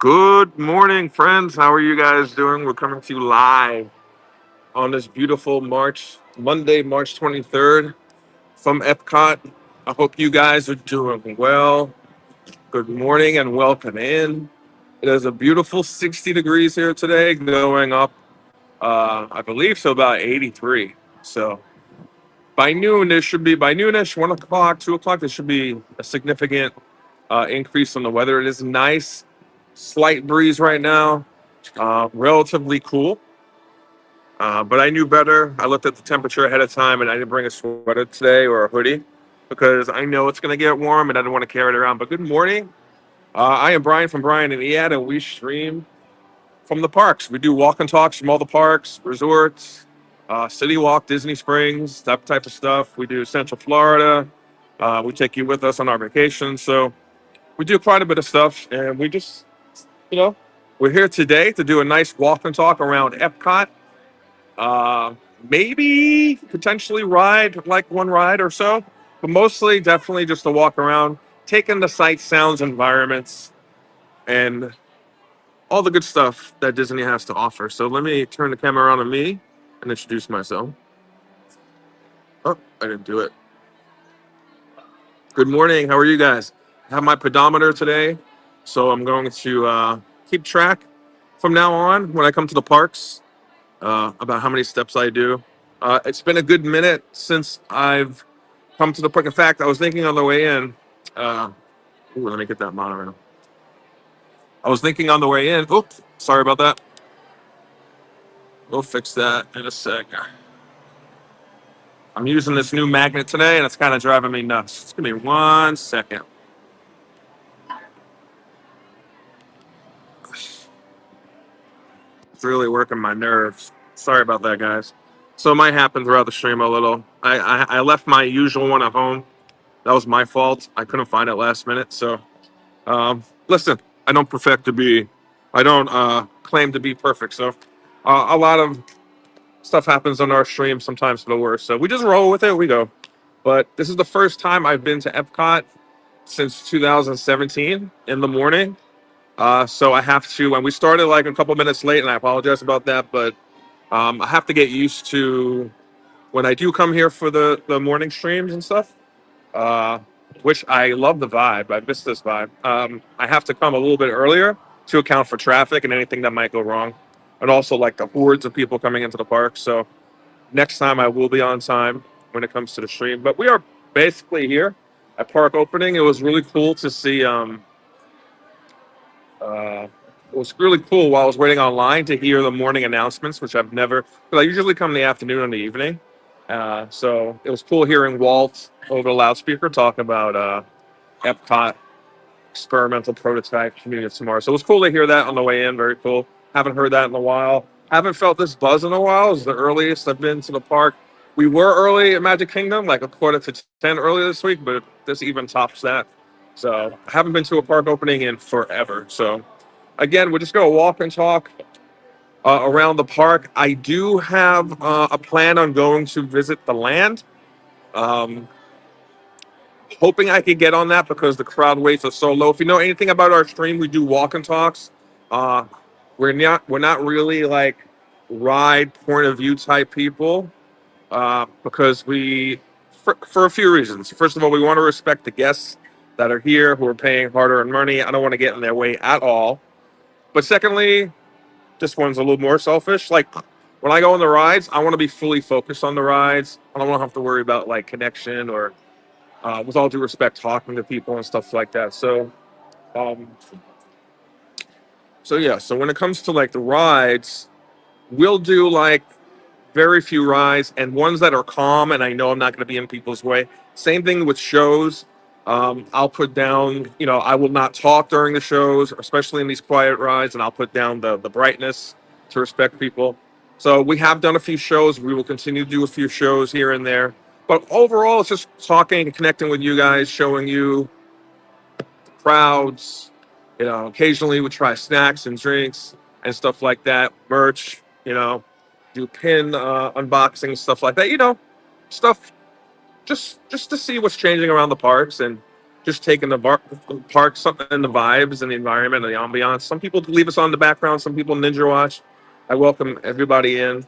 Good morning, friends. How are you guys doing? We're coming to you live on this beautiful Monday, March 23rd from Epcot. I hope you guys are doing well. Good morning and welcome in. It is a beautiful 60 degrees here today, going up, I believe, so about 83. So by noonish, 1 o'clock, 2 o'clock, there should be a significant increase in the weather. It is nice, slight breeze right now, relatively cool. But I knew better. I looked at the temperature ahead of time, and I didn't bring a sweater today or a hoodie because I know it's going to get warm, and I don't want to carry it around. But good morning. I am Brian from Brian and Iad, and we stream from the parks. We do walk and talks from all the parks, resorts, City Walk, Disney Springs, that type of stuff. We do Central Florida. We take you with us on our vacations. So we do quite a bit of stuff, and you know, we're here today to do a nice walk and talk around Epcot. Uh, Maybe potentially ride like one ride or so, but mostly definitely just to walk around, take in the sights, sounds, environments, and all the good stuff that Disney has to offer. So let me turn the camera around on me and introduce myself. Oh, I didn't do it. Good morning. How are you guys? I have my pedometer today, so I'm going to keep track from now on when I come to the parks about how many steps I do. It's been a good minute since I've come to the park. In fact, I was thinking on the way in. Uh, Let me get that monitor. I was thinking on the way in. Oops, sorry about that. We'll fix that in a sec. I'm using this new magnet today, and it's kind of driving me nuts. Just give me 1 second. It's really working my nerves. Sorry about that, guys. So it might happen throughout the stream a little. I left my usual one at home. That was my fault. I couldn't find it last minute. So listen, I don't perfect to be. I don't claim to be perfect. So a lot of stuff happens on our stream, sometimes for the worst. So we just roll with it. We go. But this is the first time I've been to Epcot since 2017 in the morning. So I have to, and we started like a couple minutes late, and I apologize about that. But I have to get used to when I do come here for the morning streams and stuff. Uh, which I love the vibe. I miss this vibe. I have to come a little bit earlier to account for traffic and anything that might go wrong, and also like the hordes of people coming into the park. So next time I will be on time when it comes to the stream. But we are basically here at park opening. It was really cool to see. Uh, it was really cool while I was waiting online to hear the morning announcements, which I've never. Because I usually come in the afternoon and the evening. So it was cool hearing Walt over the loudspeaker talk about Epcot experimental prototype community of tomorrow. So it was cool to hear that on the way in. Very cool. Haven't heard that in a while. Haven't felt this buzz in a while. It's the earliest I've been to the park. We were early at Magic Kingdom, like a quarter to 10 earlier this week, but this even tops that. So I haven't been to a park opening in forever. So again, we're just going to walk and talk around the park. I do have a plan on going to visit the land. Um, Hoping I could get on that because the crowd weights are so low. If you know anything about our stream, we do walk and talks. Uh, we're not really like ride point of view type people because for a few reasons. First of all, we want to respect the guests that are here who are paying hard-earned money. I don't want to get in their way at all. But secondly, this one's a little more selfish. Like when I go on the rides, I want to be fully focused on the rides. I don't want to have to worry about like connection or with all due respect, talking to people and stuff like that. Um, so yeah. So when it comes to like the rides, we'll do like very few rides and ones that are calm, and I know I'm not going to be in people's way. Same thing with shows. I'll put down, I will not talk during the shows, especially in these quiet rides, and I'll put down the brightness to respect people. So we have done a few shows. We will continue to do a few shows here and there. But overall, it's just talking and connecting with you guys, showing you crowds. Occasionally we try snacks and drinks and stuff like that, merch, do pin unboxing, stuff like that, stuff just to see what's changing around the parks and just taking the park something and the vibes and the environment and the ambiance. Some people leave us on the background. Some people ninja watch. I welcome everybody in.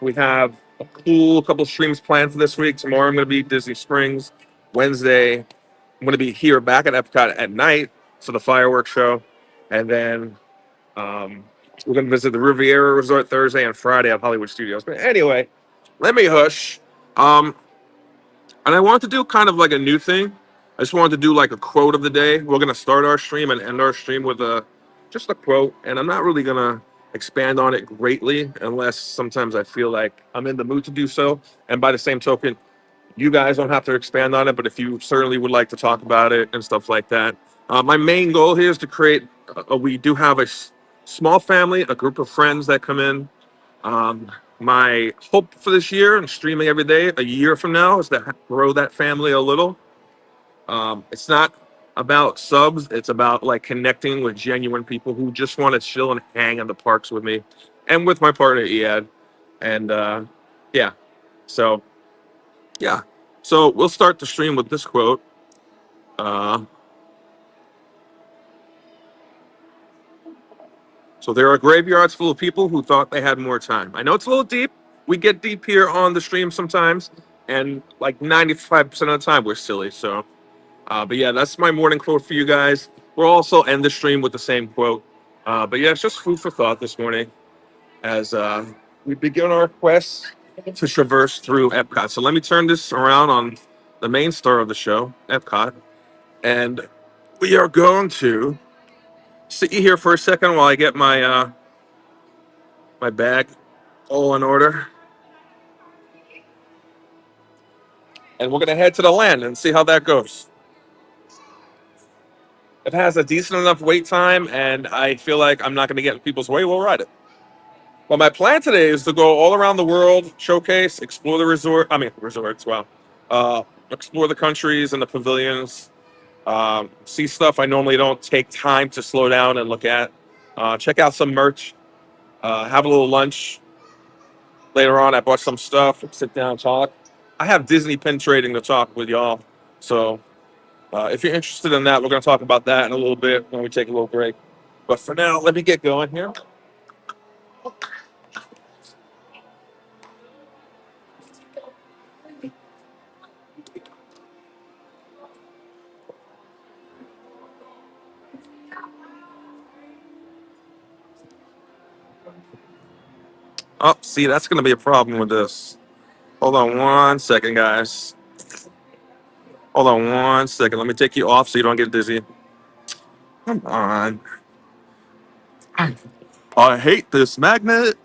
We have a cool couple streams planned for this week. Tomorrow I'm going to be Disney Springs. Wednesday I'm going to be here back at Epcot at night for the fireworks show, and then we're going to visit the Riviera Resort Thursday and Friday at Hollywood Studios. But anyway, let me hush. Um, and I want to do kind of like a new thing. I just wanted to do like a quote of the day. We're gonna start our stream and end our stream with a just a quote, and I'm not really gonna expand on it greatly unless sometimes I feel like I'm in the mood to do so. And by the same token, you guys don't have to expand on it, but if you certainly would like to talk about it and stuff like that. My main goal here is to create. We do have a small family, a group of friends that come in. My hope for this year and streaming every day, a year from now, is to grow that family a little. It's not about subs, it's about like connecting with genuine people who just want to chill and hang in the parks with me and with my partner, Iad. And yeah, so yeah. So we'll start the stream with this quote. Uh, so there are graveyards full of people who thought they had more time. I know it's a little deep. We get deep here on the stream sometimes, and like 95% of the time we're silly. So, but yeah, that's my morning quote for you guys. We'll also end the stream with the same quote. But yeah, it's just food for thought this morning as we begin our quest to traverse through Epcot. So let me turn this around on the main star of the show, Epcot, and we are going to sit here for a second while I get my bag all in order, and we're gonna head to the land and see how that goes. If it has a decent enough wait time, and I feel like I'm not gonna get in people's way, we'll ride it. Well, my plan today is to go all around the world, showcase, explore the resort. I mean, resorts. Wow, explore the countries and the pavilions. See stuff I normally don't take time to slow down and look at. Check out some merch. Have a little lunch. Later on, I bought some stuff. Sit down, talk. I have Disney pin trading to talk with y'all. So if you're interested in that, we're going to talk about that in a little bit when we take a little break. But for now, let me get going here. Oh, see, that's going to be a problem with this. Hold on one second, guys. Hold on one second. Let me take you off so you don't get dizzy. Come on. I hate this magnet.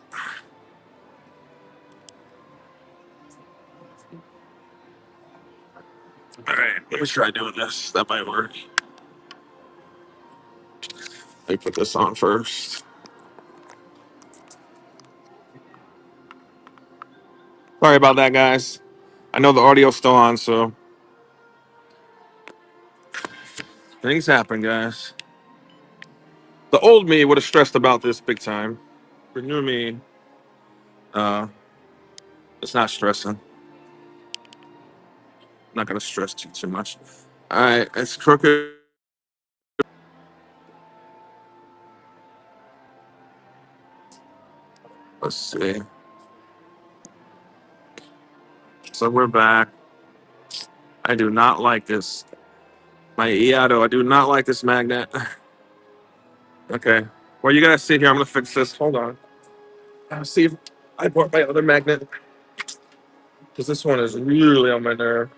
All right, let me try doing this. That might work. Let me put this on first. Sorry about that, guys. I know the audio's still on, so things happen, guys. The old me would have stressed about this big time. The new me, uh, it's not stressing. I'm not gonna stress too much. All right, it's crooked. Let's see. So we're back. I do not like this. My Iato, I do not like this magnet. Okay. Well, you guys sit here. I'm gonna fix this. Hold on. See if I bought my other magnet because this one is really on my nerve.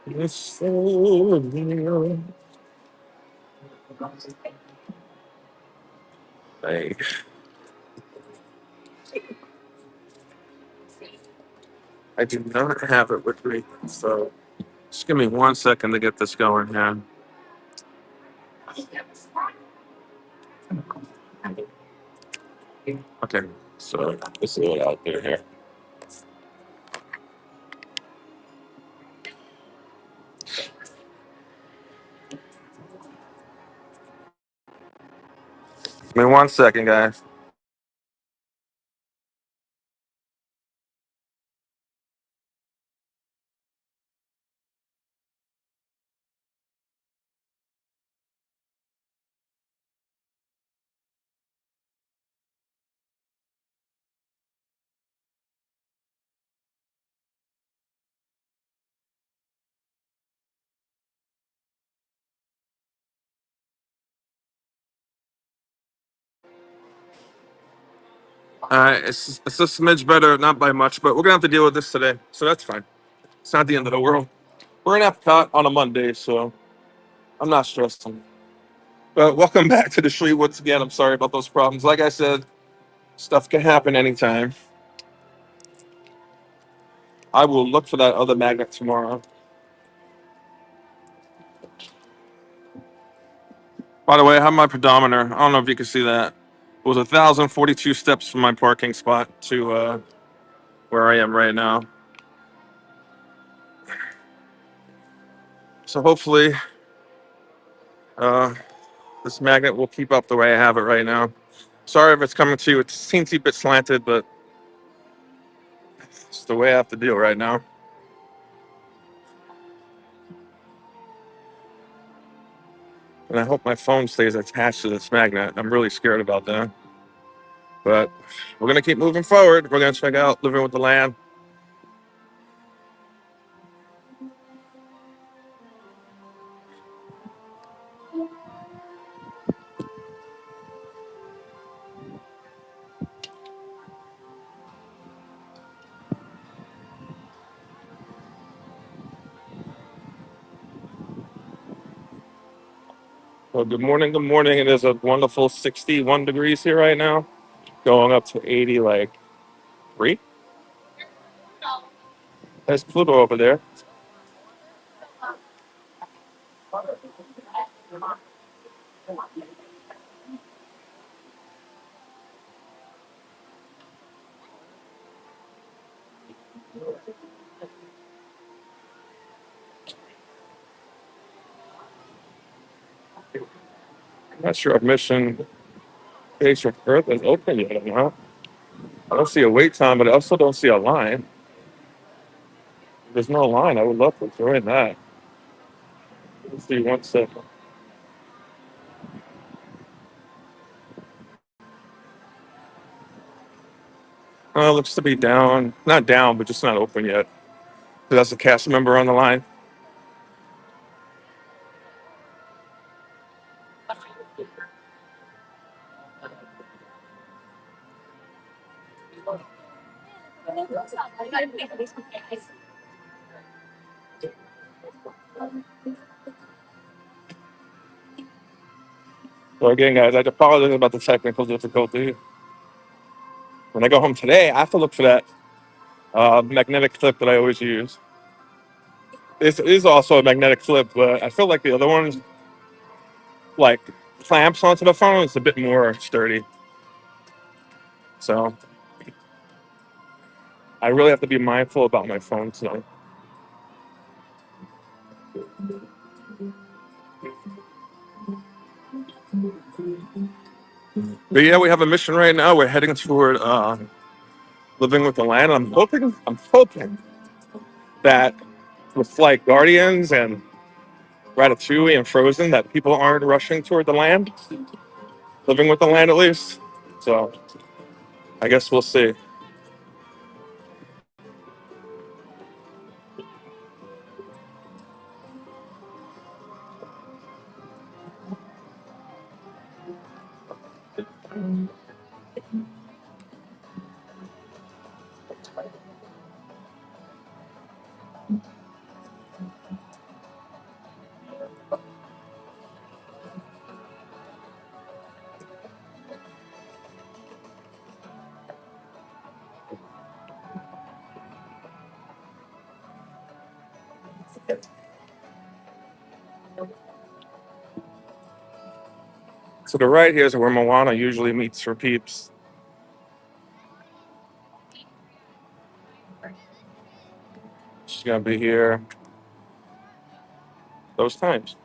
It's so real. Hey, I do not have it with me, so just give me 1 second to get this going here. Okay, so this is what I'll do here. Give me 1 second, guys. It's a smidge better, not by much, but we're gonna have to deal with this today, so that's fine. It's not the end of the world. We're in Epcot on a Monday, so I'm not stressing. But welcome back to the street once again. I'm sorry about those problems. Like I said, stuff can happen anytime. I will look for that other magnet tomorrow. By the way, I have my pedometer. I don't know if you can see that. It was 1,042 steps from my parking spot to where I am right now. So hopefully, uh, this magnet will keep up the way I have it right now. Sorry if it's coming to you. It seems a bit slanted, but it's the way I have to deal right now. And I hope my phone stays attached to this magnet. I'm really scared about that. But we're going to keep moving forward. We're going to check out Living with the Land. Well, good morning. Good morning. It is a wonderful 61 degrees here right now, going up to 80 like 3. There's Pluto over there. I'm not sure if Mission Base of Earth is open yet or not. I don't see a wait time, but I also don't see a line. If there's no line, I would love to join that. Let's see 1 second. Looks to be down. Not down, but just not open yet. So that's a cast member on the line. So again, guys, I apologize about the technical difficulty. When I go home today, I have to look for that magnetic clip that I always use. This is also a magnetic clip, but I feel like the other ones, like clamps onto the phone, it's a bit more sturdy. So I really have to be mindful about my phone today. But yeah, we have a mission right now. We're heading toward Living with the Land. I'm hoping that with like Guardians and Ratatouille and Frozen, that people aren't rushing toward the land, living with the land at least. So I guess we'll see. So the right here is where Moana usually meets her peeps. She's gonna be here those times.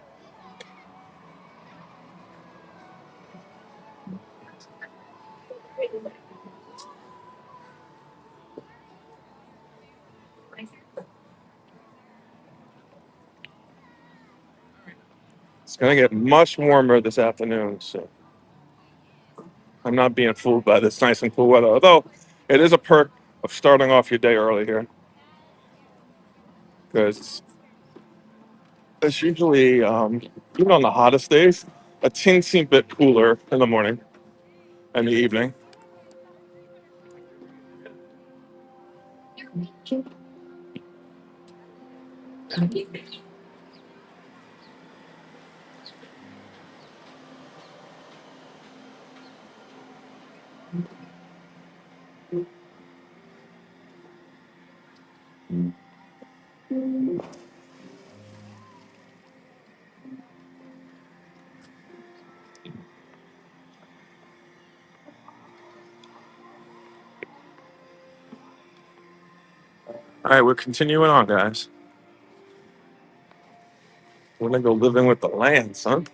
It's gonna get much warmer this afternoon, so I'm not being fooled by this nice and cool weather. Although it is a perk of starting off your day early here, because it's usually even on the hottest days a teensy bit cooler in the morning and the evening. All right, we're continuing on, guys. We're gonna go living with the land, son.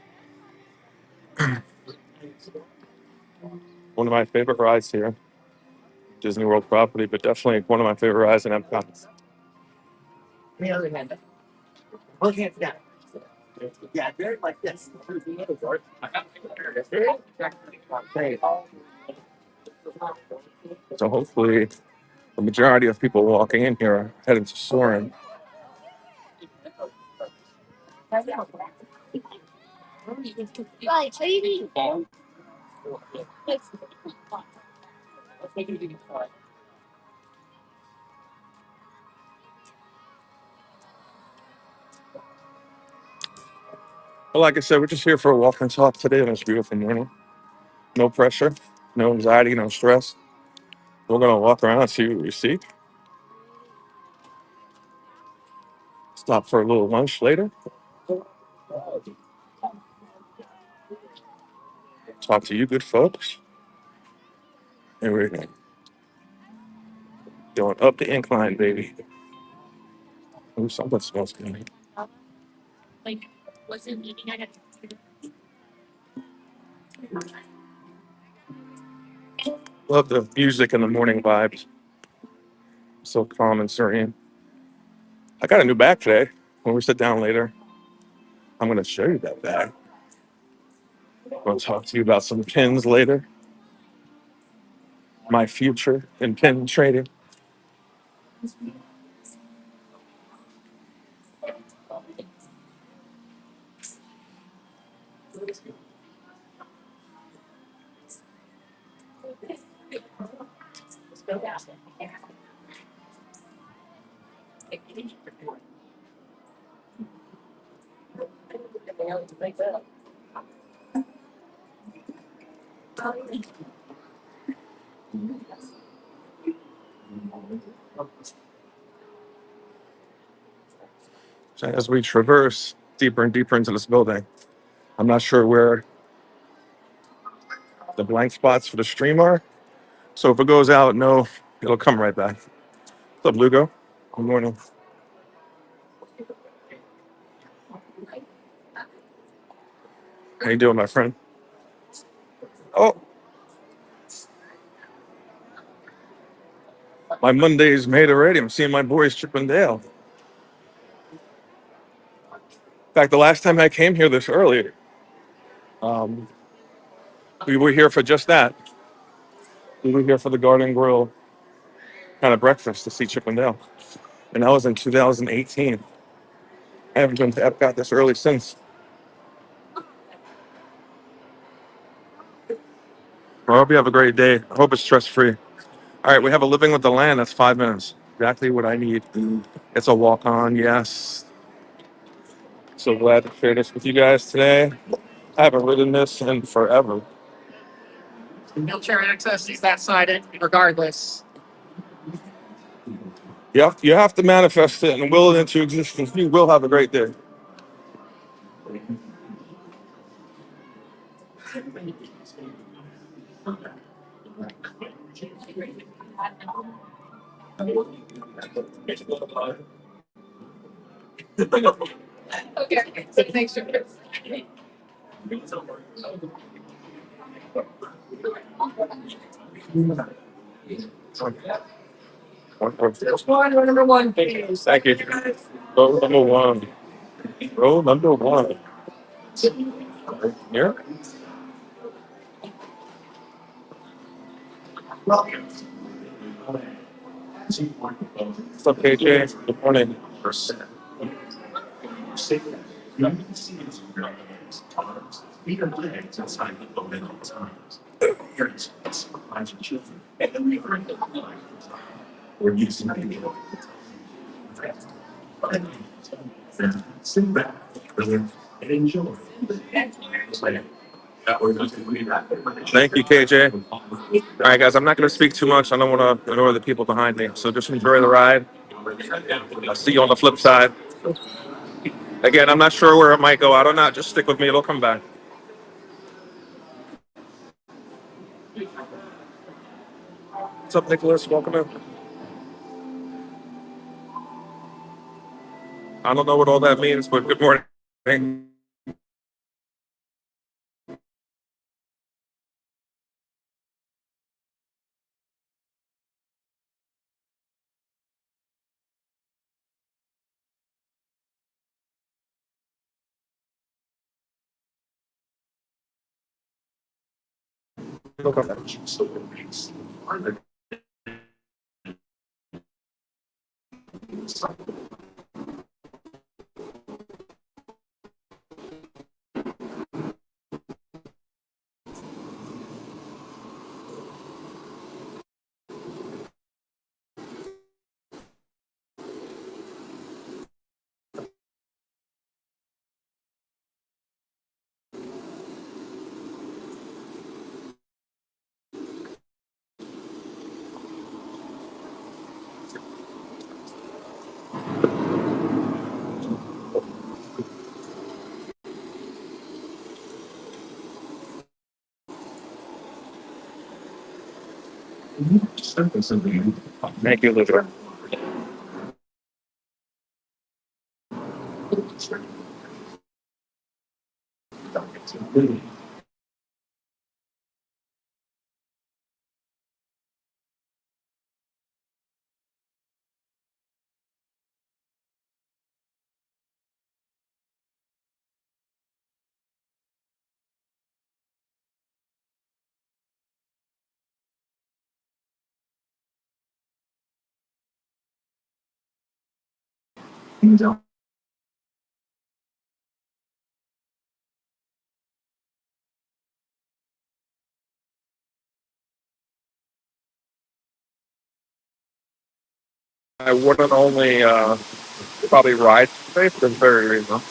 One of my favorite rides here, Disney World property, but definitely one of my favorite rides in Epcot. So hopefully, the majority of people walking in here are headed to Soarin'. But like I said, we're just here for a walk and talk today on this beautiful morning. No pressure, no anxiety, no stress. We're gonna walk around and see what we see. Stop for a little lunch later. Talk to you good folks. And we're going up the incline, baby. Ooh, something smells good. Love the music and the morning vibes. So calm and serene. I got a new bag today. When we sit down later, I'm gonna show you that bag. I'm gonna talk to you about some pins later. My future in pin trading. So as we traverse deeper and deeper into this building, I'm not sure where the blank spots for the stream are. So if it goes out, no, it'll come right back. What's up, Lugo? Good morning. How you doing, my friend? Oh, my Monday's made already. I'm seeing my boys Chip and Dale. In fact, the last time I came here this early, um, we were here for just that. We were here for the Garden Grill kind of breakfast to see Chip and Dale. And that was in 2018. I haven't been to Epcot this early since. I hope you have a great day. I hope it's stress free. All right, we have a living with the land. That's 5 minutes. Exactly what I need. It's a walk on, yes. So glad to share this with you guys today. I haven't ridden this in forever. Wheelchair access is that side regardless. You have to manifest it and will it into existence. You will have a great day. Okay, so thanks for number one. Thank you. Row number one. Row number one. Here. What's up, KJ? Good morning. Thank you, KJ. All right, guys, I'm not going to speak too much. I don't want to annoy the people behind me. So just enjoy the ride. I'll see you on the flip side. Again, I'm not sure where it might go. I don't know. Just stick with me. It'll come back. What's up, Nicholas? Welcome in. I don't know what all that means, but good morning. It'll come back. Thank you, Luca. I wouldn't only probably ride today for this very reason.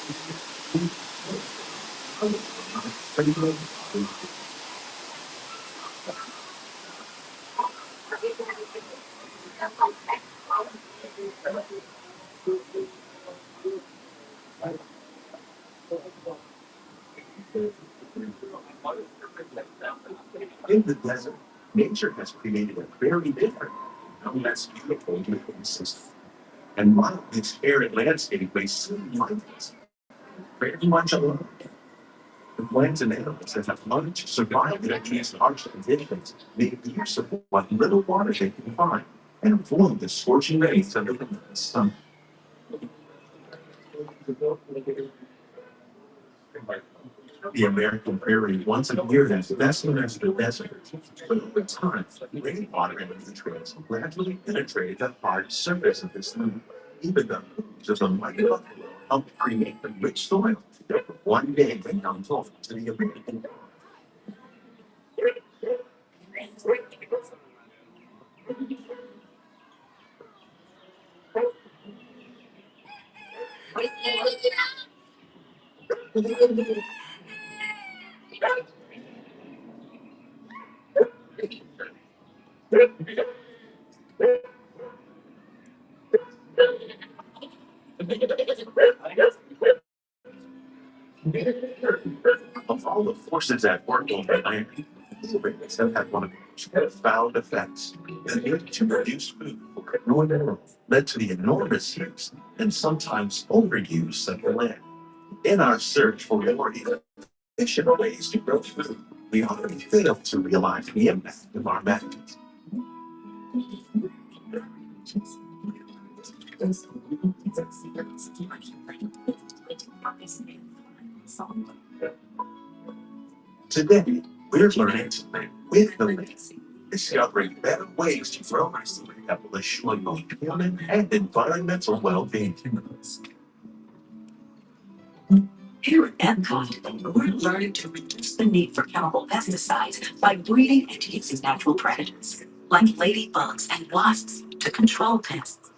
Here at Epcot, we're learning to reduce the need for chemical pesticides by breeding and using natural predators, like ladybugs and wasps, to to control pests.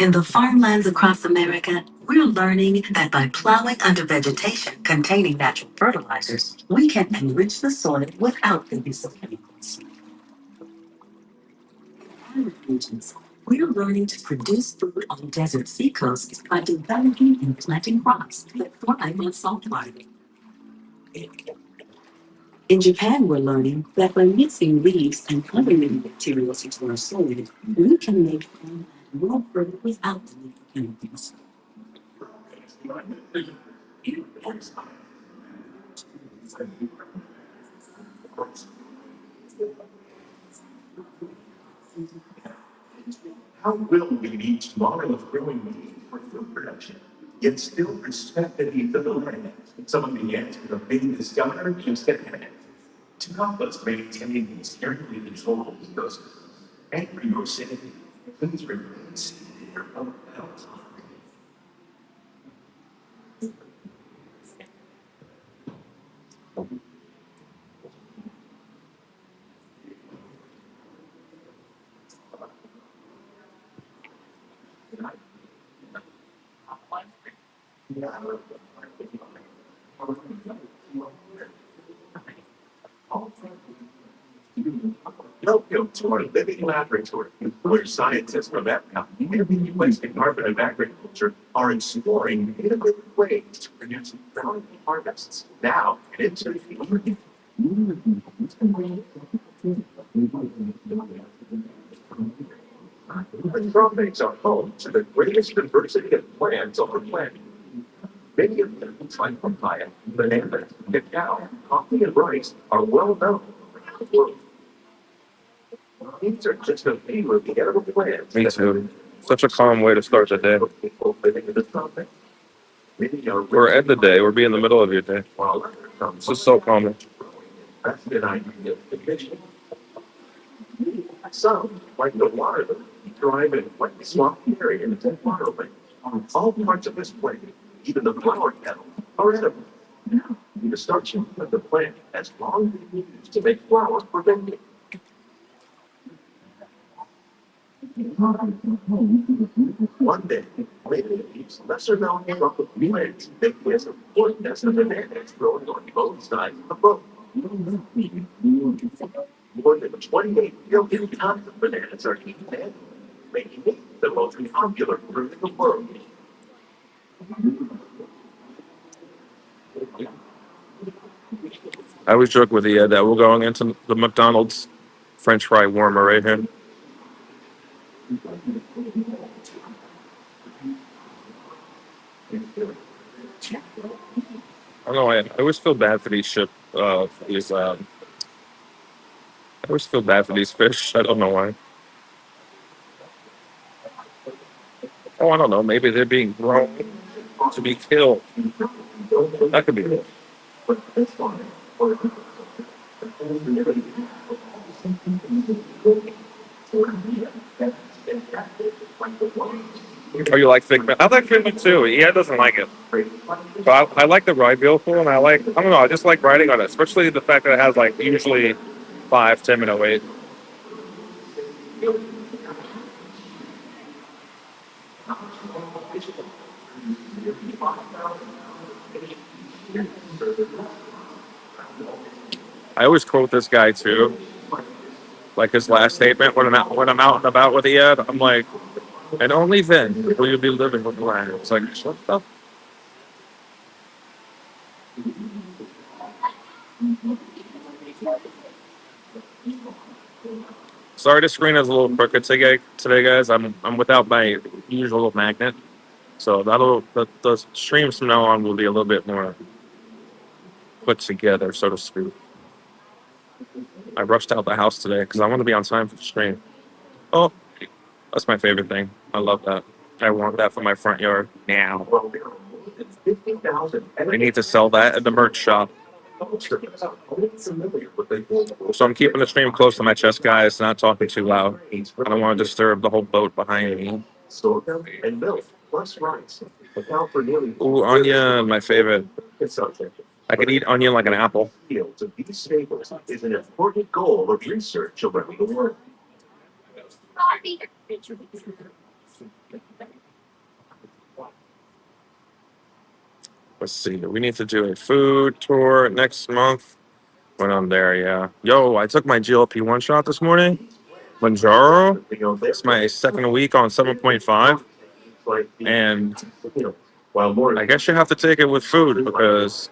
In the farmlands across America, we're learning that by plowing under vegetation containing natural fertilizers, we can enrich the soil without the use of chemicals. In arid regions, we're learning to produce food on desert seacoasts by developing and planting crops that thrive on salt water. In Japan, we're learning that by mixing leaves and other living materials into our soil, we can make farmland more fertile without the need for chemicals. How will we meet tomorrow's growing need for food production, yet still respect the needs of the land? Some of the answers are being discovered just ahead. To help us maintain these carefully controlled ecosystems and for your safety, please remain seated in your own health. Welcome to our living laboratory, where scientists from Epcot and the U.S. Department of Agriculture are exploring innovative ways to produce valuable harvests now and into the future. The tropics are home to the greatest diversity of plants on the planet. Many of them, like papaya, banana, cacao, coffee, and rice, are well known around the world. These are just a few of the edible plants. Me too. Such a calm way to start the day. People living in the tropics. Many are We're at the day. We're being in the middle of your day. while others are This is so calming. that's an idea of the mission. Some, like the water lily, thrive in quite swampy areas and waterways. All parts of this plant, even the flower petals, are edible. The starch of the plant has long been used to make flour for vending. One day, many of these lesser known tropical plants make as important as the bananas growing on both sides of the boat. More than 28 billion tons of bananas are eaten annually, making it the most popular fruit in the world. I always joke with the that we're going into the McDonald's French fry warmer right here. I don't know. I always feel bad for these ship. These. I always feel bad for these fish. I don't know why. Oh, I don't know. Maybe they're being grown to be killed. That could be it. Oh, you like Figment? I like Figment too. Yeah, doesn't like it. But I like the ride vehicle, and I don't know. I just like riding on it, especially the fact that it has like usually 5, 10 minute wait. I always quote this guy too, like his last statement when I'm out and about with the ad. I'm like, and only then will you be living with the land. It's like, shut up. Sorry, the screen is a little crooked today, guys. I'm without my usual magnet, so the streams from now on will be a little bit more put together, so to speak. I rushed out the house today because I want to be on time for the stream. Oh, that's my favorite thing. I love that. I want that for my front yard now. I need to sell that at the merch shop. So I'm keeping the stream close to my chest, guys, not talking too loud. I don't want to disturb the whole boat behind me. Ooh, onion, my favorite. I could eat onion like an apple. Fields of these staples is an important goal of research around the world. Let's see. We need to do a food tour next month when I'm there. Yeah. Yo, I took my GLP-1 shot this morning. Manjaro. It's my second week on 7.5. And I guess you have to take it with food because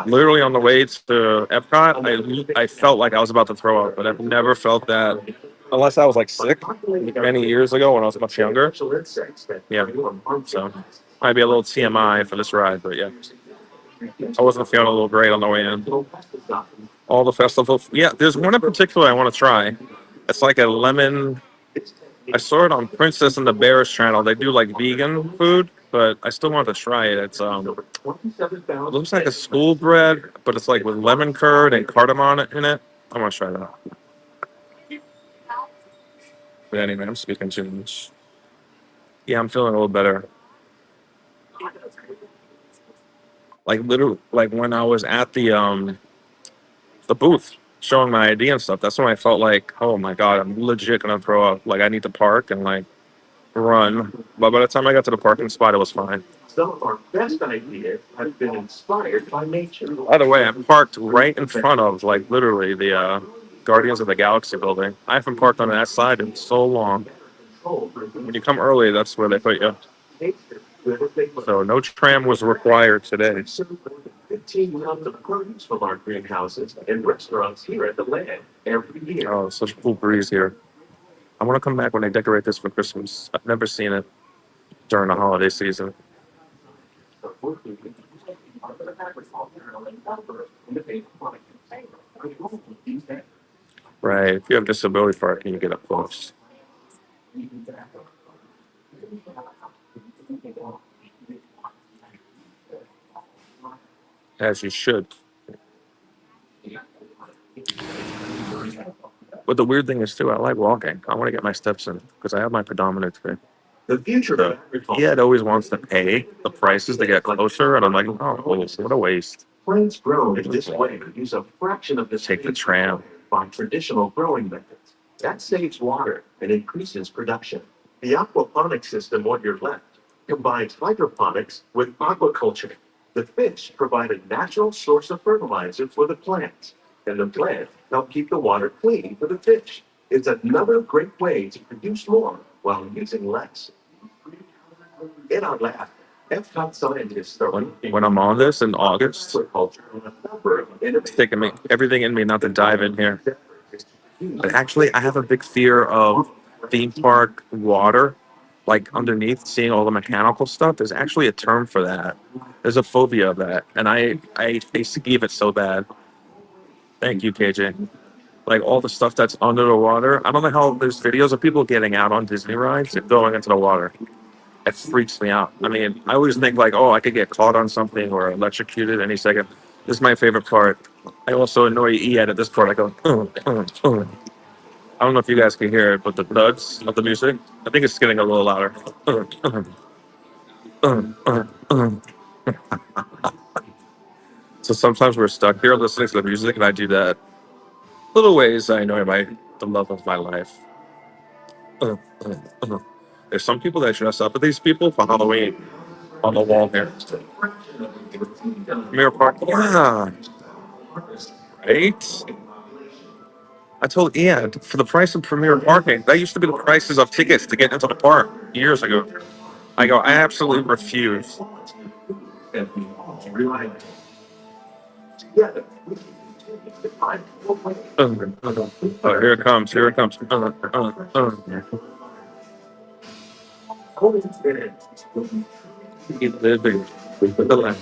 literally on the way to Epcot, I felt like I was about to throw up, but I've never felt that unless I was like sick many years ago when I was much younger. Yeah. So might be a little TMI for this ride, but yeah. I wasn't feeling a little great on the way in. All the festival. Yeah, there's one in particular I want to try. It's like a lemon. I saw it on Princess and the Bears channel. They do like vegan food, but I still want to try it. It looks like a school bread, but it's like with lemon curd and cardamom in it. I want to try that. But anyway, I'm speaking too much. Yeah, I'm feeling a little better. Like literally, like when I was at the booth showing my ID and stuff. That's when I felt like, oh my god, I'm legit gonna throw up. Like I need to park and like run. But by the time I got to the parking spot, it was fine. Some of our best ideas have been inspired by nature. By the way, I'm parked right in front of like literally the Guardians of the Galaxy building. I haven't parked on that side in so long. When you come early, that's where they put you. So no tram was required today. 15 tons of produce from our greenhouses and restaurants here at the land every year. Oh, such a cool breeze here. I want to come back when they decorate this for Christmas. I've never seen it during the holiday season. Right. If you have disability parking, you get up close. As you should. But the weird thing is too, I like walking. I want to get my steps in because I have my pedometer today. The future of So agriculture. he had always wants to pay the prices to get closer, and I'm like, oh, well, what a waste. Plants grown in this way use a fraction of the Take the space tram. by traditional growing methods. That saves water and increases production. The aquaponics system on your left combines hydroponics with aquaculture. The fish provide a natural source of fertilizer for the plants, and the plants help keep the water clean for the fish. It's another great way to produce more while using less. In our lab, Epcot scientists are When I'm on this in August, agriculture on a number of it's taking me everything in me not to dive in here. But actually, I have a big fear of theme park water, like underneath, seeing all the mechanical stuff. There's actually a term for that. There's a phobia of that, and I skeeve it so bad. Thank you, KJ. Like all the stuff that's under the water. I don't know how there's videos of people getting out on Disney rides and going into the water. It freaks me out. I mean, I always think like, oh, I could get caught on something or electrocuted any second. This is my favorite part. I also annoy Ian at this part. I go, I don't know if you guys can hear it, but the thuds of the music, I think it's getting a little louder. So sometimes we're stuck here listening to the music, and I do that. Little ways I annoy the love of my life. There's some people that dress up with these people for Halloween on the wall here. Mirror Park, yeah, right. I told Ian for the price of premier parking, that used to be the prices of tickets to get into the park years ago. I go, I absolutely refuse. Oh, here it comes. Here it comes. Keep living with the land.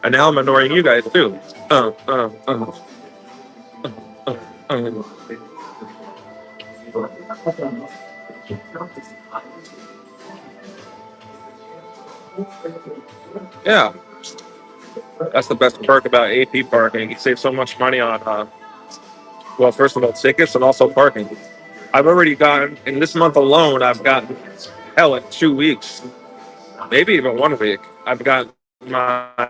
And now I'm annoying you guys too. Uh. Yeah, that's the best perk about AP parking. You save so much money on, well, first of all, tickets and also parking. I've already gotten, in this month alone, I've gotten, hell, in 2 weeks, maybe even 1 week, I've got my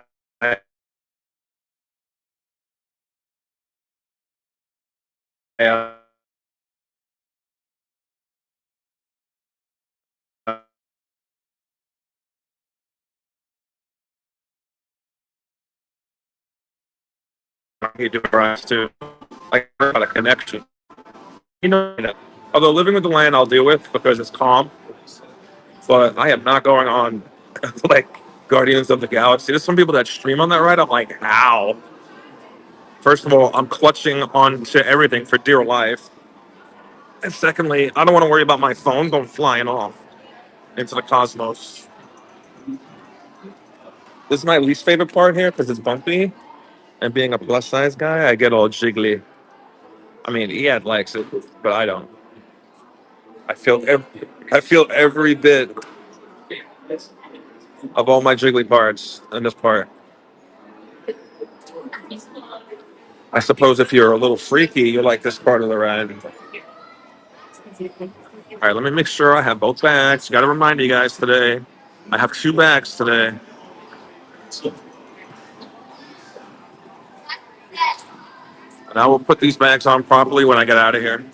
uh, he drives to like about a connection. Although living with the land I'll deal with because it's calm, but I am not going on like Guardians of the Galaxy. There's some people that stream on that ride. I'm like, how? First of all, I'm clutching onto everything for dear life. And secondly, I don't want to worry about my phone going flying off into the cosmos. This is my least favorite part here because it's bumpy. And being a plus size guy, I get all jiggly. I mean, Ian likes it, but I don't. I feel every bit of all my jiggly parts in this part. I suppose if you're a little freaky, you like this part of the ride. All right, let me make sure I have both bags. Got to remind you guys today. I have 2 bags today. And I will put these bags on properly when I get out of here.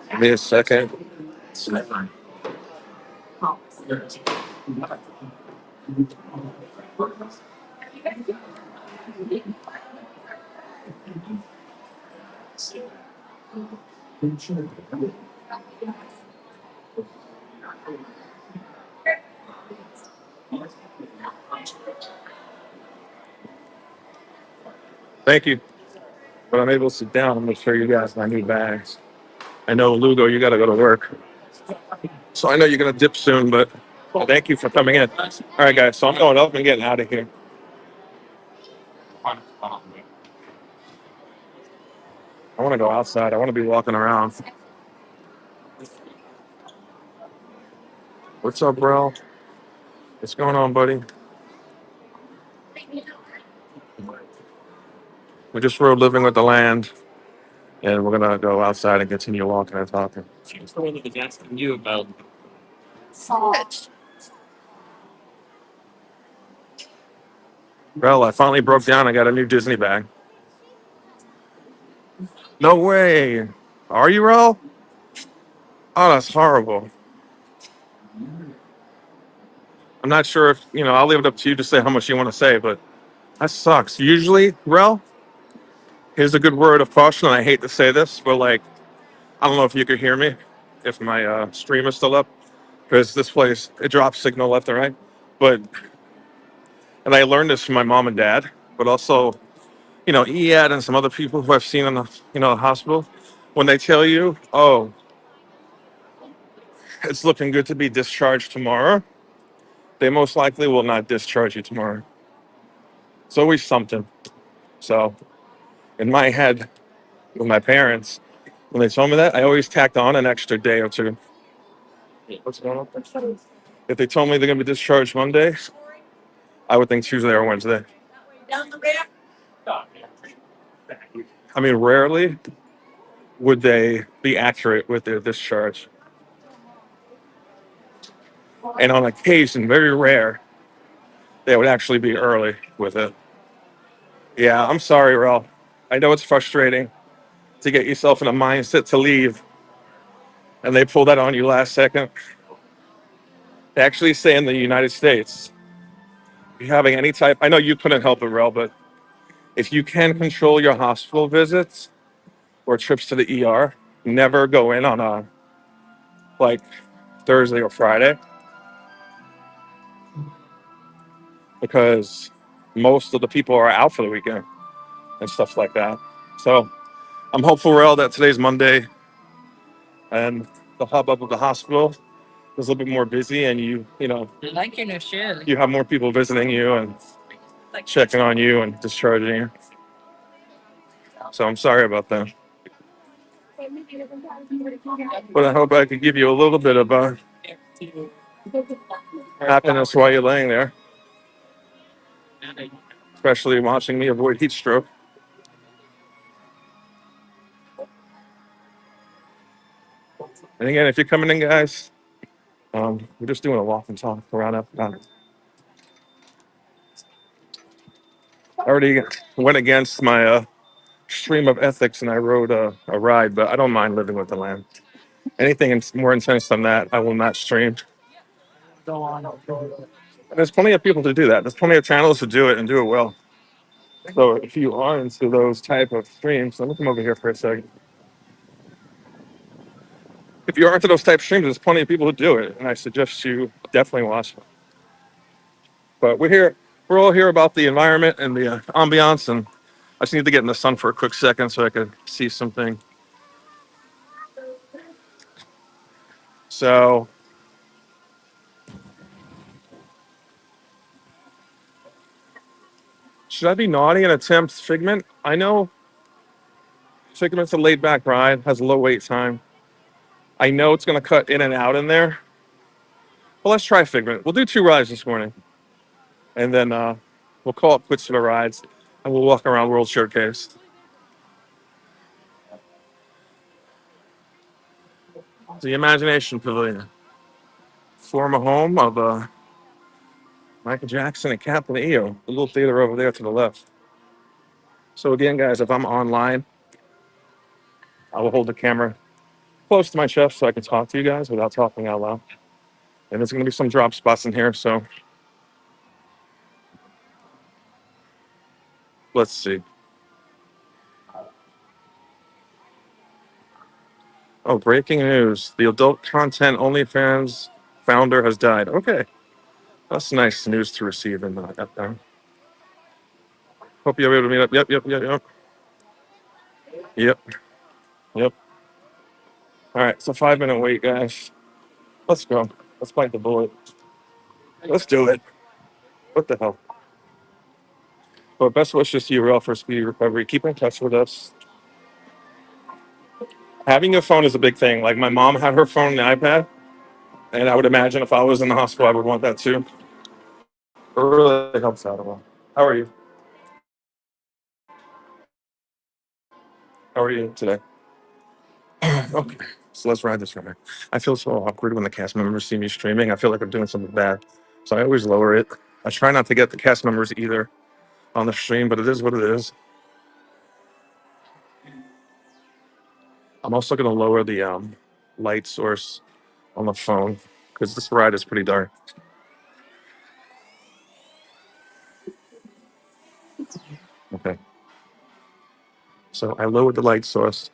Give me a second. Thank you. But I'm able to sit down. I'm going to show you guys my new bags. I know, Lugo, you got to go to work. So I know you're going to dip soon, but thank you for coming in. All right, guys. So I'm going up and getting out of here. I want to go outside. I want to be walking around. What's up, bro? What's going on, buddy? We just rode living with the land, and we're going to go outside and continue walking and talking. She's the one that was asking you about. Well, I finally broke down. I got a new Disney bag. No way. Are you, Ro? Oh, that's horrible. I'm not sure if, I'll leave it up to you to say how much you want to say, but that sucks. Usually, Rel, here's a good word of caution. And I hate to say this, but like, I don't know if you could hear me, if my stream is still up, because this place, it drops signal left and right. But, and I learned this from my mom and dad, but also, EAD and some other people who I've seen in the, hospital, when they tell you, oh, it's looking good to be discharged tomorrow, they most likely will not discharge you tomorrow. It's always something. So, in my head, with my parents, when they told me that, I always tacked on an extra day or two. What's going on? If they told me they're going to be discharged Monday, I would think Tuesday or Wednesday. I mean, rarely would they be accurate with their discharge. And on occasion, very rare, they would actually be early with it. Yeah, I'm sorry, Ralph. I know it's frustrating to get yourself in a mindset to leave, and they pull that on you last second. They actually say in the United States, if you're having any type, I know you couldn't help it, Rel, but if you can control your hospital visits or trips to the ER, never go in on a like Thursday or Friday because most of the people are out for the weekend and stuff like that. So I'm hopeful, Rel, that today's Monday and the hubbub of the hospital is a little bit more busy and I like your new shoe. you have more people visiting you and checking on you and discharging you. So I'm sorry about that. But I hope I could give you a little bit of happiness while you're laying there, especially watching me avoid heat stroke. And again, if you're coming in, guys, we're just doing a walk and talk around Epcot. I already went against my stream of ethics and I rode a ride, but I don't mind living with the land. Anything more intense than that, I will not stream. And there's plenty of people to do that. There's plenty of channels to do it and do it well. So if you are into those type of streams, let me come over here for a second. If you are into those type of streams, there's plenty of people who do it, and I suggest you definitely watch them. But we're all here about the environment and the ambiance, and I just need to get in the sun for a quick second so I could see something. So, should I be naughty and attempt Figment? I know Figment's a laid back ride, has a low wait time. I know it's going to cut in and out in there. Well, let's try Figment. We'll do 2 rides this morning, and then we'll call it quits for the rides, and we'll walk around World Showcase. The Imagination Pavilion, former home of Michael Jackson and Captain EO, the little theater over there to the left. So again, guys, if I'm online, I will hold the camera close to my chest so I can talk to you guys without talking out loud. And there's going to be some drop spots in here, so let's see. Oh, breaking news. The adult content OnlyFans founder has died. Okay. That's nice news to receive in that time. Hope you'll be able to meet up. Yep. Yep. Yep. All right. It's a 5 minute wait, guys. Let's go. Let's bite the bullet. Let's do it. What the hell? But best wishes to you, Real, for speedy recovery. Keep in touch with us. Having a phone is a big thing. Like my mom had her phone and iPad, and I would imagine if I was in the hospital, I would want that too. It really helps out a lot. How are you? How are you today? Okay, so let's ride this right. I feel so awkward when the cast members see me streaming. I feel like I'm doing something bad, so I always lower it. I try not to get the cast members either on the stream, but it is what it is. I'm also going to lower the light source on the phone because this ride is pretty dark. Okay, so I lowered the light source.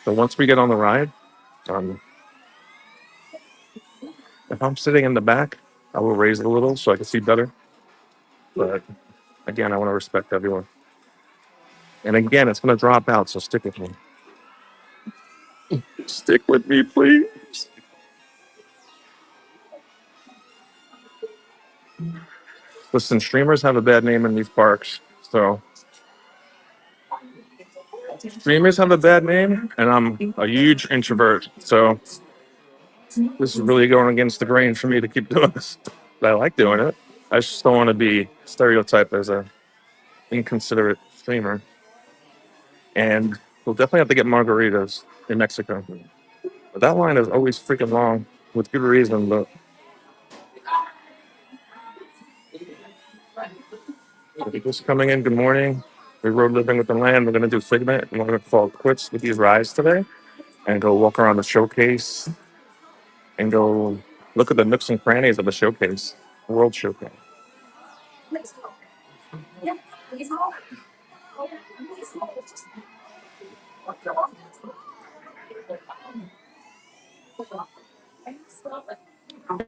So once we get on the ride, um, if I'm sitting in the back, I will raise it a little so I can see better. But again, I want to respect everyone. And again, it's going to drop out, so stick with me. Stick with me, please. Listen, streamers have a bad name in these parks. So streamers have a bad name, and I'm a huge introvert. So this is really going against the grain for me to keep doing this. But I like doing it. I just don't want to be stereotyped as a inconsiderate streamer. And we'll definitely have to get margaritas in Mexico. But that line is always freaking long with good reason. But if you're just coming in, good morning. We rode Living with the Land. We're going to do Figment. And we're going to call quits with these rides today and go walk around the showcase and go look at the nooks and crannies of the showcase, World Showcase.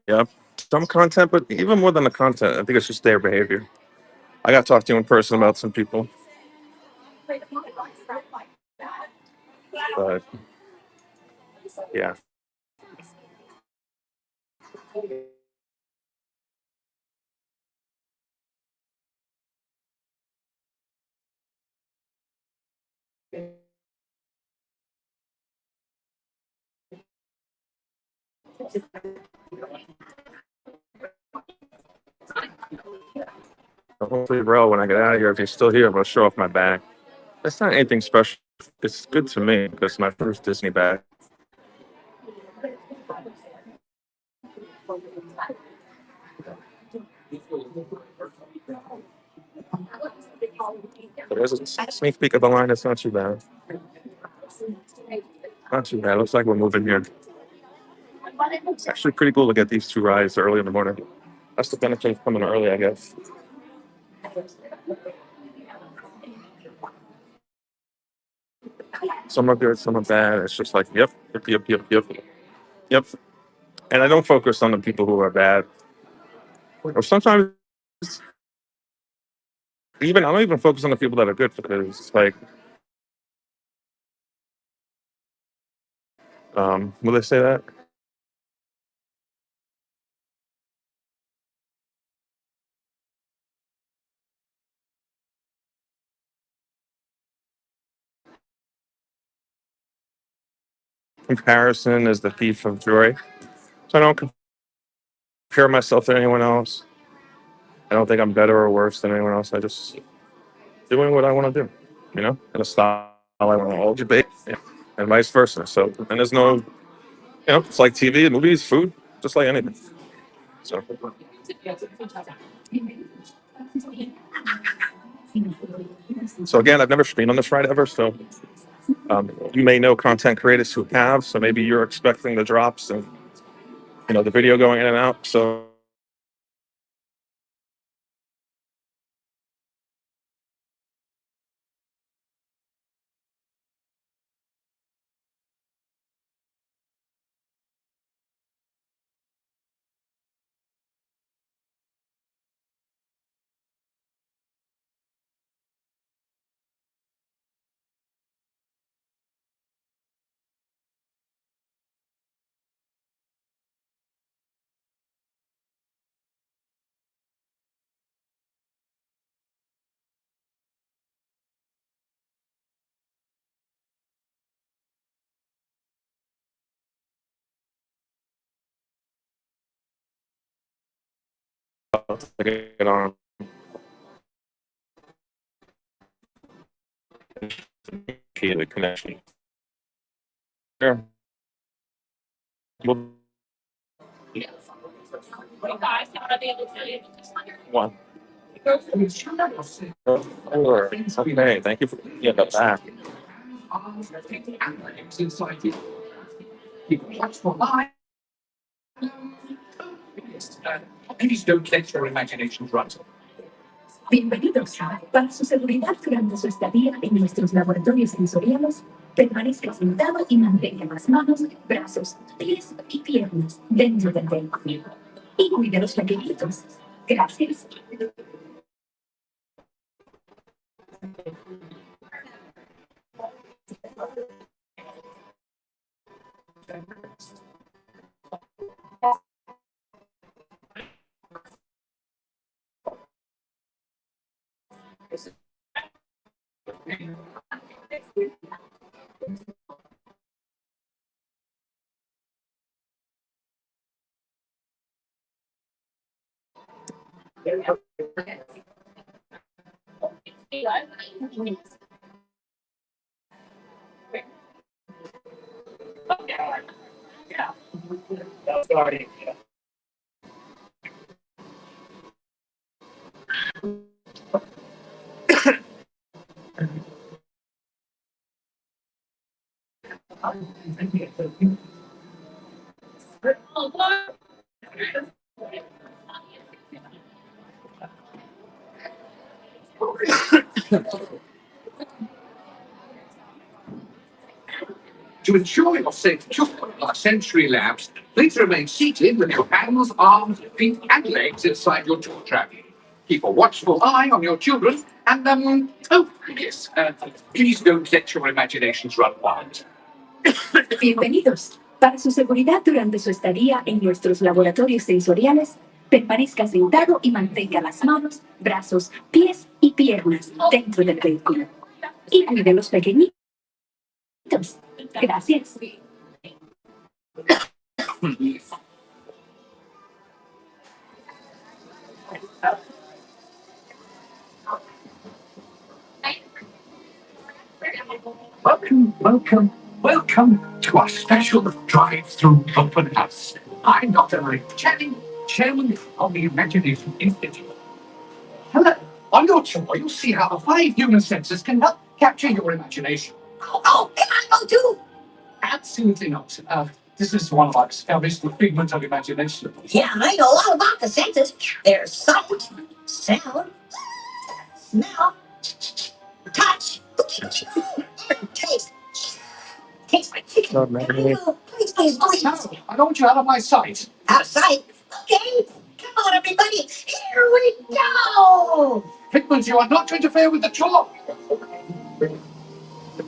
Yep. Some content, but even more than the content, I think it's just their behavior. I got to talk to you in person about some people, but yeah. Hopefully, bro, when I get out of here, if you're still here, I'm going to show off my bag. It's not anything special. It's good to me because it's my first Disney bag. But there's a sneak peek of the line. It's not too bad. Not too bad. Looks like we're moving here. It's actually pretty cool to get these two rides early in the morning. That's the benefit of coming early, I guess. Some are good, some are bad. It's just like, yep. Yep. And I don't focus on the people who are bad. Or sometimes even I don't even focus on the people that are good because it's like, will they say that? Comparison is the thief of joy. So I don't compare myself to anyone else. I don't think I'm better or worse than anyone else. I just doing what I want to do, in a style I want to hold debate, and vice versa. So, and there's no, it's like TV, movies, food, just like anything. So, so again, I've never been on this ride ever. So, you may know content creators who have. So maybe you're expecting the drops and the video going in and out. So, to get on the connection. Yeah. Well, one. Sure. Okay. Thank you for the back. Please don't let your imaginations run. Bienvenidos. Para su seguridad durante su estadía en nuestros laboratorios sensoriales, permanezca sentado y mantenga las manos, brazos, pies y piernas dentro del vehículo. Y cuide a los pequeñitos. Gracias. To ensure your safe choice of our sensory labs, please remain seated with your hands, arms, feet, and legs inside your tour trap. Keep a watchful eye on your children, and please don't let your imaginations run wild. Bienvenidos. Para su seguridad durante su estadía en nuestros laboratorios sensoriales, permanezca sentado y mantenga las manos, brazos, pies y piernas dentro del vehículo. Y cuide a los pequeñitos. Gracias. Welcome to our special drive-through open house. I'm Dr. Mike Channing, Chairman of the Imagination Institute. Hello, On your tour, you'll see how the 5 human senses can help capture your imagination. Can I go too? Absolutely not. This is one of our discoveries, the figment of imagination. Yeah, I know all about the senses. There's sight, sound, smell, touch, and taste. Taste my chicken. Oh, man. Please, please, please. No, I don't want you out of my sight. Outside. Okay. Come on, everybody. Here we go. Figment, you are not to interfere with the tour.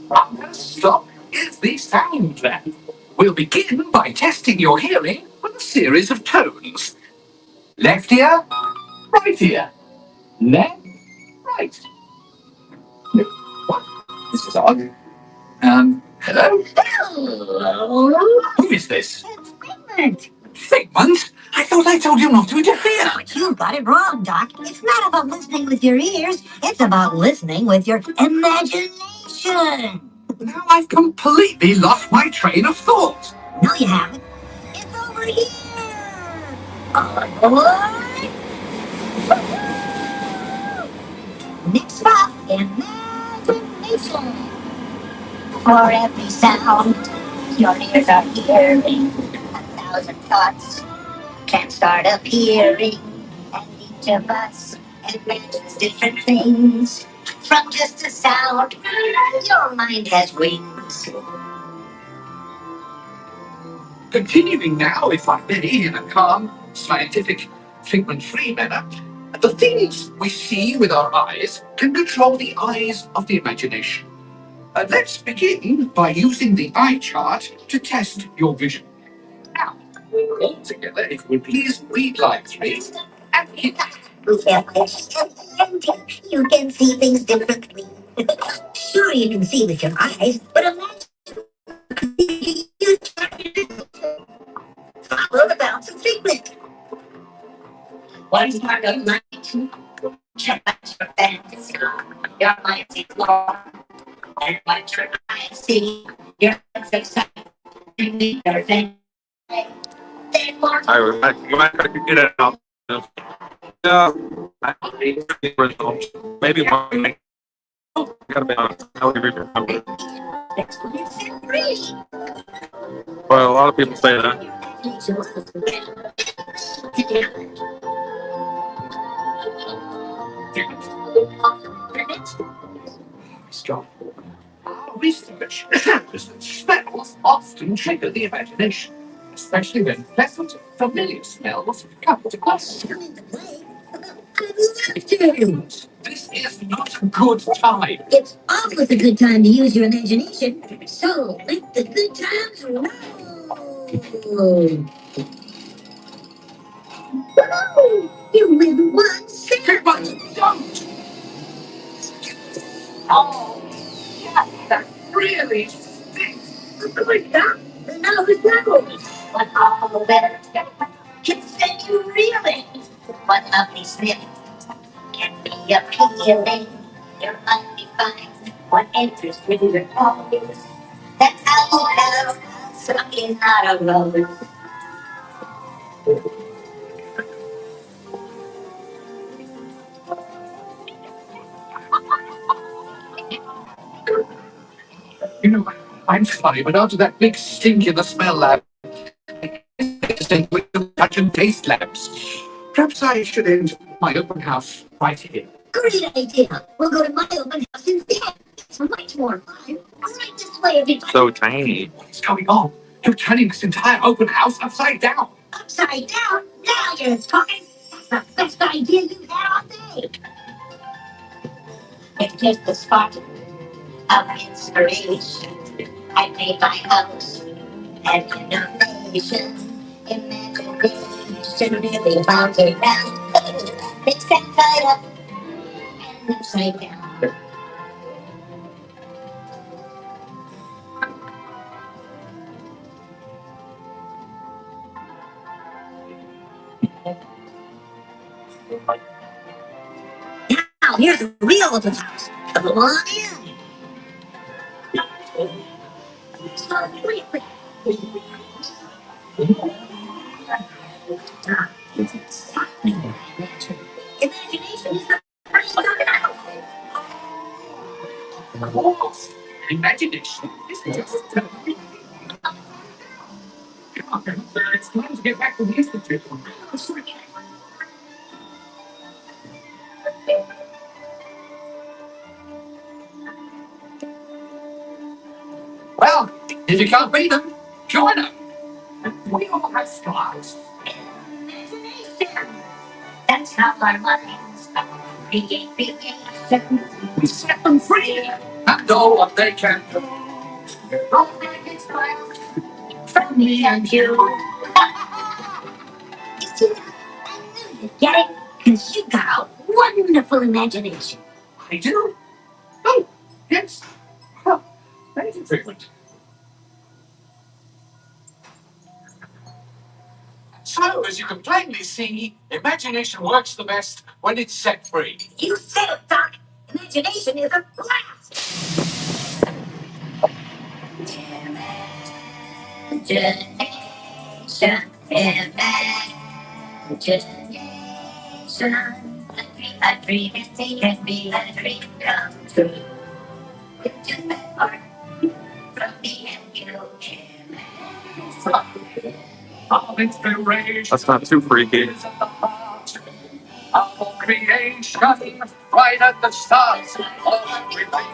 First stop is the sound lab. We'll begin by testing your hearing with a series of tones. Left ear, right ear. Left, right. What? This is odd. Hello? Hello. Who is this? It's Figment. Figment? I thought I told you not to interfere. But you got it wrong, Doc. It's not about listening with your ears. It's about listening with your imagination. Now I've completely lost my train of thought. No, you haven't. It's over here. On board. Next stop, imagination. For every sound, your ears are hearing 1,000 thoughts can start appearing, and each of us imagines different things. From just a sound, your mind has wings. Continuing now, if I may, in a calm, scientific, figment-free manner, the things we see with our eyes can control the eyes of the imagination. Let's begin by using the eye chart to test your vision. Now, all together, if you would please read line 3 and hit. You can see things differently. Sure, you can see with your eyes, but imagine you follow the bounce of treatment. One part of light, check out your fantasy. Your mind's explore. And what your eyes see, your excitement, your thing. Then more. You might try to get it out. Yeah, maybe one. Gotta be honest. I don't even remember. But a lot of people say that. Stop. Our research shows that smells often trigger the imagination, especially when pleasant, familiar smells come to us. This is not a good time. It's always a good time to use your imagination. So let the good times roll. Whoa! You live one second. But don't! Oh, yeah, that really stinks. Like that? Now who's knows? What awful better can send you reeling. One lovely sniff can be appealing. You're undefined. What enters through your nose? That's how you have something not a rose. You know, I'm sorry, but after that big stink in the smell lab, I stink with the touch and taste labs. Perhaps I should end my open house right here. Great idea. We'll go to my open house instead. It's much more fun. Right this way, everybody. So tiny. What's going on? You're turning this entire open house upside down. Upside down? Now you're talking. That's the best idea you've had all day. It's just a spark of inspiration. I made my house an innovation. Imagination really bounce around. It's got tied up and upside down. Now here's a real open house. Come on in. So, wait. Imagination is the first time course. Imagination is just it's time to get back to the institute. Well, if you can't beat them, join them. We all have stars. That's how our minds create creation. We set them free and know what they can do. All that is fun from me and you. Get it? Because you got a wonderful imagination. I do. Oh, yes. Huh. Thank you, Figment. So, as you can plainly see, imagination works the best when it's set free. You said it, Doc. Imagination is a blast. Imagination, imagination. A dream can be a dream come true. With just that part from me and you. All inspiration That's not too freaky. is at the heart of creation, right at the start of everything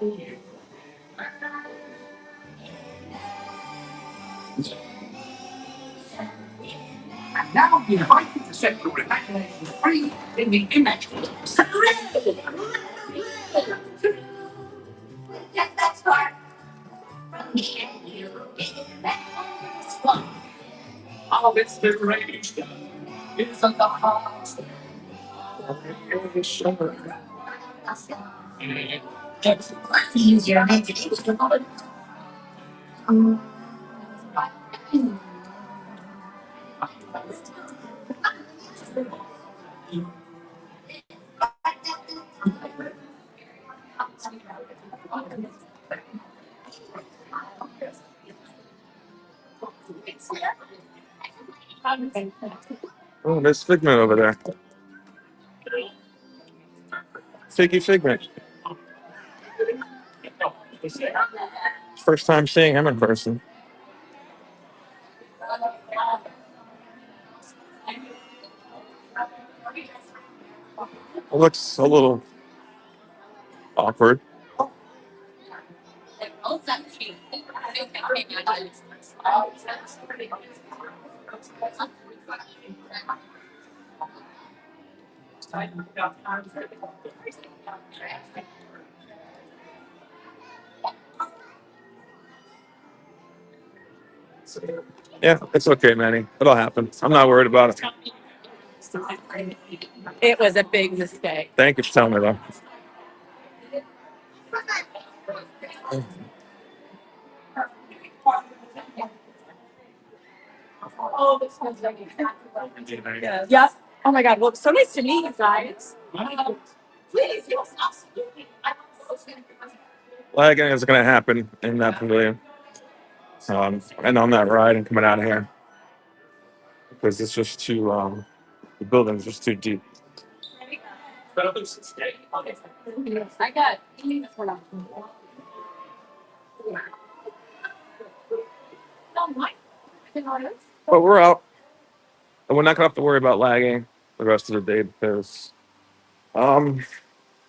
new. And now we invite you to set your imagination free in the image. Just that spark from me and you. All inspiration is at the heart of creation. It's fun to use your imagination. Oh, there's Figment over there. Figment. First time seeing him in person. It looks a little awkward. Yeah, it's okay, Manny. It'll happen. I'm not worried about it. It was a big mistake. Thank you for telling me though. Yes. Oh my God. Well, so nice to meet you guys. Please, Lagging is going to happen in that pavilion, and on that ride and coming out of here because it's just too. The building's just too deep. I got. But we're out, and we're not gonna have to worry about lagging the rest of the day because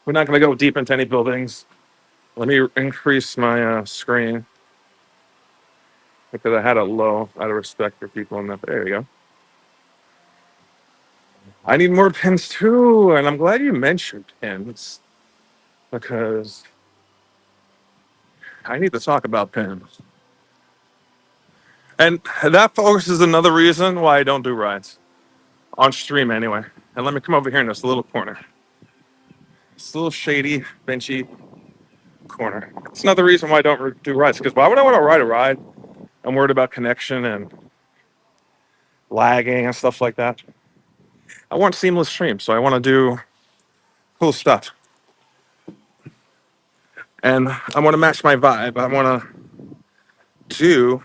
we're not gonna go deep into any buildings. Let me increase my screen because I had it low out of respect for people in that. There you go. I need more pins too, and I'm glad you mentioned pins because I need to talk about pins. And that, folks, is another reason why I don't do rides on stream anyway. And let me come over here in this little corner. This little shady, benchy corner. It's another reason why I don't do rides. Because why would I want to ride a ride? I'm worried about connection and lagging and stuff like that. I want seamless streams, so I want to do cool stuff. And I want to match my vibe. I want to do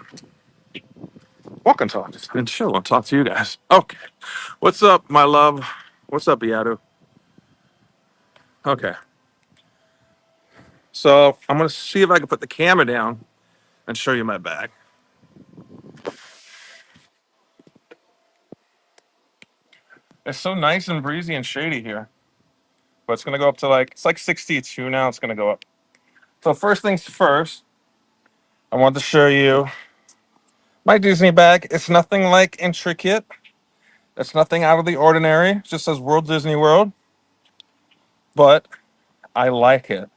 walk and talk and chill and talk to you guys. Okay. What's up, my love? What's up, Beatu? Okay. So I'm gonna see if I can put the camera down and show you my bag. It's so nice and breezy and shady here. But it's gonna go up to it's like 62 now. It's gonna go up. So first things first, I want to show you my Disney bag. It's nothing like intricate. It's nothing out of the ordinary. It just says World Disney World, but I like it.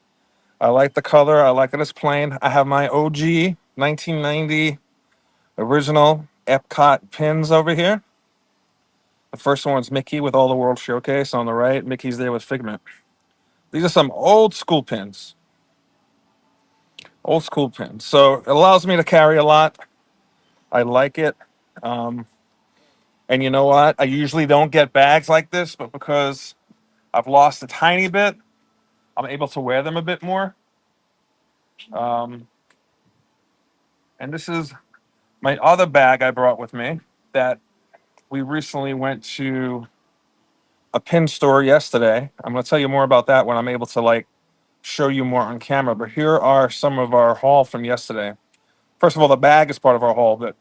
I like the color. I like that it's plain. I have my OG 1990 original Epcot pins over here. The first one's Mickey with all the World Showcase on the right. Mickey's there with Figment. These are some old school pins. Old school pins. So it allows me to carry a lot. I like it. Um, and you know what? I usually don't get bags like this, but because I've lost a tiny bit, I'm able to wear them a bit more. Um, and this is my other bag I brought with me that we recently went to a pin store yesterday. I'm going to tell you more about that when I'm able to show you more on camera. But here are some of our haul from yesterday. First of all, the bag is part of our haul, but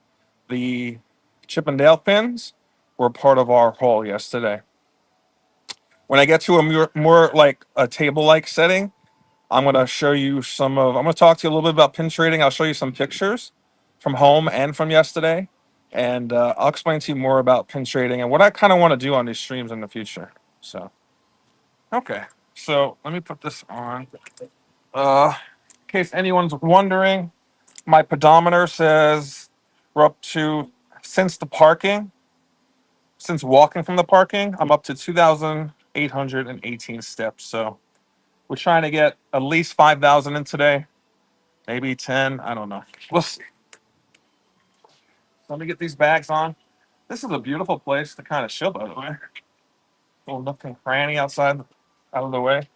the Chip and Dale pins were part of our haul yesterday. When I get to a more like a table like setting, I'm going to show you I'm going to talk to you a little bit about pin trading. I'll show you some pictures from home and from yesterday. And I'll explain to you more about pin trading and what I kind of want to do on these streams in the future. So, okay. So let me put this on. In case anyone's wondering, my pedometer says we're up to, since the parking, since walking from the parking, I'm up to 2,818 steps. So we're trying to get at least 5,000 in today, maybe 10. I don't know. We'll see. Let me get these bags on. This is a beautiful place to kind of chill, by the way. Little nook and cranny outside, out of the way.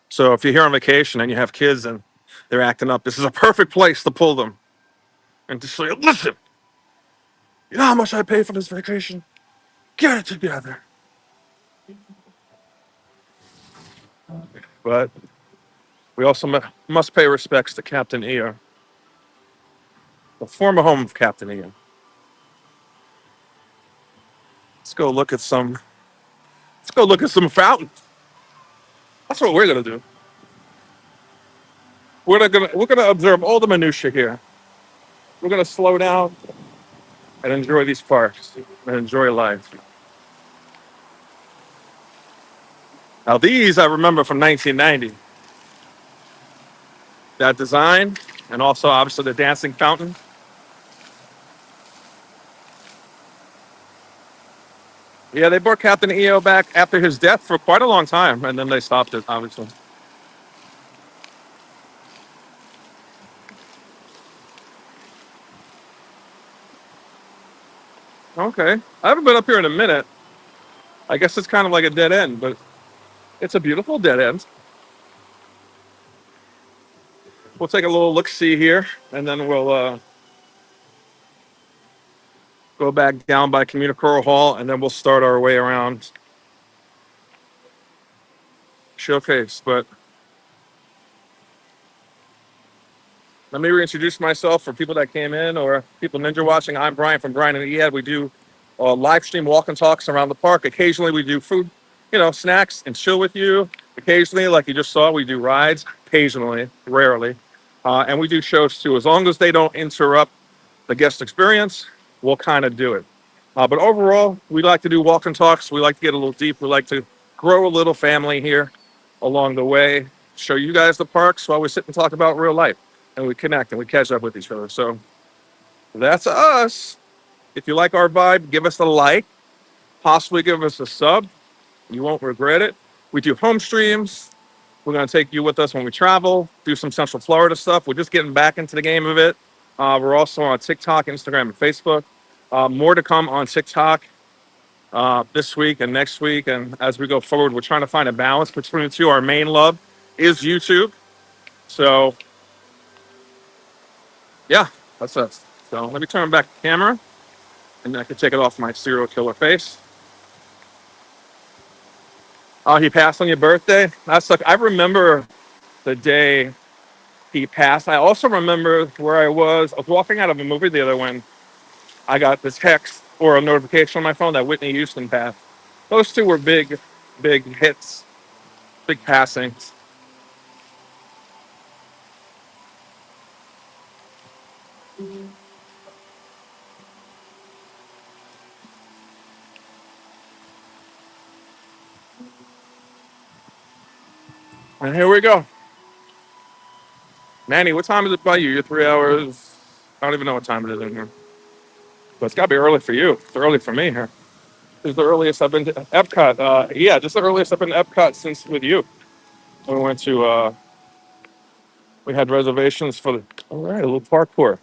So if you're here on vacation and you have kids and they're acting up, this is a perfect place to pull them and to say, listen, you know how much I pay for this vacation? Get it together. But we also must pay respects to Captain EO, the former home of Captain EO. Let's go look at some. Let's go look at some fountains. That's what we're gonna do. We're gonna observe all the minutia here. We're gonna slow down and enjoy these parks and enjoy life. Now these I remember from 1990. That design and also obviously the dancing fountain. Yeah, they brought Captain EO back after his death for quite a long time, and then they stopped it, obviously. Okay. I haven't been up here in a minute. I guess it's kind of like a dead end, but it's a beautiful dead end. We'll take a little look-see here, and then we'll go back down by Communicore Hall, and then we'll start our way around Showcase. But let me reintroduce myself for people that came in or people ninja watching. I'm Brian from Brian and Ed. We do live stream walk and talks around the park. Occasionally we do food, snacks and chill with you. Occasionally, like you just saw, we do rides. Occasionally, rarely. And we do shows too. As long as they don't interrupt the guest experience, we'll kind of do it. But overall, we like to do walk and talks. We like to get a little deep. We like to grow a little family here along the way, show you guys the parks while we sit and talk about real life. And we connect and we catch up with each other. So that's us. If you like our vibe, give us a like, possibly give us a sub. You won't regret it. We do home streams. We're going to take you with us when we travel, do some Central Florida stuff. We're just getting back into the game of it. We're also on TikTok, Instagram, and Facebook. More to come on TikTok this week and next week. And as we go forward, we're trying to find a balance between the two. Our main love is YouTube. So, yeah, that's us. So let me turn back the camera and I can take it off my serial killer face. Oh, he passed on your birthday? That's like, I remember the day he passed. I also remember where I was. I was walking out of a movie theater when I got this text or a notification on my phone that Whitney Houston passed. Those two were big, big hits, big passings. And here we go. Manny, what time is it by you? You're 3 hours. I don't even know what time it is in here. But it's got to be early for you. It's early for me here. This is the earliest I've been to Epcot. Yeah, this is the earliest I've been to Epcot since with you. We went to, we had reservations for the, all right, a little parkour.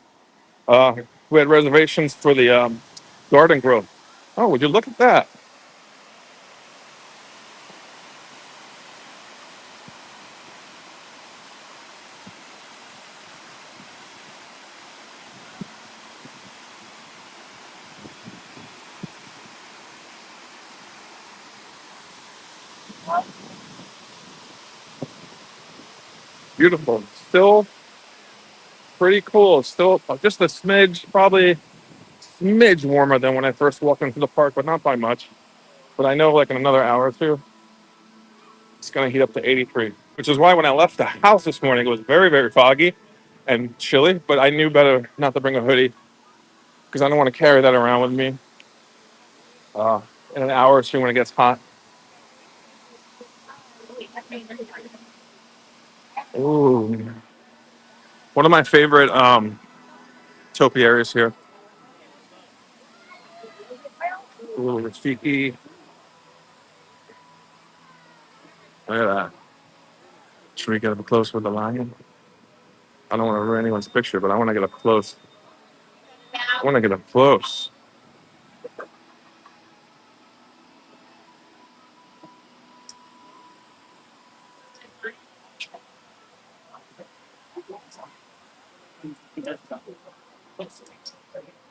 Uh, we had reservations for the garden grove. Oh, would you look at that? Beautiful. Still pretty cool. Still just a smidge, probably smidge warmer than when I first walked into the park, but not by much. But I know like in another hour or two, it's going to heat up to 83, which is why when I left the house this morning, it was very, very foggy and chilly, but I knew better not to bring a hoodie because I don't want to carry that around with me uh, in an hour or two when it gets hot. Ooh. One of my favorite topiaries here. Ooh, Rafiki. Look at that. Should we get up close with the lion? I don't want to ruin anyone's picture, but I want to get up close. I want to get up close.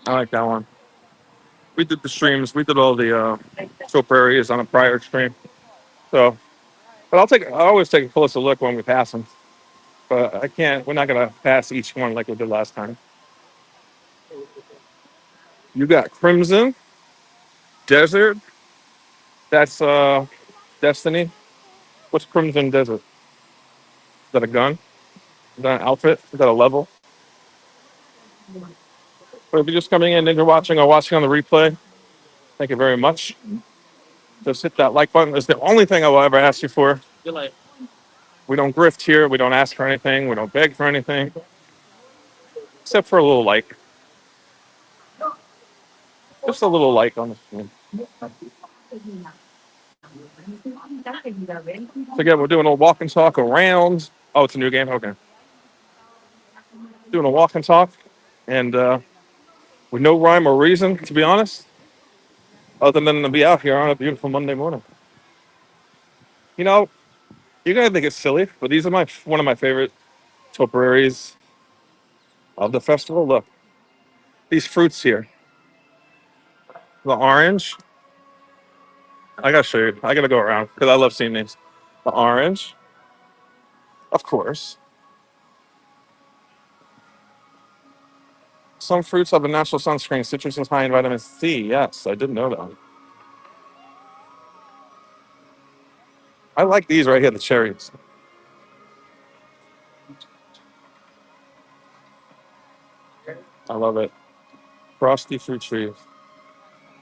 I like that one. We did the streams. We did all the soap areas on a prior stream. So, but I always take a closer look when we pass them. But I can't. We're not gonna pass each one like we did last time. You got Crimson Desert. That's Destiny. What's Crimson Desert? Is that a gun? Is that an outfit? Is that a level? But if you're just coming in and you're watching or watching on the replay, thank you very much. Just hit that like button. It's the only thing I will ever ask you for. We don't grift here. We don't ask for anything. We don't beg for anything, except for a little like. Just a little like on the screen. So again, we're doing a walk and talk around. Oh, it's a new game. Okay, doing a walk and talk, and with no rhyme or reason, to be honest, other than to be out here on a beautiful Monday morning. You know, you're gonna think it's silly, but these are my one of my favorite topiaries of the festival. Look, these fruits here. The orange. I gotta show you. I gotta go around because I love seeing these. The orange, of course. Some fruits have a natural sunscreen. Citrus is high in vitamin C. Yes, I did know that. I like these right here, the cherries. I love it. Frosty fruit trees.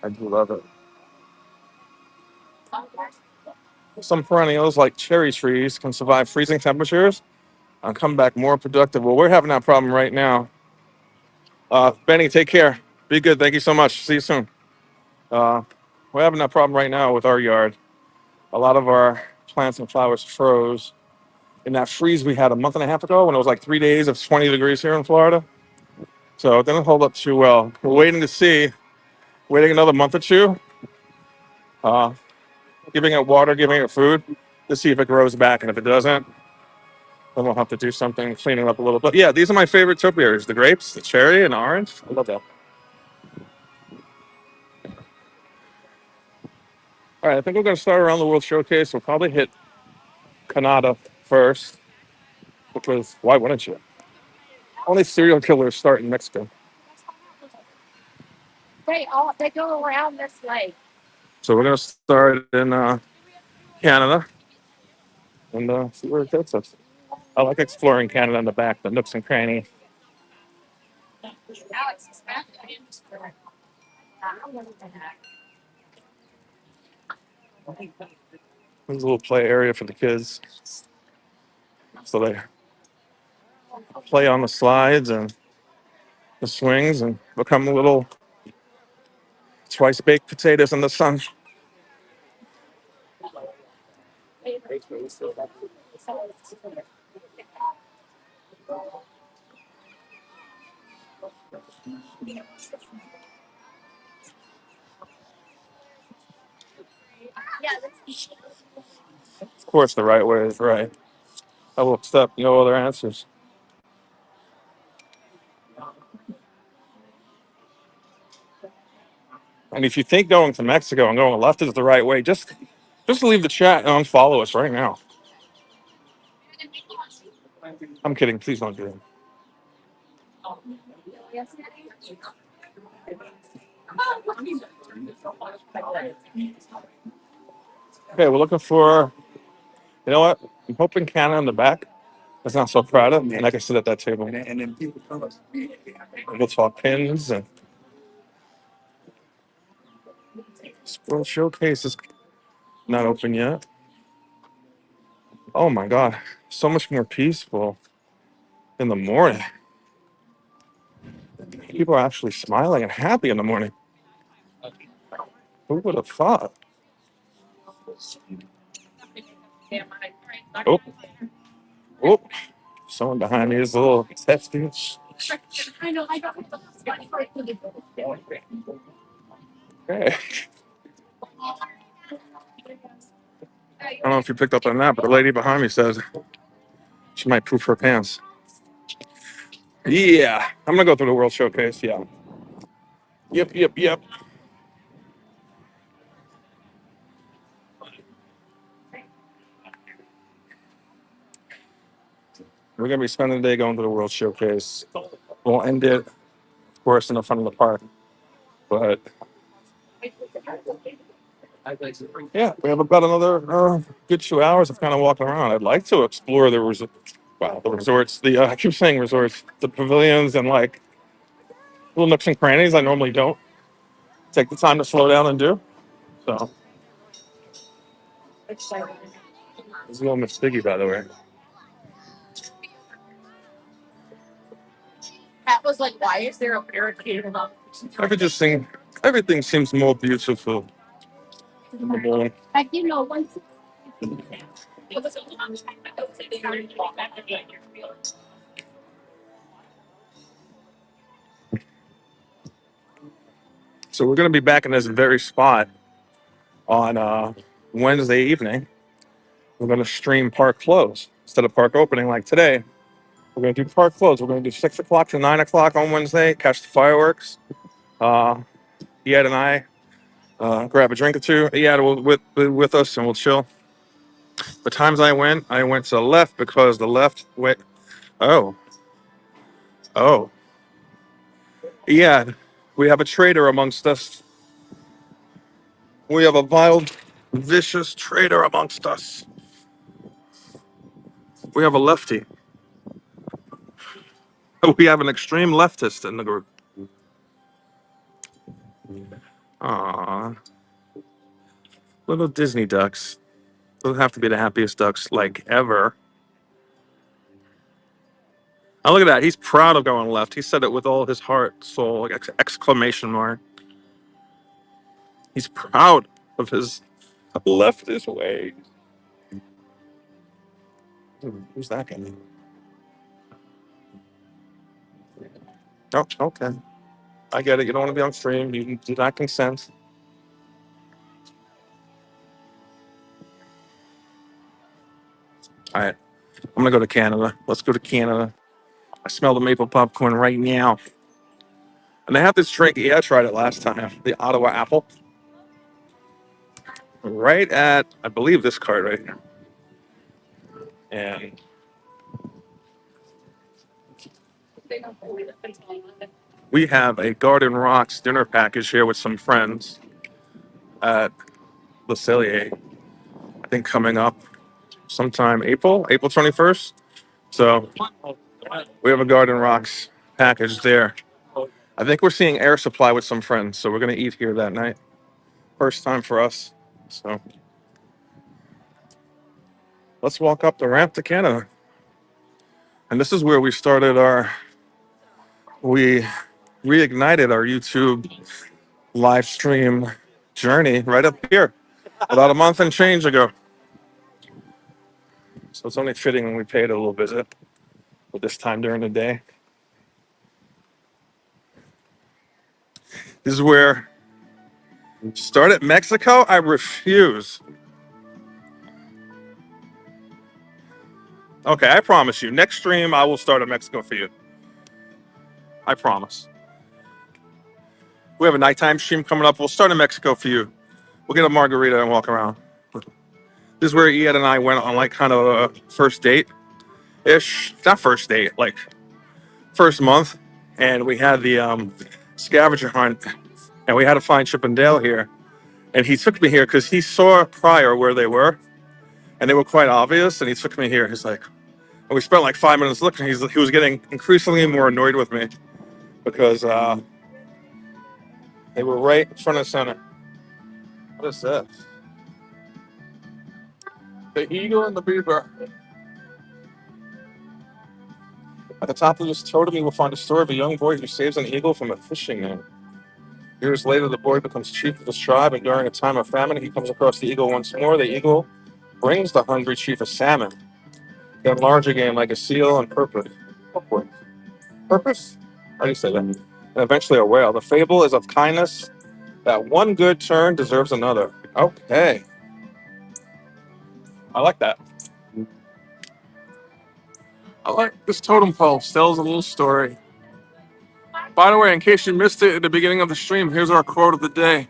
I do love it. Some perennials, like cherry trees, can survive freezing temperatures and come back more productive. Well, we're having that problem right now. Benny, take care. Be good. Thank you so much. See you soon. Uh, we're having that problem right now with our yard. A lot of our plants and flowers froze in that freeze we had a month and a half ago when it was like 3 days of 20 degrees here in Florida. So it didn't hold up too well. We're waiting to see, waiting another month or two, uh, giving it water, giving it food to see if it grows back. And if it doesn't, then we'll have to do something, cleaning up a little. But yeah, these are my favorite topiaries: the grapes, the cherry, and orange. I love that. All right, I think we're going to start around the World Showcase. We'll probably hit Canada first because why wouldn't you? Only serial killers start in Mexico. They go around this way. So we're going to start in Canada and see where it takes us. I like exploring Canada in the back, the nooks and crannies. Alex is back. There's a little play area for the kids. So they play on the slides and the swings and become little twice baked potatoes in the sun. Of course, the right way is right. I will accept no other answers. And if you think going to Mexico and going left is the right way, just leave the chat and unfollow us right now. I'm kidding. Please don't do that. Okay, we're looking for. You know what? I'm hoping Canada in the back is not so crowded, and I can sit at that table. And then people come up. We'll talk pins and World Showcase is not open yet. Oh my God, so much more peaceful in the morning. People are actually smiling and happy in the morning. Who would have thought? Oh, oh, someone behind me is a little testy. Okay. I don't know if you picked up on that, but the lady behind me says she might poop her pants. Yeah, I'm gonna go through the World Showcase. Yeah. Yep, yep, yep. We're gonna be spending the day going to the World Showcase. We'll end it, of course, in the front of the park. But yeah, we have about another good 2 hours of kind of walking around. I'd like to explore the resorts. I keep saying resorts, the pavilions, and like little nooks and crannies. I normally don't take the time to slow down and do. So this is a little Miss Piggy, by the way. Pat was like, "Why is there a barricade around?" Everything, everything seems more beautiful in the morning. Like once. So we're going to be back in this very spot on Wednesday evening. We're going to stream park close instead of park opening like today. We're going to do park close. We're going to do 6 o'clock to 9 o'clock on Wednesday. Catch the fireworks. Uh, Ed and I grab a drink or two. Ed will with us and we'll chill. The times I went to the left because the left went. Oh, oh, yeah. We have a traitor amongst us. We have a vile, vicious traitor amongst us. We have a lefty. We have an extreme leftist in the group. Aww. Little Disney ducks. Those have to be the happiest ducks, like, ever. Oh, look at that. He's proud of going left. He said it with all his heart, soul, like exclamation mark. He's proud of his leftist ways. Who's that guy? Oh, okay. I get it. You don't want to be on stream. You do not consent. All right. I'm going to go to Canada. Let's go to Canada. I smell the maple popcorn right now. And they have this drink. Yeah, I tried it last time. The Ottawa apple. right at, I believe, this card right here. And we have a Garden Rocks dinner package here with some friends at Le Cellier. I think coming up sometime April 21st. So we have a Garden Rocks package there. I think we're seeing Air Supply with some friends, so we're gonna eat here that night. First time for us. So let's walk up the ramp to Canada. And this is where we reignited our YouTube live stream journey right up here about a month and change ago. So it's only fitting when we paid a little visit with this time during the day. This is where start at Mexico. I refuse. Okay, I promise you. Next stream, I will start at Mexico for you. I promise. We have a nighttime stream coming up. We'll start in Mexico for you. We'll get a margarita and walk around. This is where Ian and I went on like kind of a first date ish. Not first date, like first month. And we had the scavenger hunt and we had to find Chip and Dale here. And he took me here because he saw prior where they were and they were quite obvious. And he took me here. He's like, and we spent like 5 minutes looking. He was getting increasingly more annoyed with me because they were right in front of center. What is this? The eagle and the beaver. At the top of this totem, you will find a story of a young boy who saves an eagle from a fishing net. Years later, the boy becomes chief of his tribe, and during a time of famine, he comes across the eagle once more. The eagle brings the hungry chief a salmon, then larger game like a seal and purpose. Purpose? How do you say that? And eventually a whale. The fable is of kindness, that one good turn deserves another. Okay. I like that. I like this totem pole. Tells a little story. By the way, in case you missed it at the beginning of the stream, here's our quote of the day.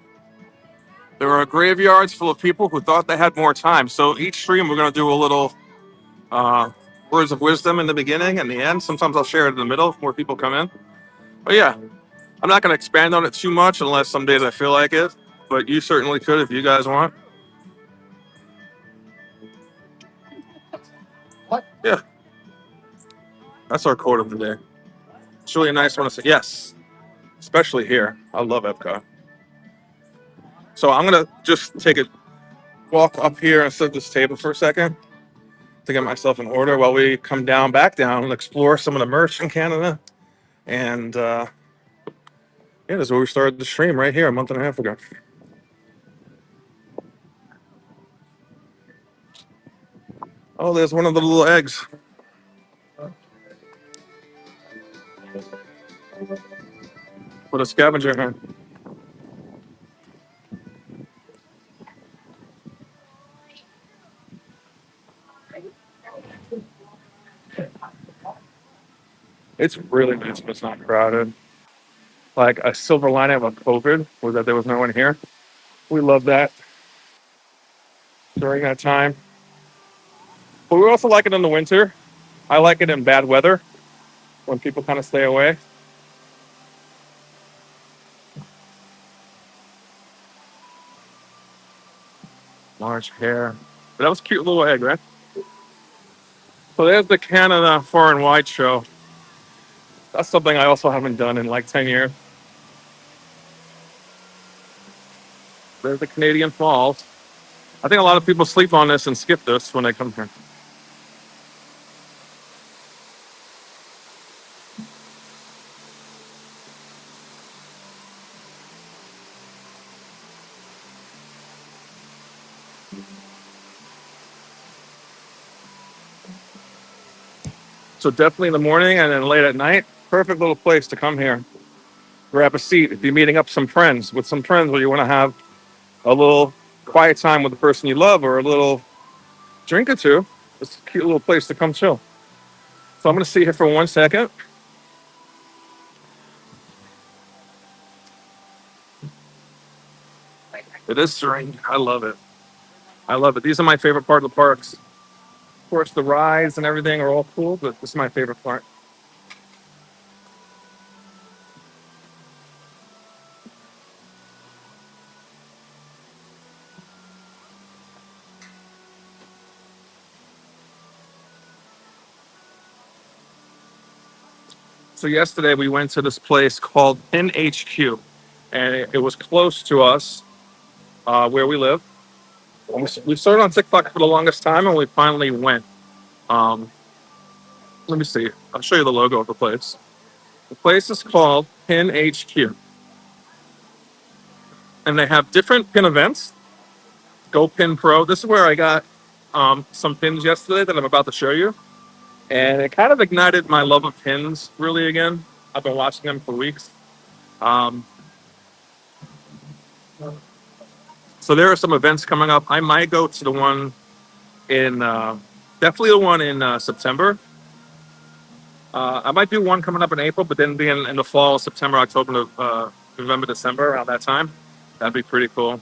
There are graveyards full of people who thought they had more time. So each stream, we're going to do a little words of wisdom in the beginning and the end. Sometimes I'll share it in the middle if more people come in. But yeah, I'm not going to expand on it too much unless some days I feel like it. But you certainly could if you guys want. Yeah, that's our quote of the day. It's really a nice one to say. Yes, especially here. I love Epcot. So I'm going to just take a walk up here and sit at this table for a second to get myself in order while we come back down, and explore some of the merch in Canada. And yeah, this is where we started the stream right here a month and a half ago. Oh, there's one of the little eggs. Put a scavenger hunt. It's really nice, but it's not crowded. Like a silver lining of COVID was that there was no one here. We love that during that time. But we also like it in the winter. I like it in bad weather when people kind of stay away. Large hair. But that was a cute little egg, right? So there's the Canada Far and Wide show. That's something I also haven't done in like 10 years. There's the Canadian Falls. I think a lot of people sleep on this and skip this when they come here. So definitely in the morning and then late at night, perfect little place to come here. Grab a seat if you're meeting up some friends where you want to have a little quiet time with the person you love or a little drink or two. It's a cute little place to come chill. So I'm going to sit here for 1 second. It is serene. I love it. I love it. These are my favorite part of the parks. Of course, the rides and everything are all cool, but this is my favorite part. So yesterday we went to this place called Pin HQ, and it was close to us where we live. We started on TikTok for the longest time, and we finally went. Um, Let me see. I'll show you the logo of the place. The place is called Pin HQ, and they have different pin events. Go Pin Pro. This is where I got some pins yesterday that I'm about to show you, and it kind of ignited my love of pins really again. I've been watching them for weeks. Um, so there are some events coming up. I might go to the one in definitely the one in September. I might do one coming up in April, but then being in the fall, September, October, November, December, around that time, that'd be pretty cool.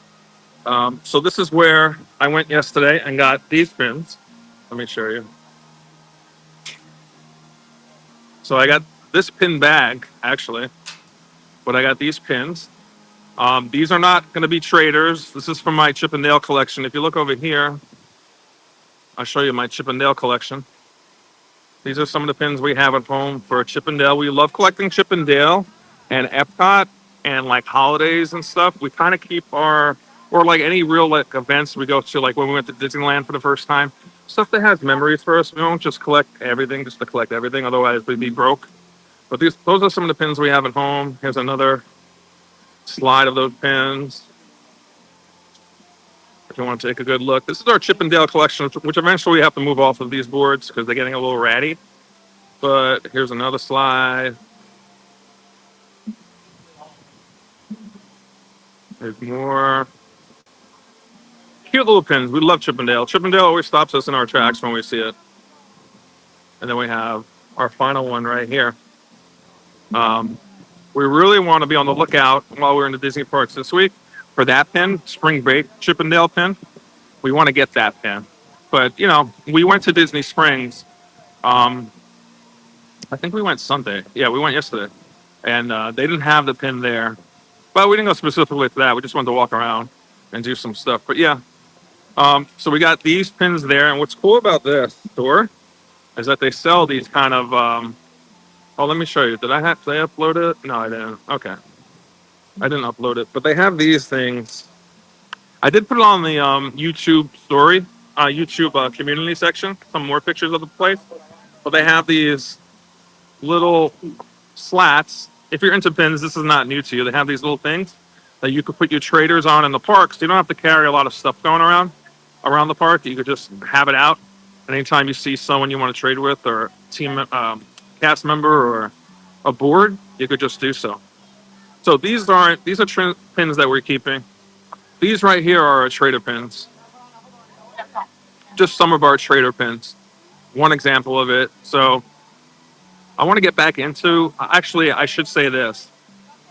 So this is where I went yesterday and got these pins. Let me show you. So I got this pin bag actually, but I got these pins. These are not going to be traders. This is from my Chip and Dale collection. If you look over here, I'll show you my Chip and Dale collection. These are some of the pins we have at home for Chip and Dale. We love collecting Chip and Dale and Epcot and like holidays and stuff. We kind of keep our, or like any real like events we go to, like when we went to Disneyland for the first time, stuff that has memories for us. We don't just collect everything just to collect everything, otherwise we'd be broke. But those are some of the pins we have at home. Here's another slide of those pins. If you want to take a good look, this is our Chip and Dale collection, which eventually we have to move off of these boards because they're getting a little ratty. But here's another slide. There's more cute little pins. We love Chippendale. Chippendale always stops us in our tracks when we see it. And then we have our final one right here. Um, we really want to be on the lookout while we're in the Disney parks this week for that pin, Spring Break Chippendale pin. We want to get that pin. But, you know, we went to Disney Springs. Um, I think we went Sunday. Yeah, we went yesterday. And they didn't have the pin there. But we didn't go specifically for that. We just wanted to walk around and do some stuff. But yeah, so we got these pins there, and what's cool about this store is that they sell these kind of. Oh, let me show you. Did I upload it? No, I didn't. Okay, I didn't upload it, but they have these things. I did put it on the YouTube story, YouTube community section. Some more pictures of the place, but they have these little slats. If you're into pins, this is not new to you. They have these little things that you could put your traders on in the parks. So you don't have to carry a lot of stuff going around the park. You could just have it out. And anytime you see someone you want to trade with, or team cast member, or a board, you could just do so. So these are pins that we're keeping. These right here are our trader pins. Just some of our trader pins. One example of it. So I want to get back into. Actually, I should say this.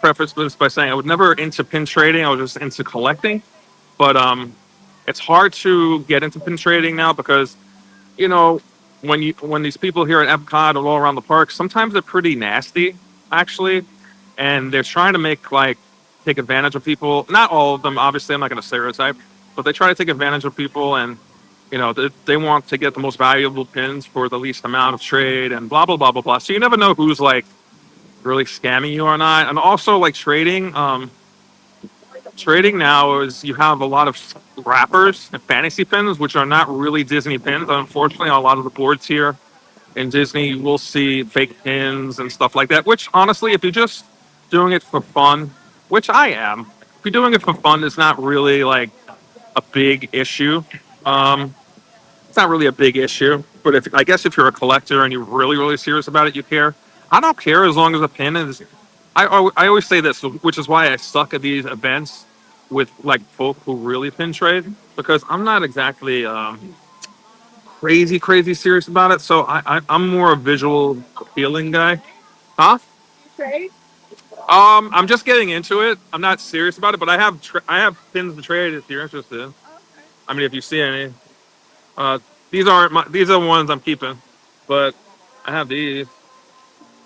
Preface this by saying I was never into pin trading. I was just into collecting. But it's hard to get into pin trading now because, you know, when these people here at Epcot and all around the park, sometimes they're pretty nasty, actually, and they're trying to take advantage of people. Not all of them, obviously. I'm not going to stereotype, but they try to take advantage of people, and you know they want to get the most valuable pins for the least amount of trade, and blah blah blah blah blah. So you never know who's like really scamming you or not. And also like trading. Trading now is you have a lot of wrappers and fantasy pins, which are not really Disney pins. Unfortunately, on a lot of the boards here in Disney, you will see fake pins and stuff like that. Which honestly, if you're just doing it for fun, which I am, if you're doing it for fun, it's not really like a big issue. Um, it's not really a big issue. But if I guess if you're a collector and you're really really serious about it, you care. I don't care as long as the pin is. I always say this, which is why I suck at these events with like folk who really pin trade because I'm not exactly crazy serious about it. So I'm more a visual appealing guy. Huh? I'm just getting into it. I'm not serious about it, but I have pins to trade if you're interested. I mean, if you see any, uh, these aren't my. These are the ones I'm keeping, but I have these.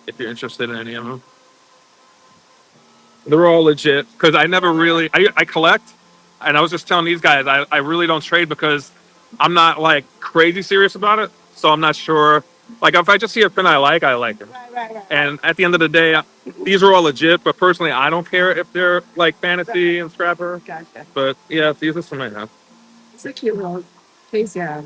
If you're interested in any of them, they're all legit because I never really. I collect, and I was just telling these guys I really don't trade because I'm not like crazy serious about it. So I'm not sure. Like if I just see a pin I like it. And at the end of the day, these are all legit. But personally, I don't care if they're like fantasy and scrapper. Gotcha. But yeah, these are some I have. It's a cute little case, yeah.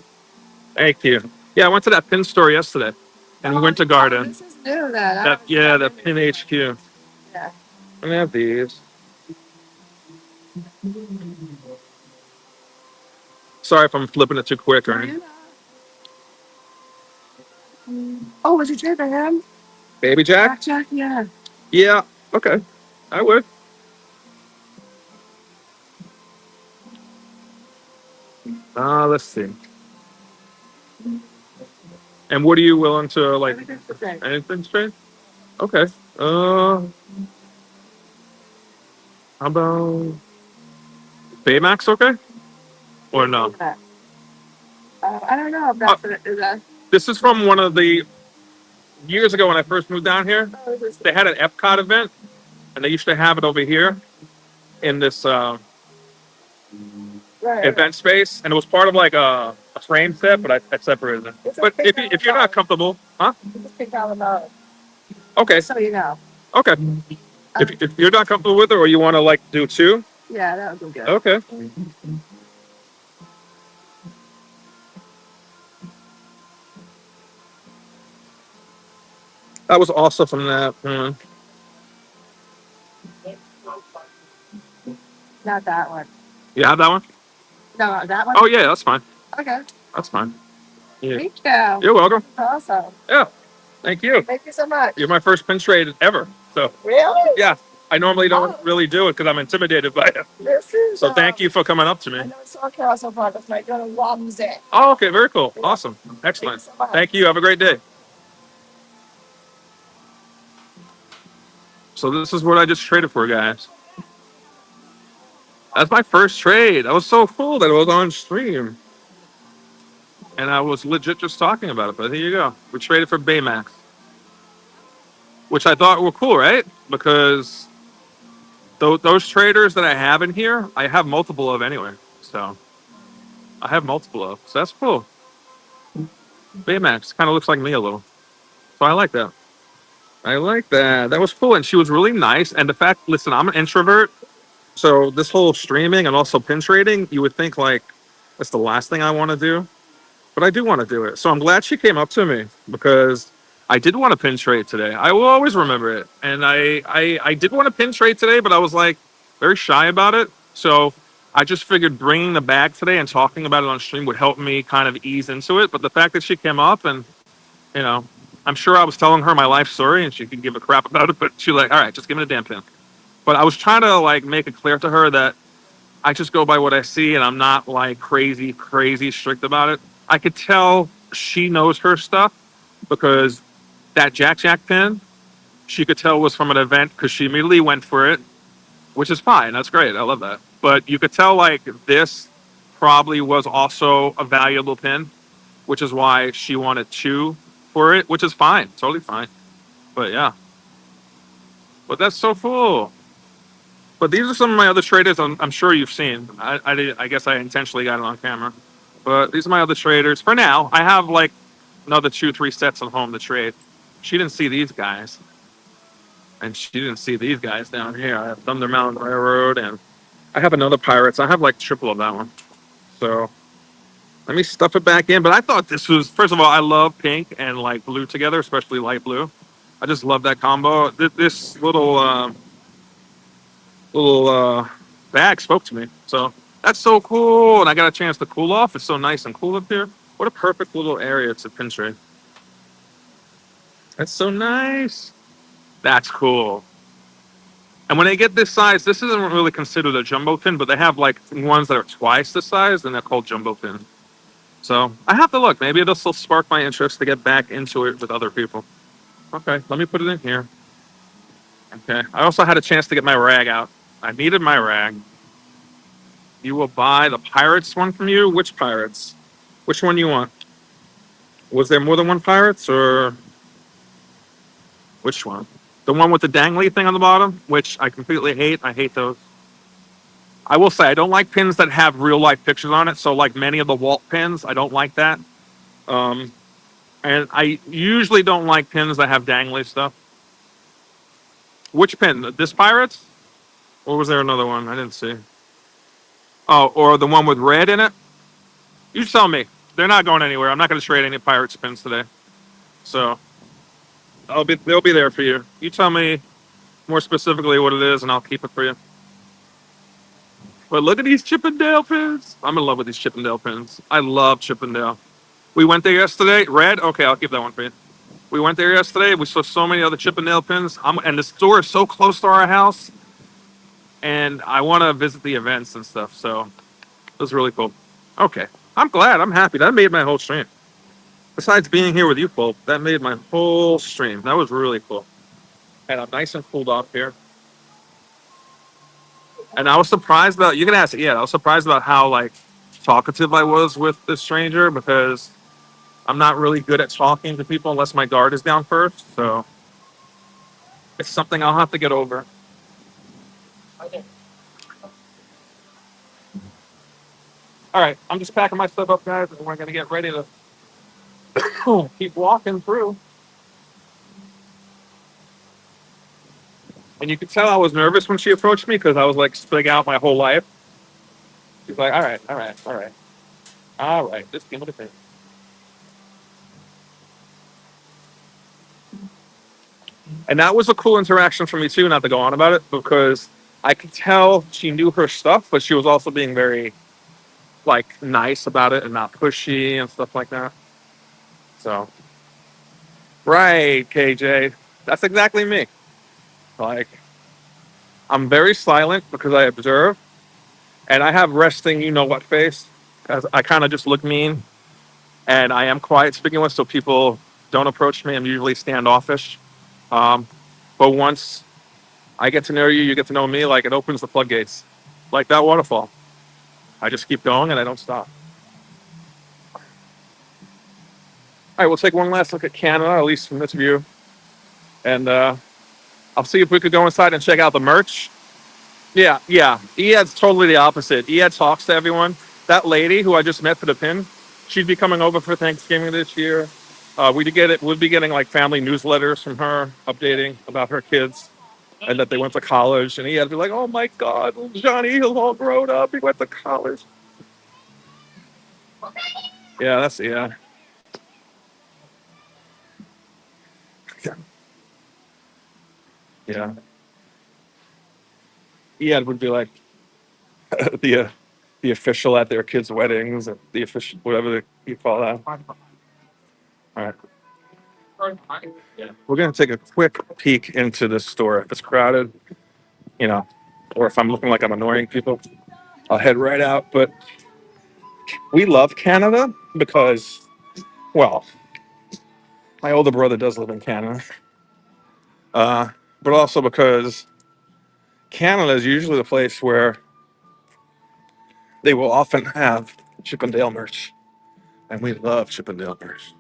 Thank you. Yeah, I went to that pin store yesterday in Winter Garden. This is new then. I That haven't yeah, seen that it pin before. HQ. Yeah. I have these. Sorry if I'm flipping it too quick or anything. Oh, was you trade for him? Baby Jack? Blackjack? Yeah. Yeah. Okay. I would. Let's see. And what are you willing to like? Everything's the same. Anything straight? Okay. How about Baymax? Okay. Or no? I don't know if Uh, that's what it is. That, this is from one of the years ago when I first moved down here. oh, is this, They had an Epcot event, and they used to have it over here in this right. event space, and it was part of like a frame set, but I separated it. It's But okay if you're not comfortable, huh? Just pick down the mode. Okay, So you know. okay. If you're not comfortable with it, or you want to like do two, Yeah, that would be good. okay. That was also from that. Not that one. You have that one? No, that one? Oh yeah, that's fine. Okay. That's fine. Yeah. Thank you. You're welcome. Awesome. Yeah. Thank you. Thank you so much. You're my first pin trade ever. So Really? yeah, I normally don't really do it because I'm intimidated by it. This is. So thank you for coming up to I me. know it's so across so far. That's my daughter loves it. Oh, okay, very cool. Yeah. Awesome. Thank Excellent. you so much. Thank you. Have a great day. So this is what I just traded for, guys. That's my first trade. I was so cool that it was on stream. And I was legit just talking about it. But here you go. We traded for Baymax. Which I thought were cool, right? Because those traders that I have in here, I have multiple of anyway. So I have multiple of. So that's cool. Baymax kind of looks like me a little. So I like that. I like that. That was cool. And she was really nice. And the fact, listen, I'm an introvert. So this whole streaming and also pin trading, you would think like that's the last thing I want to do. But I do want to do it. So I'm glad she came up to me because I did want to pin trade today. I will always remember it. And I did want to pin trade today, but I was like very shy about it. So I just figured bringing the bag today and talking about it on stream would help me kind of ease into it. But the fact that she came up and, you know, I'm sure I was telling her my life story and she could give a crap about it, but she like, all right, just give me the damn pin. But I was trying to like make it clear to her that I just go by what I see and I'm not like crazy strict about it. I could tell she knows her stuff because that Jack pin, she could tell was from an event because she immediately went for it, which is fine. That's great. I love that. But you could tell like this probably was also a valuable pin, which is why she wanted two for it, which is fine. Totally fine. But yeah. But that's so cool. But these are some of my other traders I'm sure you've seen. I guess I intentionally got it on camera. But these are my other traders. For now, I have like another 2, 3 sets at home to trade. She didn't see these guys. And she didn't see these guys down here. I have Thunder Mountain Railroad and I have another Pirates. I have like triple of that one. So let me stuff it back in. But I thought this was, first of all, I love pink and like blue together, especially light blue. I just love that combo. This little bag spoke to me. So that's so cool. And I got a chance to cool off. It's so nice and cool up here. What a perfect little area to pin trade. That's so nice. That's cool. And when they get this size, this isn't really considered a jumbo pin, but they have like ones that are twice the size, and they're called jumbo pin. So I have to look. Maybe it'll still spark my interest to get back into it with other people. Okay, let me put it in here. Okay. I also had a chance to get my rag out. I needed my rag. You will buy the Pirates one from you? Which Pirates? Which one you want? Was there more than one Pirates or which one? The one with the dangly thing on the bottom, which I completely hate. I hate those. I will say I don't like pins that have real life pictures on it. So like many of the Walt pins, I don't like that. Um, and I usually don't like pins that have dangly stuff. Which pin? This Pirates? Or was there another one? I didn't see. Oh, or the one with red in it? You tell me. They're not going anywhere. I'm not going to trade any Pirates pins today. So they'll be there for you. You tell me more specifically what it is, and I'll keep it for you. But look at these Chippendale pins. I'm in love with these Chippendale pins. I love Chippendale. We went there yesterday. Red? Okay, I'll keep that one for you. We went there yesterday. We saw so many other Chippendale pins. And the store is so close to our house. And I want to visit the events and stuff. So it was really cool. Okay. I'm glad. I'm happy. That made my whole stream. Besides being here with you, Pope, that made my whole stream. That was really cool. And I'm nice and cooled off here. And I was surprised about, you can ask it, yeah, I was surprised about how like talkative I was with this stranger because I'm not really good at talking to people unless my guard is down first. So it's something I'll have to get over. All right, I'm just packing my stuff up, guys, and we're gonna get ready to keep walking through. And you could tell I was nervous when she approached me because I was like spitting out my whole life. She's like, all right, all right, all right, all right, just give me the thing. And that was a cool interaction for me too, not to go on about it, because I could tell she knew her stuff, but she was also being very like nice about it and not pushy and stuff like that. So right, KJ. That's exactly me. Like I'm very silent because I observe and I have resting you know what face. As I kind of just look mean and I am quiet speaking with so people don't approach me. I'm usually standoffish. Um, but once I get to know you, you get to know me, like it opens the floodgates. Like that waterfall. I just keep going and I don't stop. All right, we'll take one last look at Canada, at least from this view. And I'll see if we could go inside and check out the merch. Yeah, yeah. Ead's totally the opposite. Ead talks to everyone. That lady who I just met for the pin, she'd be coming over for Thanksgiving this year. We'd get it. We'd be getting like family newsletters from her, updating about her kids and that they went to college. And Ead'd be like, "Oh my God, Johnny, he's all grown up. He went to college." Yeah, that's yeah, yeah. Ead would be like the uh, the official at their kids' weddings, the official whatever you call that. All right. We're gonna take a quick peek into this store. If it's crowded, you know, or if I'm looking like I'm annoying people, I'll head right out. But we love Canada because, well, my older brother does live in Canada, uh, but also because Canada is usually the place where they will often have Chippendale merch, and we love Chippendale merch.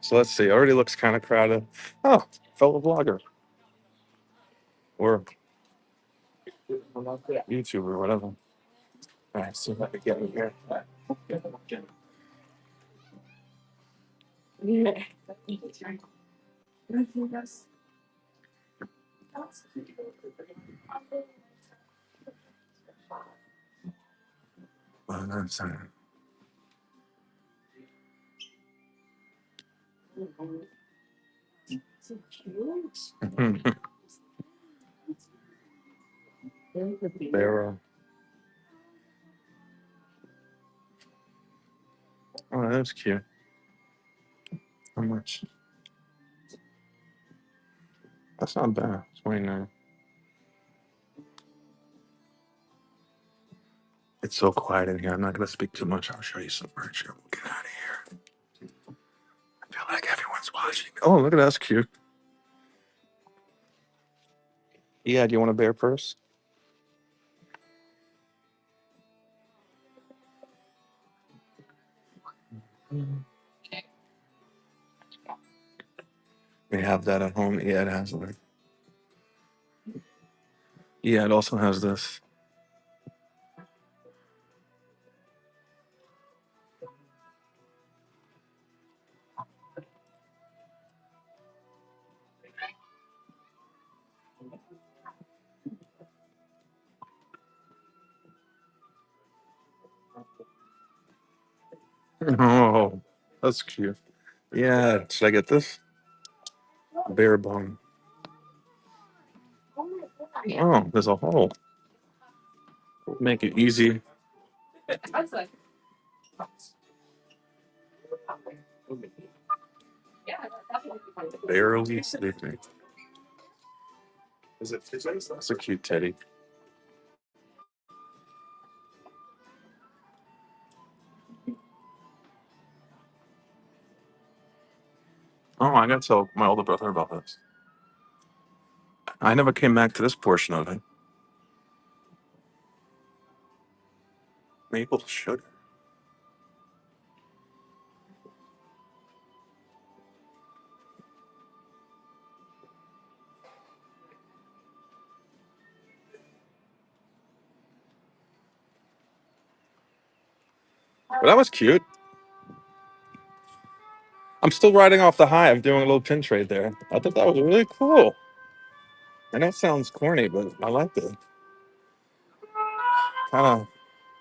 So let's see. Already looks kind of crowded. Oh, fellow vlogger or YouTuber or whatever. All right, see if I can get in here. Oh, no, sorry. There. Oh, that's cute. How much? That's not bad. 29. It's so quiet in here. I'm not gonna speak too much. I'll show you some merch. We'll get out of here. I feel like everyone's watching. Oh, look at that. That's cute. Yeah, do you want a bear purse? We have that at home. Yeah, it has it. Yeah, it also has this. Oh, that's cute. Yeah, should I get this? Bear bone. Oh, there's a hole. Make it easy. Barely sleeping. Is it? That's a cute teddy. Oh, I gotta tell my older brother about this. I never came back to this portion of it. Maple sugar. But that was cute. I'm still riding off the high of doing a little pin trade there. I thought that was really cool. I know it sounds corny, but I liked it. Kind of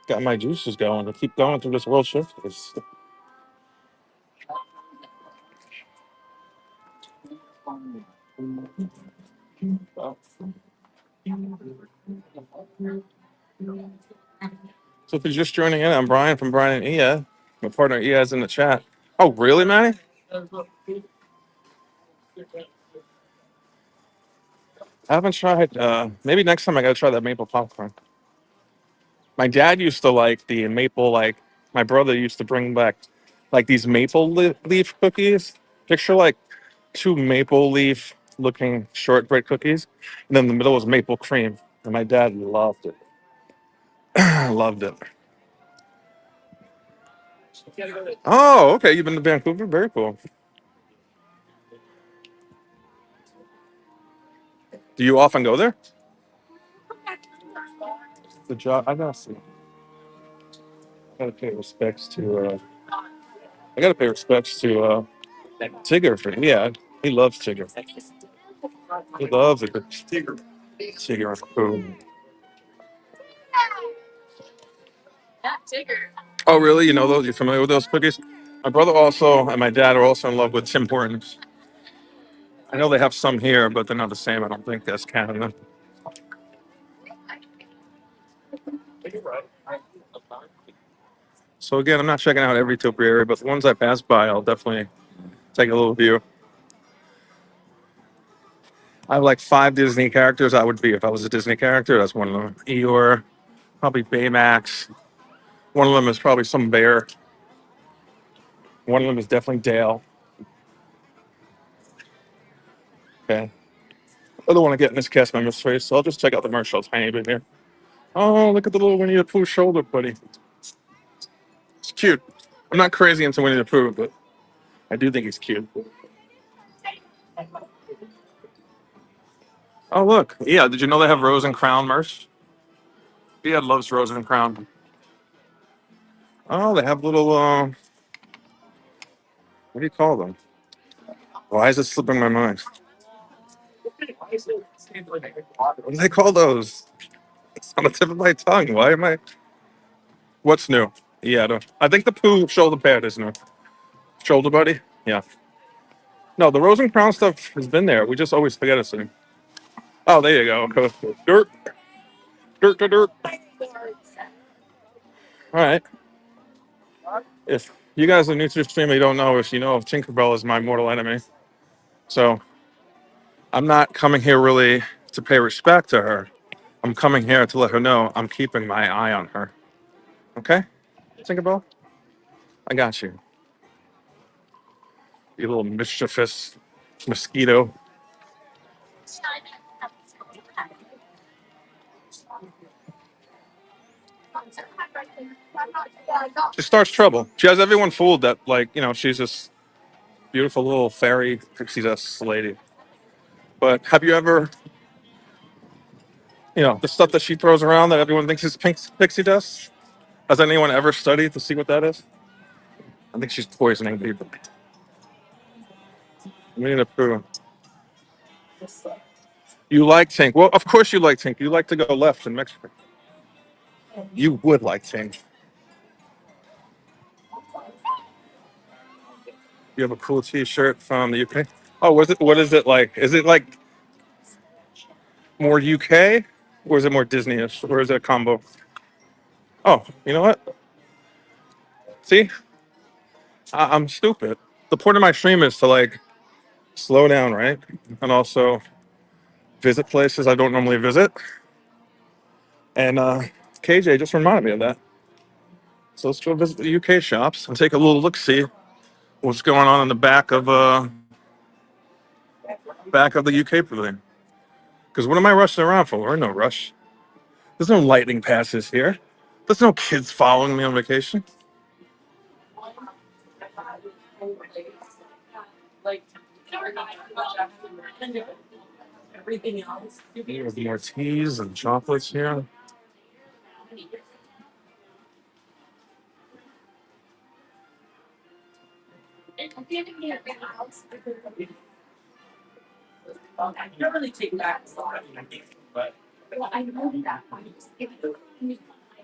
got my juices going to keep going through this World Showcase. So if you're just joining in, I'm Brian from Brian and Ia. My partner Ia's in the chat. Oh, really, Manny? I haven't tried. Maybe next time I gotta try that maple popcorn. My dad used to like the maple. Like my brother used to bring back like these leaf cookies. Picture like two maple leaf looking shortbread cookies, and then the middle was maple cream. And my dad loved it. Loved it. Oh, okay. You've been to Vancouver? Very cool. Do you often go there? The job. I gotta see. I gotta pay respects to. I gotta pay respects to Tigger for. Yeah, he loves Tigger. He loves it. Tigger. Tigger. Cool. Oh, really? You know those? You familiar with those cookies? My brother also and my dad are also in love with Tim Hortons. I know they have some here, but they're not the same. I don't think as Canada. So again, I'm not checking out every topiary, but the ones I pass by, I'll definitely take a little view. I have like 5 Disney characters I would be if I was a Disney character. That's one of them. Eeyore, probably Baymax. One of them is probably some bear. One of them is definitely Dale. Okay. I don't want to get in this cast member's face, so I'll just check out the merch a tiny bit here. Oh, look at the little Winnie the Pooh shoulder, buddy. It's cute. I'm not crazy into Winnie the Pooh, but I do think he's cute. Oh, look. Yeah, did you know they have Rose and Crown merch? Yeah, loves Rose and Crown. Oh, they have little, what do you call them? Why is it slipping my mind? What do they call those? It's on the tip of my tongue. Why am I? What's new? Yeah, I think the Pooh shoulder pad is new. Shoulder buddy? Yeah. No, the Rose and Crown stuff has been there. We just always forget it's new. Oh, there you go. Okay. Dirt, dirt, dirt, dirt. All right. If you guys are new to the stream and you don't know, if you know, Tinkerbell is my mortal enemy. So I'm not coming here really to pay respect to her. I'm coming here to let her know I'm keeping my eye on her. Okay? Tinkerbell? I got you. You little mischievous mosquito. She starts trouble. She has everyone fooled that, like, she's this beautiful little fairy pixie dust lady. But have you ever, the stuff that she throws around that everyone thinks is pixie dust? Has anyone ever studied to see what that is? I think she's poisoning people. Winnie the Pooh. You like Tink. Well, of course you like Tink. You like to go left in Mexico. You would like Tink. You have a cool T-shirt from the UK. Oh, was it? What is it like? Is it like more UK, or is it more Disney-ish, or is it a combo? Oh, you know what? See, I'm stupid. The point of my stream is to like slow down, right, and also visit places I don't normally visit. And KJ just reminded me of that. So let's go visit the UK shops and take a little look, see what's going on in the back of the UK pavilion. Because what am I rushing around for? We're in no rush. There's no lightning passes here. There's no kids following me on vacation. There's more teas and chocolates here.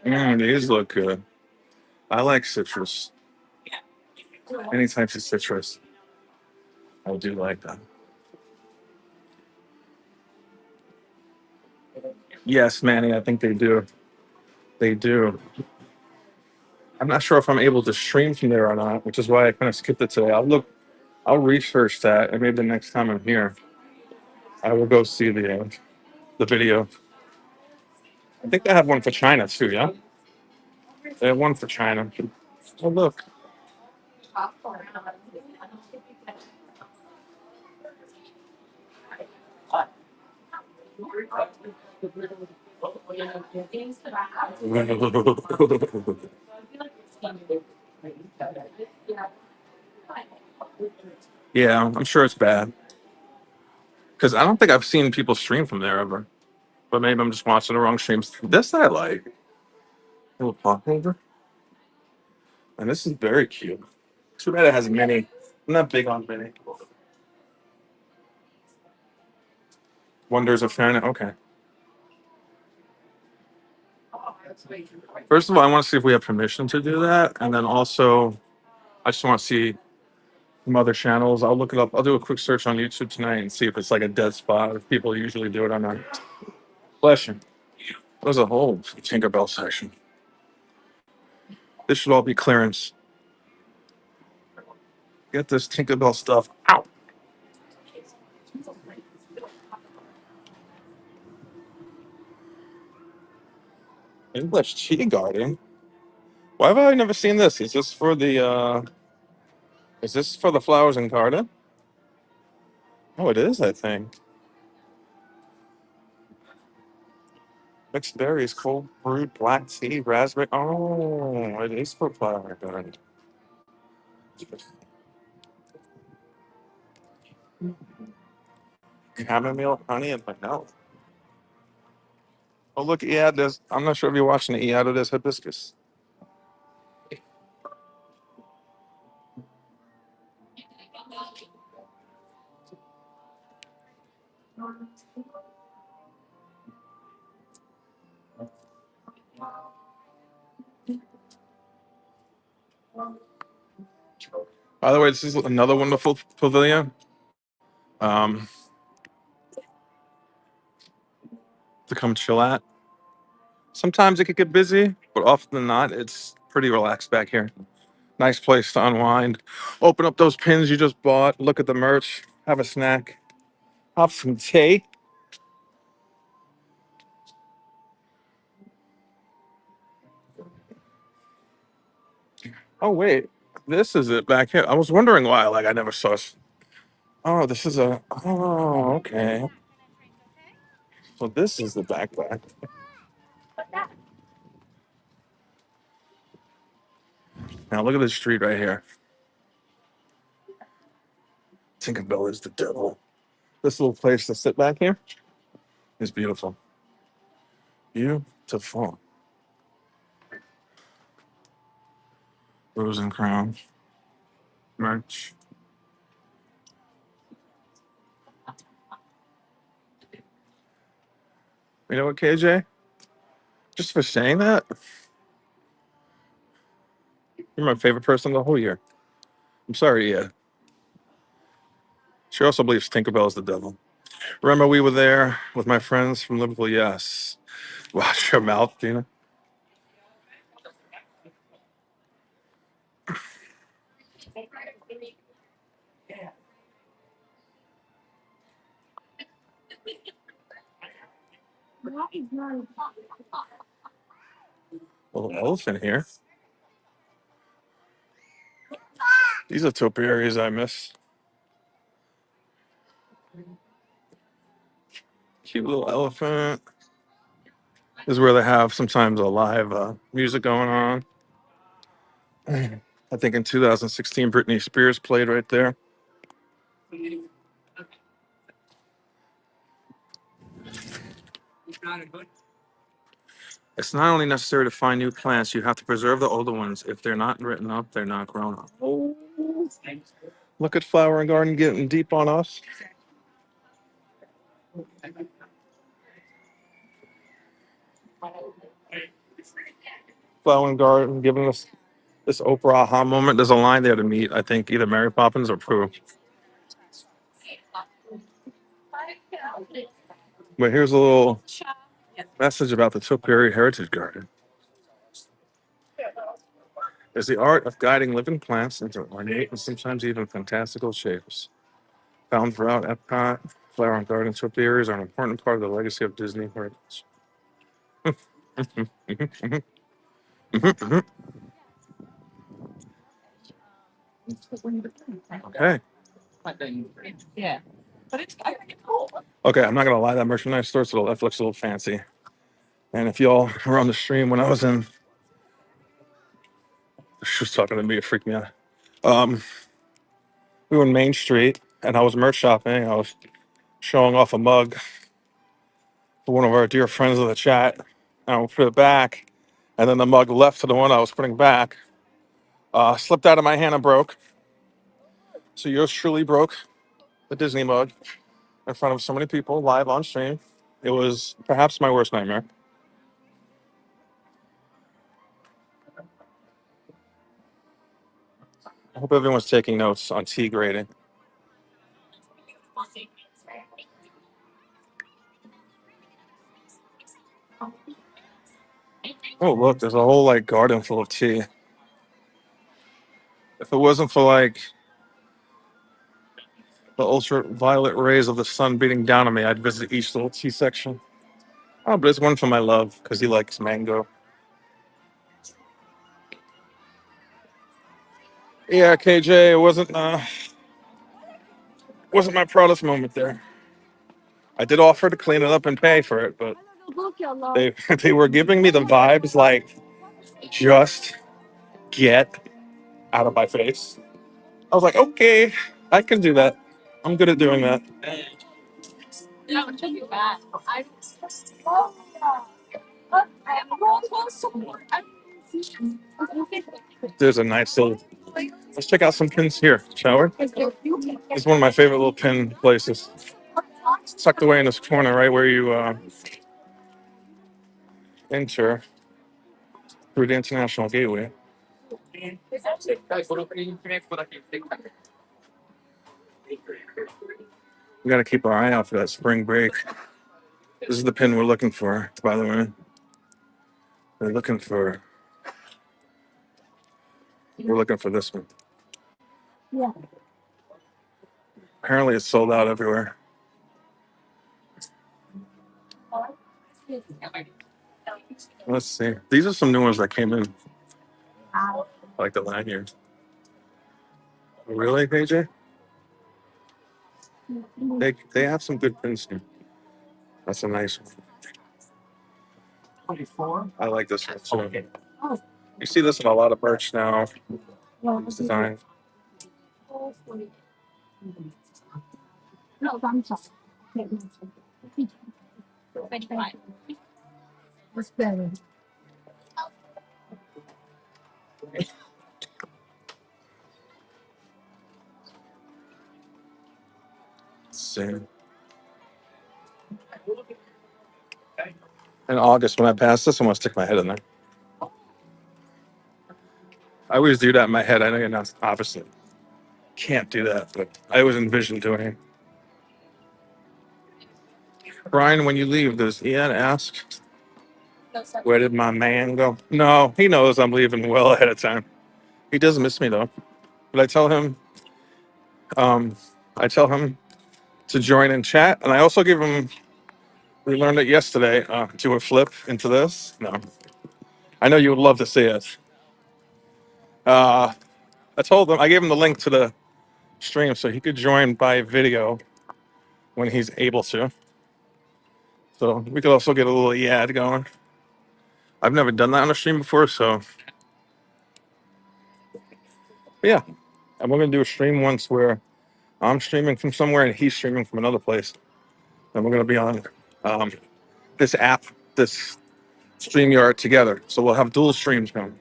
These look good. I like citrus. Any types of citrus. I do like that. Yes, Manny, I think they do. They do. I'm not sure if I'm able to stream from there or not, which is why I kind of skipped it today. I'll research that, and maybe the next time I'm here, I will go see the video. I think they have one for China too. Yeah, they have one for China. Oh look. Yeah, I'm sure it's bad because I don't think I've seen people stream from there ever. But maybe I'm just watching the wrong streams. This I like. A little pop holder, and this is very cute. Too bad it has mini. I'm not big on mini. Wonders of Fahrenheit. Okay. First of all, I want to see if we have permission to do that, and then also I just want to see some other channels. I'll look it up. I'll do a quick search on YouTube tonight and see if it's like a dead spot, if people usually do it or not. Bless you. There's a whole Tinkerbell section. This should all be clearance. Get this Tinkerbell stuff out. English tea garden. Why have I never seen this? Is this for the flowers and garden? Oh, it is, I think. Mixed berries, cold brewed black tea, raspberry. Oh, it is for flower and garden. Chamomile, honey, and vanilla. Oh, look, yeah, there's. I'm not sure if you're watching it. Yeah, there's hibiscus. By the way, this is another wonderful pavilion um, to come chill at. Sometimes it could get busy, but often than not, it's pretty relaxed back here. Nice place to unwind. Open up those pins you just bought. Look at the merch. Have a snack. Have some tea. Oh wait, this is it back here. I was wondering why. Like I never saw. Oh, this is a. Oh, okay. So this is the backpack. Now look at this street right here. Tinkerbell is the devil. This little place to sit back here is beautiful. Beautiful. Rose and crown. Merch. You know what, KJ? Just for saying that, you're my favorite person the whole year. I'm sorry, yeah. She also believes Tinkerbell is the devil. Remember we were there with my friends from Liverpool? Yes. Watch your mouth, Tina. Little elephant here. These are topiaries I miss. Cute little elephant. This is where they have sometimes a live music going on. I think in 2016, Britney Spears played right there. It's not only necessary to find new plants, you have to preserve the older ones. If they're not written up, they're not grown up. Oh, look at Flower and Garden getting deep on us. Flower and Garden giving us this Oprah aha moment. There's a line there to meet, I think, either Mary Poppins or Prue. But here's a little message about the Topiary Heritage Garden. Is the art of guiding living plants into ornate and sometimes even fantastical shapes. Found throughout Epcot, flower and garden topiaries are an important part of the legacy of Disney heritage. Okay. Yeah. But it's I think it's cool. Okay, I'm not gonna lie, that merchandise store that looks a little fancy. And if y'all were on the stream when I was in, she was talking to me, it freaked me out. Um, we were in Main Street and I was merch shopping. I was showing off a mug for one of our dear friends of the chat. And I put it back, and then the mug left to the one I was putting back. Slipped out of my hand and broke. So yours truly broke the Disney mug in front of so many people live on stream. It was perhaps my worst nightmare. I hope everyone's taking notes on tea grading. Oh, look, there's a whole like garden full of tea. If it wasn't for like the ultraviolet rays of the sun beating down on me, I'd visit each little tea section. Oh, but there's one for my love because he likes mango. Yeah, KJ, it wasn't my proudest moment there. I did offer to clean it up and pay for it, but they they were giving me the vibes like just get out of my face. I was like, okay, I can do that. I'm good at doing that. There's a nice little. Let's check out some pins here, shall we? It's one of my favorite little pin places. It's tucked away in this corner, right where you enter through the International Gateway. We gotta keep our eye out for that spring break. This is the pin we're looking for, by the way. We're looking for this one. Apparently it's sold out everywhere. Let's see. These are some new ones that came in. I like the line here. Really, KJ? They have some good pins here. That's a nice one. I like this one too. You see this in a lot of merch now. This design. Let's see. In August, when I pass this, I'm gonna stick my head in there. I always do that in my head. I know you're not obviously can't do that, but I always envision doing it. Brian, when you leave, does Ian ask, where did my man go? No, he knows I'm leaving well ahead of time. He does miss me though. But um, I tell him to join in chat, and I also give him. We learned it yesterday. Do a flip into this. No, I know you would love to see it. Uh, I gave him the link to the stream so he could join by video when he's able to. So we could also get a little ad going. I've never done that on a stream before, so but yeah. And we're gonna do a stream once where I'm streaming from somewhere and he's streaming from another place. And we're gonna be on um, this app, this StreamYard together. So we'll have dual streams going.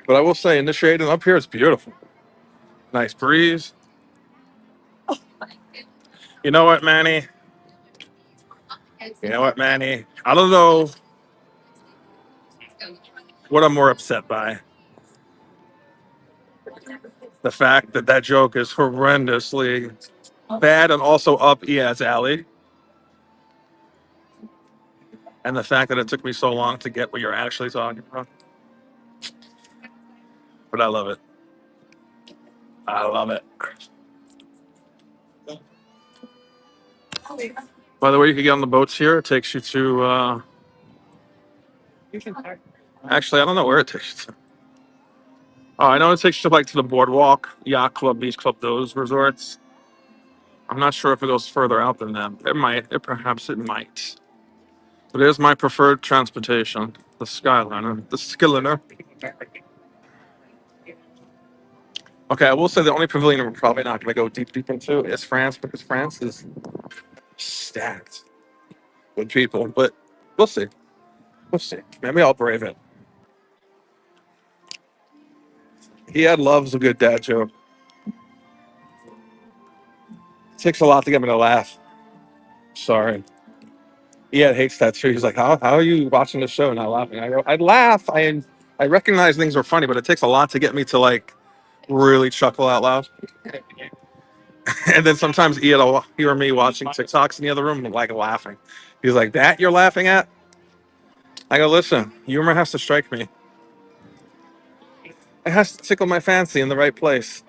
But I will say in the shade and up here it's beautiful. Nice breeze. You know what, Manny? You know what, Manny? I don't know what I'm more upset by. The fact that that joke is horrendously bad and also up Iad's alley. And the fact that it took me so long to get what you're actually talking about. But I love it. I love it. By the way, you can get on the boats here. It takes you to, actually, I don't know where it takes you to. Oh, I know it takes you to, like, to the boardwalk, yacht club, beach club, those resorts. I'm not sure if it goes further out than that. It might. Perhaps it might. But it is my preferred transportation, the Skyliner, the Skyliner. Okay, I will say the only pavilion we're probably not going to go deep into is France because France is stacked with people. But we'll see. We'll see. Maybe I'll brave it. He had loves a good dad joke. It takes a lot to get me to laugh. Sorry. He hates that too. He's like, how are you watching the show and not laughing? I go, I'd laugh. I recognize things are funny, but it takes a lot to get me to like really chuckle out loud. And then sometimes Ian will hear me watching TikToks in the other room and like laughing. He's like, that you're laughing at? I go, listen, humor has to strike me. It has to tickle my fancy in the right place.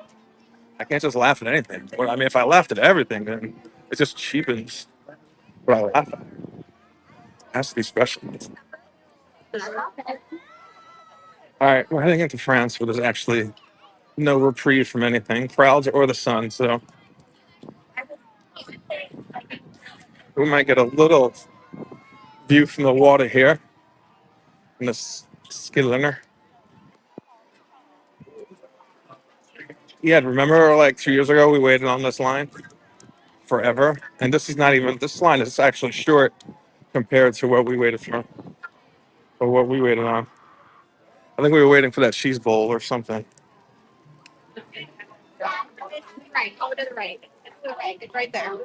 I can't just laugh at anything. Well, I mean, if I laughed at everything, then it just cheapens what I laugh at. It has to be special. All right, we're heading into France where there's actually no reprieve from anything, crowds or the sun. So we might get a little view from the water here in this Skyliner. Yeah, remember like 2 years ago we waited on this line forever, and this is not even this line is actually short compared to what we waited for or what we waited on. I think we were waiting for that cheese bowl or something. Right, over to the right. It's to the right. It's right there.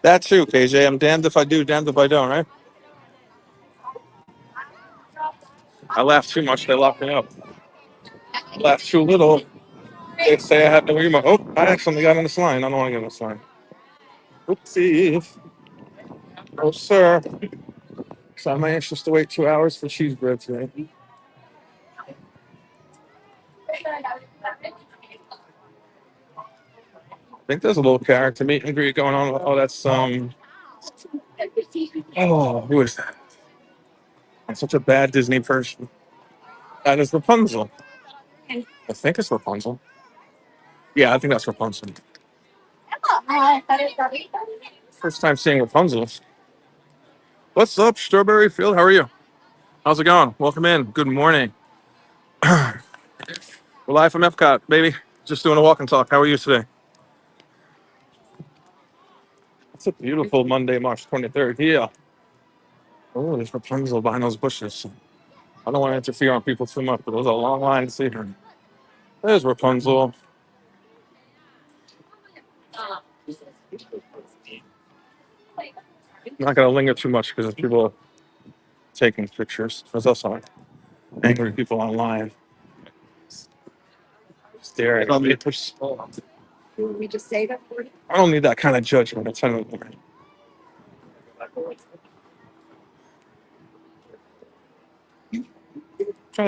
That too, KJ. I'm damned if I do, damned if I don't, right? I laugh too much, they lock me up. I laugh too little, they say I have no humor. Oh, I accidentally got on this line. I don't want to get on this line. Oopsie. Oh, sir. So am I anxious to wait 2 hours for cheese bread today? I think there's a little character meet and greet going on. Oh, that's oh, who is that? I'm such a bad Disney person. That is Rapunzel. I think it's Rapunzel. Yeah, I think that's Rapunzel. First time seeing Rapunzel. What's up, Strawberry Field? How are you? How's it going? Welcome in. Good morning. We're live from Epcot, baby. Just doing a walk and talk. How are you today? It's a beautiful Monday, March 23rd. Yeah. Oh, there's Rapunzel behind those bushes. I don't want to interfere on people too much, but there's a long line to see her. There's Rapunzel. I'm not going to linger too much because people are taking pictures. There's also angry people online staring at me. I don't need that kind of judgment. I'm trying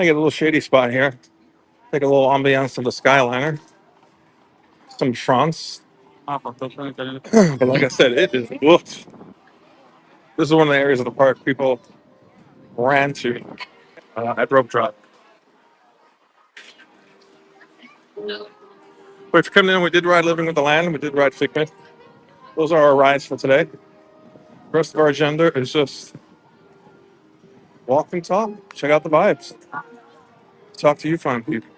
to get a little shady spot here. Take a little ambiance of the Skyliner. Some France. But like I said, it is booked. This is one of the areas of the park people ran to at Rope Drop. But if you're coming in, we did ride Living with the Land. We did ride Figment. Those are our rides for today. The rest of our agenda is just walk and talk. Check out the vibes. Talk to you fine people.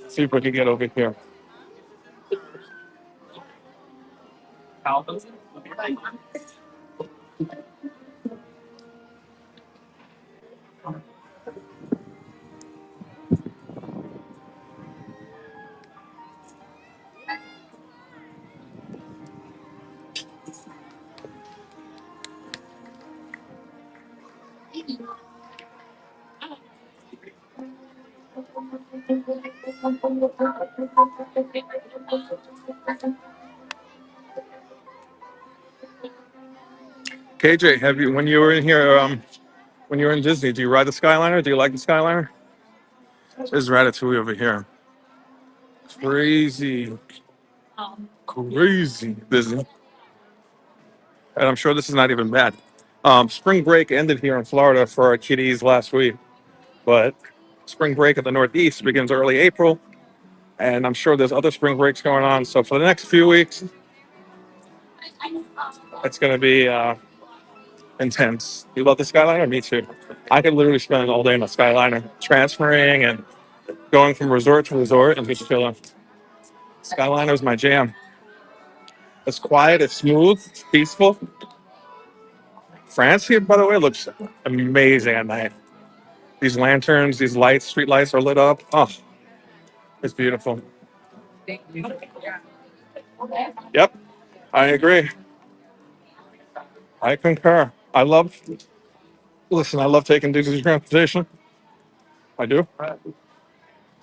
See if we can get over here. KJ, have you when you were in here when you were in Disney, do you ride the Skyliner? Do you like the Skyliner? There's Ratatouille over here. Crazy, crazy busy. And I'm sure this is not even bad. Spring break ended here in Florida for our kiddies last week, but spring break at the Northeast begins early April, and I'm sure there's other spring breaks going on. So for the next few weeks, it's going to be intense. You love the Skyliner? Me too. I could literally spend all day in the Skyliner, transferring and going from resort to resort and just chilling. Skyliner is my jam. It's quiet, it's smooth, it's peaceful. France here, by the way, looks amazing at night. These lanterns, these lights, street lights are lit up. Oh, it's beautiful. Yep, I agree. I concur. Listen, I love taking Disney transportation. I do.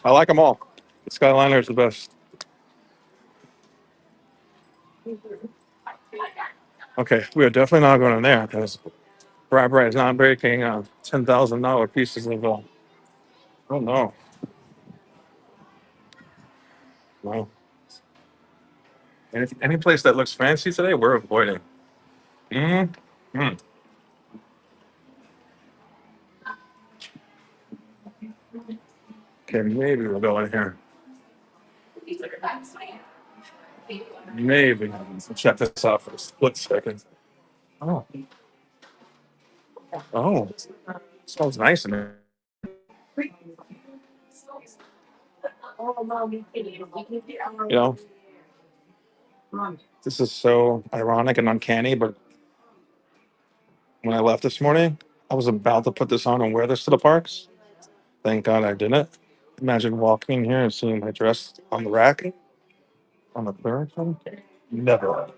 I like them all. The Skyliner is the best. Okay, we are definitely not going in there because Brad is not breaking $10,000 pieces of. Oh no, no. Any place that looks fancy today, we're avoiding. Mm. Mm. Okay, maybe we'll go in here. Maybe. Let's check this out for a split second. Oh, oh, smells nice in there. You know, this is so ironic and uncanny, but when I left this morning, I was about to put this on and wear this to the parks. Thank God I didn't. Imagine walking in here and seeing my dress on the rack on the clearance room. Never.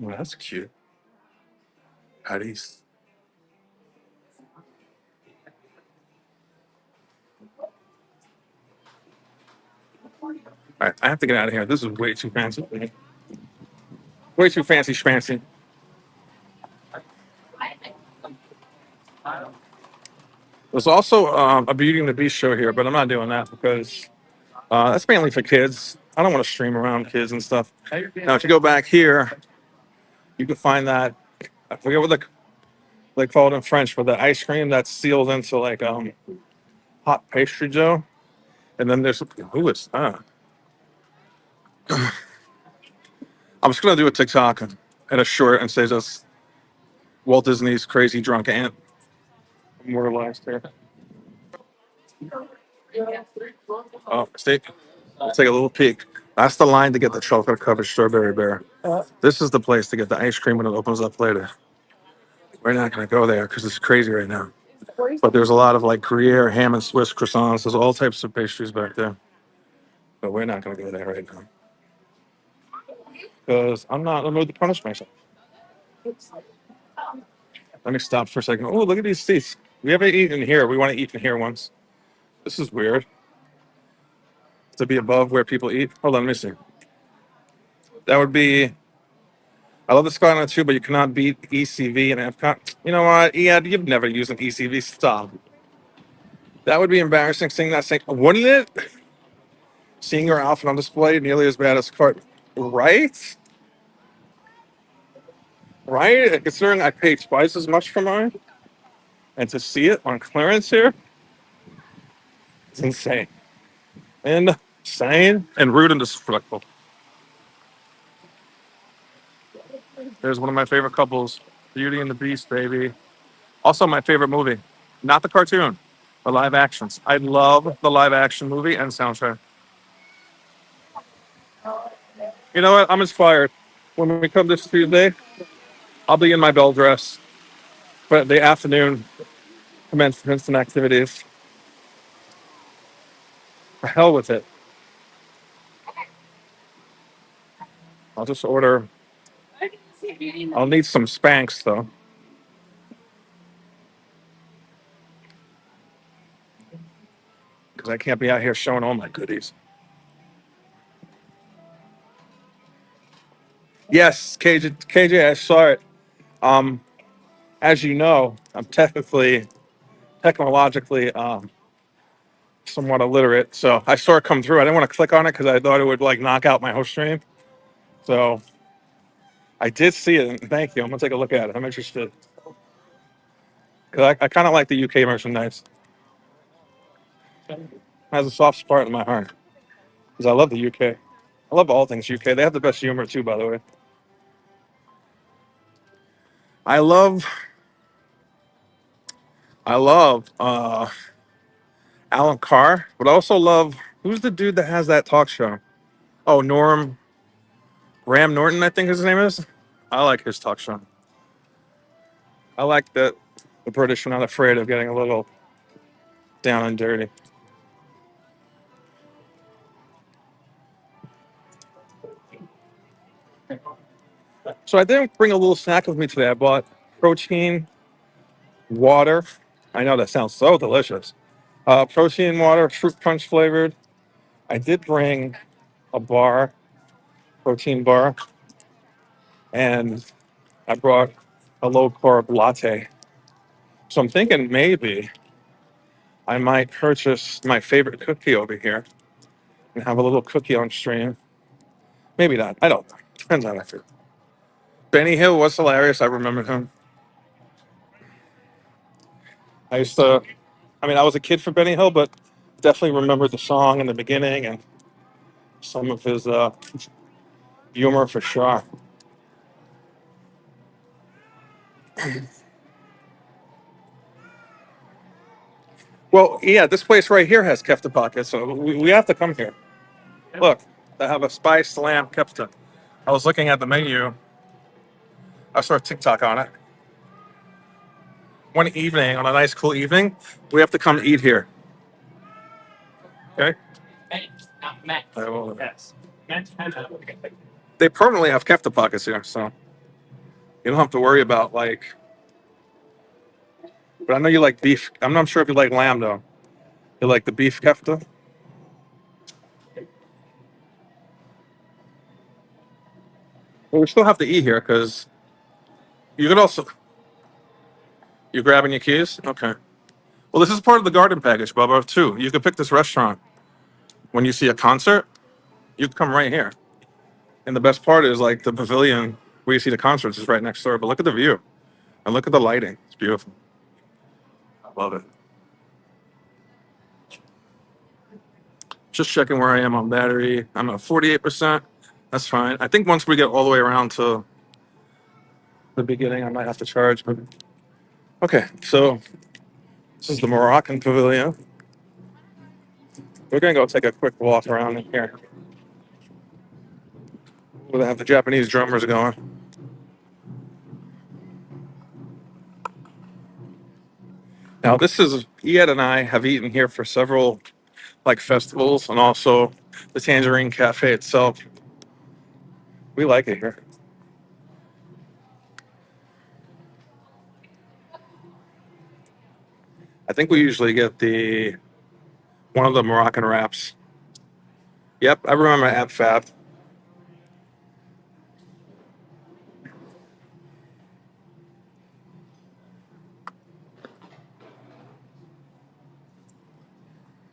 Well, that's cute. Patties. All right, I have to get out of here. This is way too fancy. Way too fancy schmancy. There's also a Beauty and the Beast show here, but I'm not doing that because that's mainly for kids. I don't want to stream around kids and stuff. Now, if you go back here, you can find that I forget what they call it in French, but the ice cream that's sealed into like hot pastry dough. And then there's who is that? I'm just gonna do a TikTok and a short and say just Walt Disney's crazy drunk aunt immortalized here. Oh, see, let's take a little peek. That's the line to get the chocolate covered strawberry bear. This is the place to get the ice cream when it opens up later. We're not gonna go there because it's crazy right now. But there's a lot of like Gruyere, ham and Swiss croissants. There's all types of pastries back there. But we're not gonna go there right now because I'm not in the mood to punish myself. Let me stop for a second. Oh, look at these seats. We haven't eaten here. We want to eat in here once. This is weird to be above where people eat. Hold on, let me see. That would be. I love the Skyline too, but you cannot beat ECV and Epcot. You know what? Yeah, you've never used an ECV. Stop. That would be embarrassing. Seeing that thing, wouldn't it? Seeing your outfit on display nearly as bad as cart. Right? Right? And considering I paid twice as much for mine, and to see it on clearance here, it's insane. Insane and rude and disrespectful. There's one of my favorite couples, Beauty and the Beast, baby. Also, my favorite movie, not the cartoon, the live actions. I love the live action movie and soundtrack. You know what? I'm inspired. When we come this Tuesday, I'll be in my bell dress for the afternoon commencement activities. The hell with it. I'll just order. I'll need some Spanx though, because I can't be out here showing all my goodies. Yes, KJ, I saw it. Um, as you know, I'm technologically somewhat illiterate, so I saw it come through. I didn't want to click on it because I thought it would like knock out my host stream. So I did see it, and thank you. I'm gonna take a look at it. I'm interested because I kind of like the UK merchandise. It has a soft spot in my heart because I love the UK. I love all things UK. They have the best humor too, by the way. I love, I love Alan Carr, but I also love who's the dude that has that talk show? Oh, Graham Norton, I think his name is. I like his talk show. I like that the British are not afraid of getting a little down and dirty. So I did bring a little snack with me today. I bought protein water. I know that sounds so delicious. Protein water, fruit punch flavored. I did bring a bar, protein bar, and I brought a low carb latte. So I'm thinking maybe I might purchase my favorite cookie over here and have a little cookie on stream. Maybe not. I don't know. Depends on how I feel. Benny Hill was hilarious. I remember him. I used to, I mean, I was a kid for Benny Hill, but definitely remember the song in the beginning and some of his humor for sure. Well, yeah, this place right here has kefta pockets, so we have to come here. Look, they have a spiced lamb kefta. I was looking at the menu. I saw a TikTok on it. One evening, on a nice, cool evening, we have to come eat here. Okay? I will- They permanently have kefta pockets here, so you don't have to worry about like. But I know you like beef. I'm not sure if you like lamb though. You like the beef kefta? Well, we still have to eat here because you could also. You grabbing your keys? Okay. Well, this is part of the garden package, Bubba, too. You could pick this restaurant when you see a concert. You can come right here. And the best part is like the pavilion where you see the concerts is right next door. But look at the view. And look at the lighting. It's beautiful. I love it. Just checking where I am on battery. I'm at 48%. That's fine. I think once we get all the way around to the beginning, I might have to charge. But okay, so this is the Moroccan Pavilion. We're gonna go take a quick walk around in here. Where they have the Japanese drummers going. Now this is Ed and I have eaten here for several like festivals and also the Tangerine Cafe itself. We like it here. I think we usually get the one of the Moroccan wraps. Yep, I remember Ab Fab.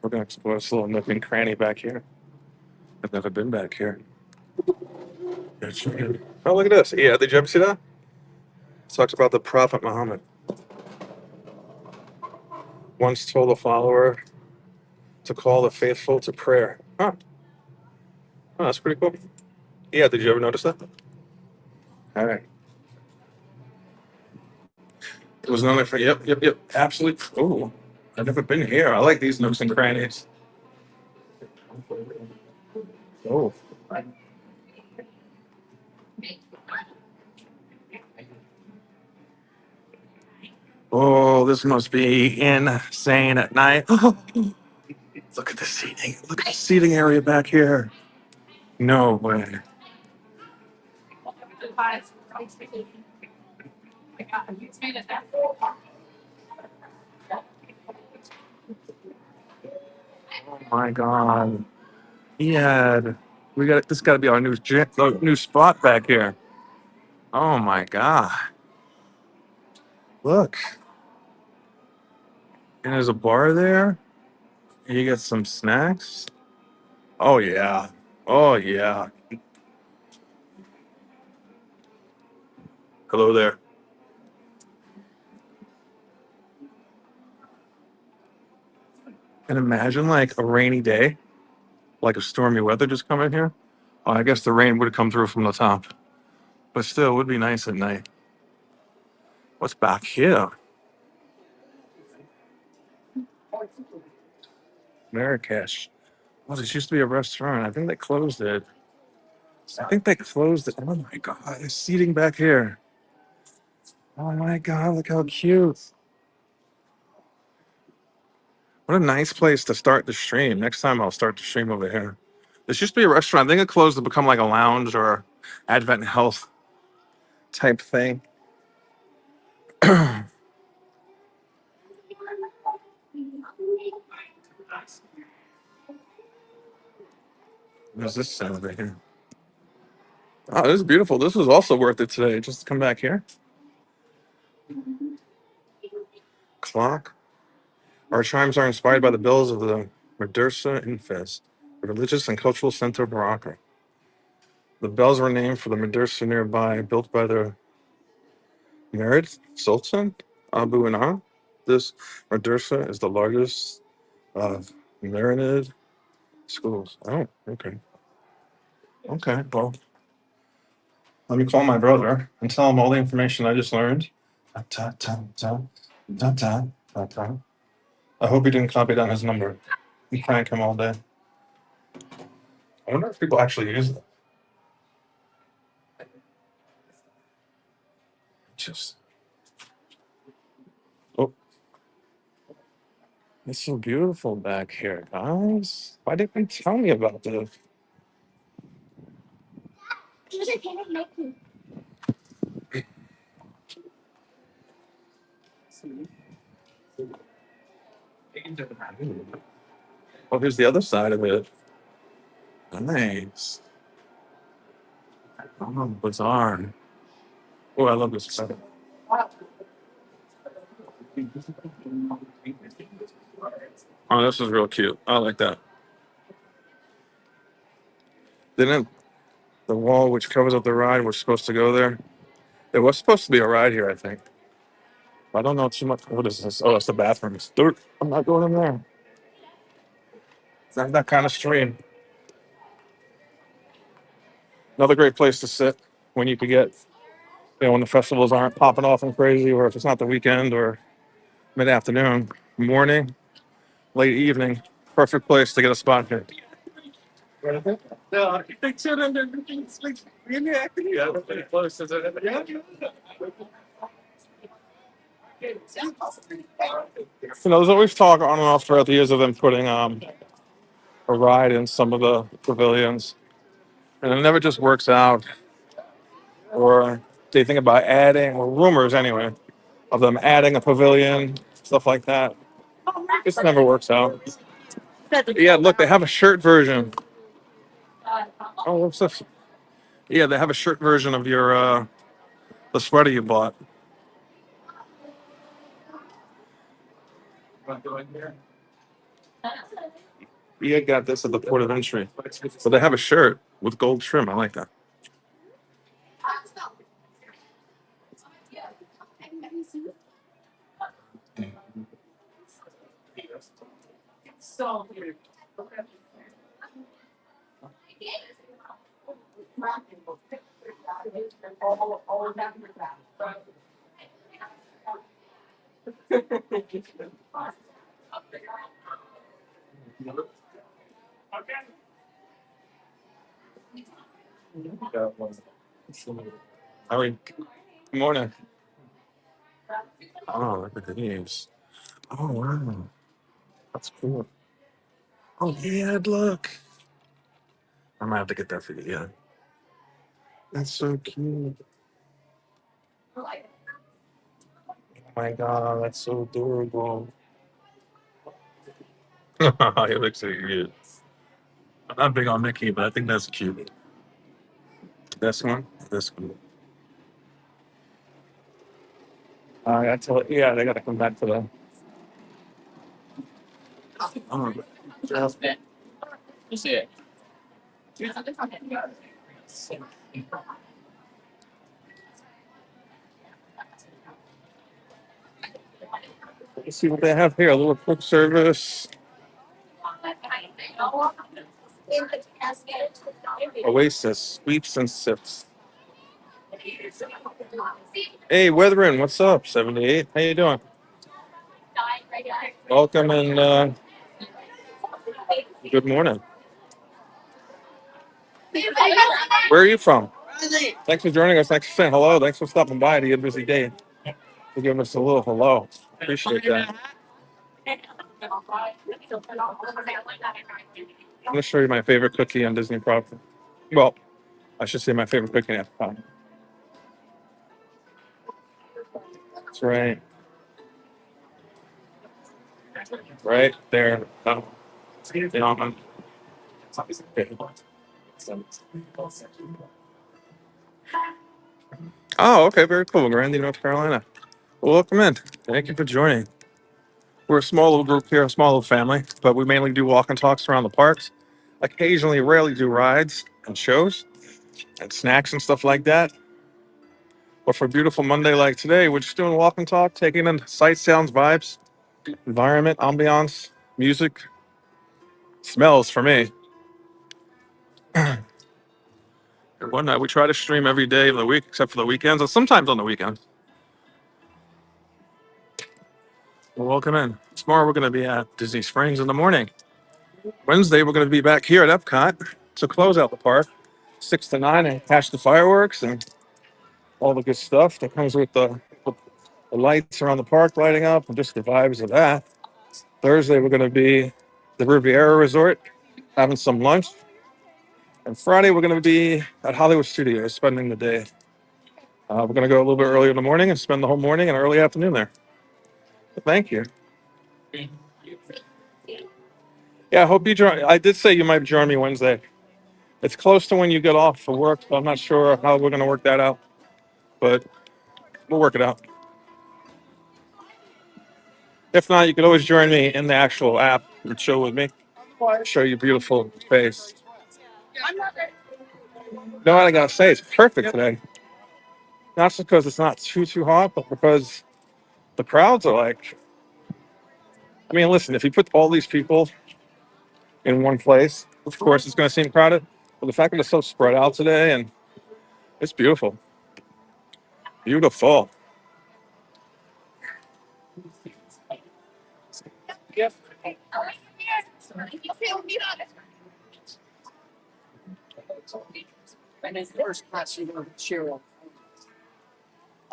We're gonna explore this little nook and cranny back here. I've never been back here. Oh, look at this. Yeah, did you ever see that? It talks about the Prophet Muhammad once told a follower to call the faithful to prayer. Huh. Oh, that's pretty cool. Yeah, did you ever notice that? All right. It was another for yep. Absolutely. Oh, I've never been here. I like these nooks and crannies. Oh. Oh, this must be insane at night. Look at the seating. Look at the seating area back here. No way. Oh my god. Yeah. We got this gotta be our new spot back here. Oh my god. Look. And there's a bar there. And you get some snacks. Oh yeah. Oh yeah. Hello there. And imagine like a rainy day, like a stormy weather just coming here. Oh, I guess the rain would come through from the top. But still, it would be nice at night. What's back here? Marrakesh. Oh, this used to be a restaurant. I think they closed it. I think they closed it. Oh my god, there's seating back here. Oh my god, look how cute. What a nice place to start the stream. Next time I'll start the stream over here. This used to be a restaurant. I think it closed to become like a lounge or Advent Health type thing. What's this sound over here? Oh, this is beautiful. This was also worth it today, just to come back here. Clock. Our chimes are inspired by the bells of the Madrasa in Fez, the religious and cultural center of Morocco. The bells were named for the madrasa nearby, built by the Merid Sultan Abu Anah. This madrasa is the largest of Marinid schools. Oh, okay. Okay, well, let me call my brother and tell him all the information I just learned. Ta, ta, ta, ta, ta, ta, ta, ta. I hope he didn't copy down his number. We prank him all day. I wonder if people actually use it. Just, oh, it's so beautiful back here, guys. Why didn't you tell me about this? Oh, here's the other side of it. Nice. Oh, bizarre. Oh, I love this side. Oh, this is real cute. I like that. Didn't the wall which covers up the ride was supposed to go there? There was supposed to be a ride here, I think. I don't know too much. What is this? Oh, it's the bathrooms. Dude, I'm not going in there. It's not that kind of stream. Another great place to sit when you could get, when the festivals aren't popping off and crazy, or if it's not the weekend or mid afternoon, morning, late evening. Perfect place to get a spot here. No, picture and everything's like really acting. Yeah, very close. Yeah. There's always talk on and off throughout the years of them putting a ride in some of the pavilions, and it never just works out. Or they think about adding, or rumors anyway, of them adding a pavilion, stuff like that. This never works out. Yeah, look, they have a shirt version. Oh, what's this? Yeah, they have a shirt version of your the sweater you bought. Yeah, got this at the port of entry. So they have a shirt with gold trim. I like that. All right. Good morning. Oh, look at these. Oh, wow. That's cool. Oh, yeah, look. I might have to get that for you. Yeah. That's so cute. Oh my God, that's so adorable. It looks so cute. I'm not big on Mickey, but I think that's cute. This one? This one. I gotta tell yeah, they gotta come back to the. Oh, You see it. let's see what they have here. A little quick service. Oasis, sweeps and sips. Hey, Weathering, what's up? 78. How you doing? Welcome and good morning. Where are you from? Thanks for joining us. Thanks for saying hello. Thanks for stopping by to your busy day. For giving us a little hello. Appreciate that. I'm going to show you my favorite cookie on Disney property. Well, I should say my favorite cookie in Epcot. That's right. Right there. Um, oh, okay. Very cool. Grandy, North Carolina. Well, welcome in. Thank you for joining. We're a small little group here, a small little family, but we mainly do walk and talks around the parks. Occasionally, rarely do rides and shows and snacks and stuff like that. But for a beautiful Monday like today, we're just doing a walk and talk, taking in sights, sounds, vibes, environment, ambiance, music, smells for me. And whatnot. We try to stream every day of the week, except for the weekends, and sometimes on the weekends. Well, welcome in. Tomorrow we're going to be at Disney Springs in the morning. Wednesday we're going to be back here at Epcot to close out the park, 6 to 9, and catch the fireworks and all the good stuff that comes with the lights around the park lighting up and just the vibes of that. Thursday we're going to be the Riviera Resort having some lunch, and Friday we're going to be at Hollywood Studios spending the day. We're going to go a little bit earlier in the morning and spend the whole morning and early afternoon there. But thank you. Yeah, I hope you join. I did say you might join me Wednesday. It's close to when you get off for work, so I'm not sure how we're going to work that out, but we'll work it out. If not, you could always join me in the actual app and chill with me. Show you beautiful space. No, I gotta say, it's perfect today. Not just because it's not too hot, but because The crowds are like, I mean, listen, if you put all these people in one place, of course it's going to seem crowded. But the fact that it's so spread out today and it's beautiful. Beautiful.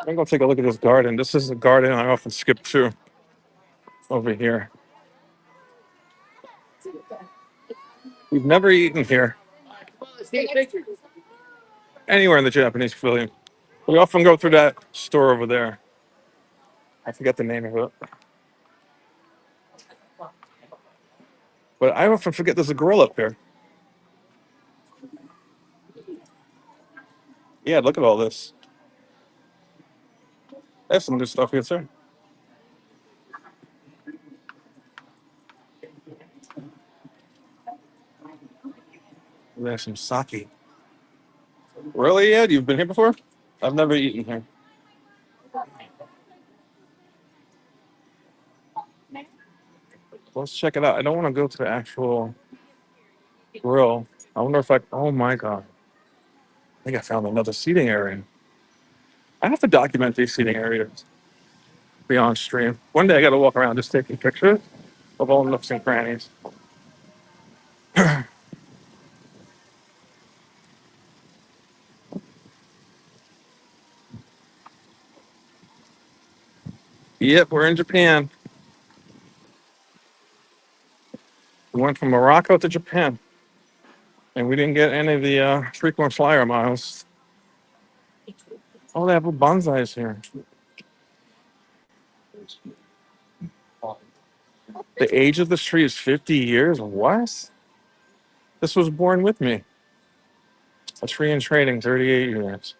I'm going to take a look at this garden. This is a garden I often skip to over here. We've never eaten here anywhere in the Japanese pavilion. We often go through that store over there. I forget the name of it. But I often forget there's a grill up there. Yeah, look at all this. There's some good stuff here, sir. There's some sake. Really, Ed? You've been here before? I've never eaten here. Let's check it out. I don't want to go to the actual grill. I wonder if I. Oh my god! I think I found another seating area. I have to document these seating areas beyond stream. One day I got to walk around just taking pictures of all nooks and crannies. Yep, we're in Japan. We went from Morocco to Japan, and we didn't get any of the frequent flyer miles. Oh, they have a bonsais here. The age of this tree is 50 years. What? This was born with me. A tree in trading, 38 years.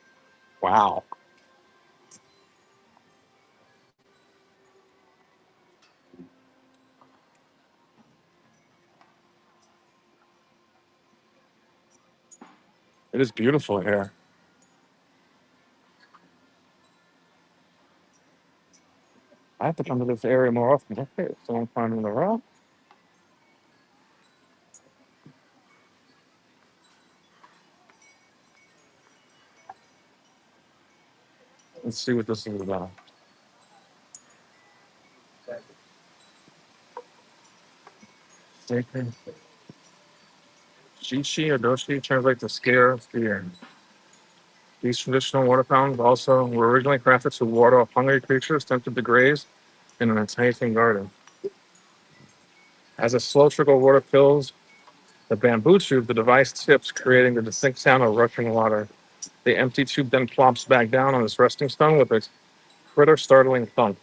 Wow. It is beautiful here. I have to come to this area more often. Okay, someone climbing the rock. Let's see what this is about. Sacred. Shishi or Doshi translates to scare fear. These traditional water fountains also were originally crafted to ward off hungry creatures tempted to graze in an enticing garden. As a slow trickle of water fills the bamboo tube, the device tips, creating the distinct sound of rushing water. The empty tube then plops back down on its resting stone with a critter startling thump.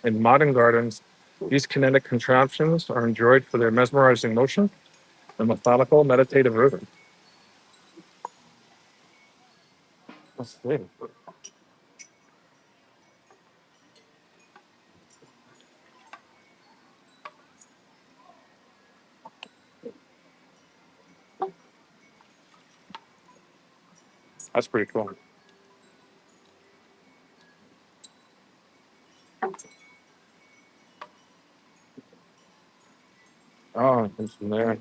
In modern gardens, these kinetic contraptions are enjoyed for their mesmerizing motion and methodical meditative rhythm. Let's see. That's pretty cool. Oh, it's from there.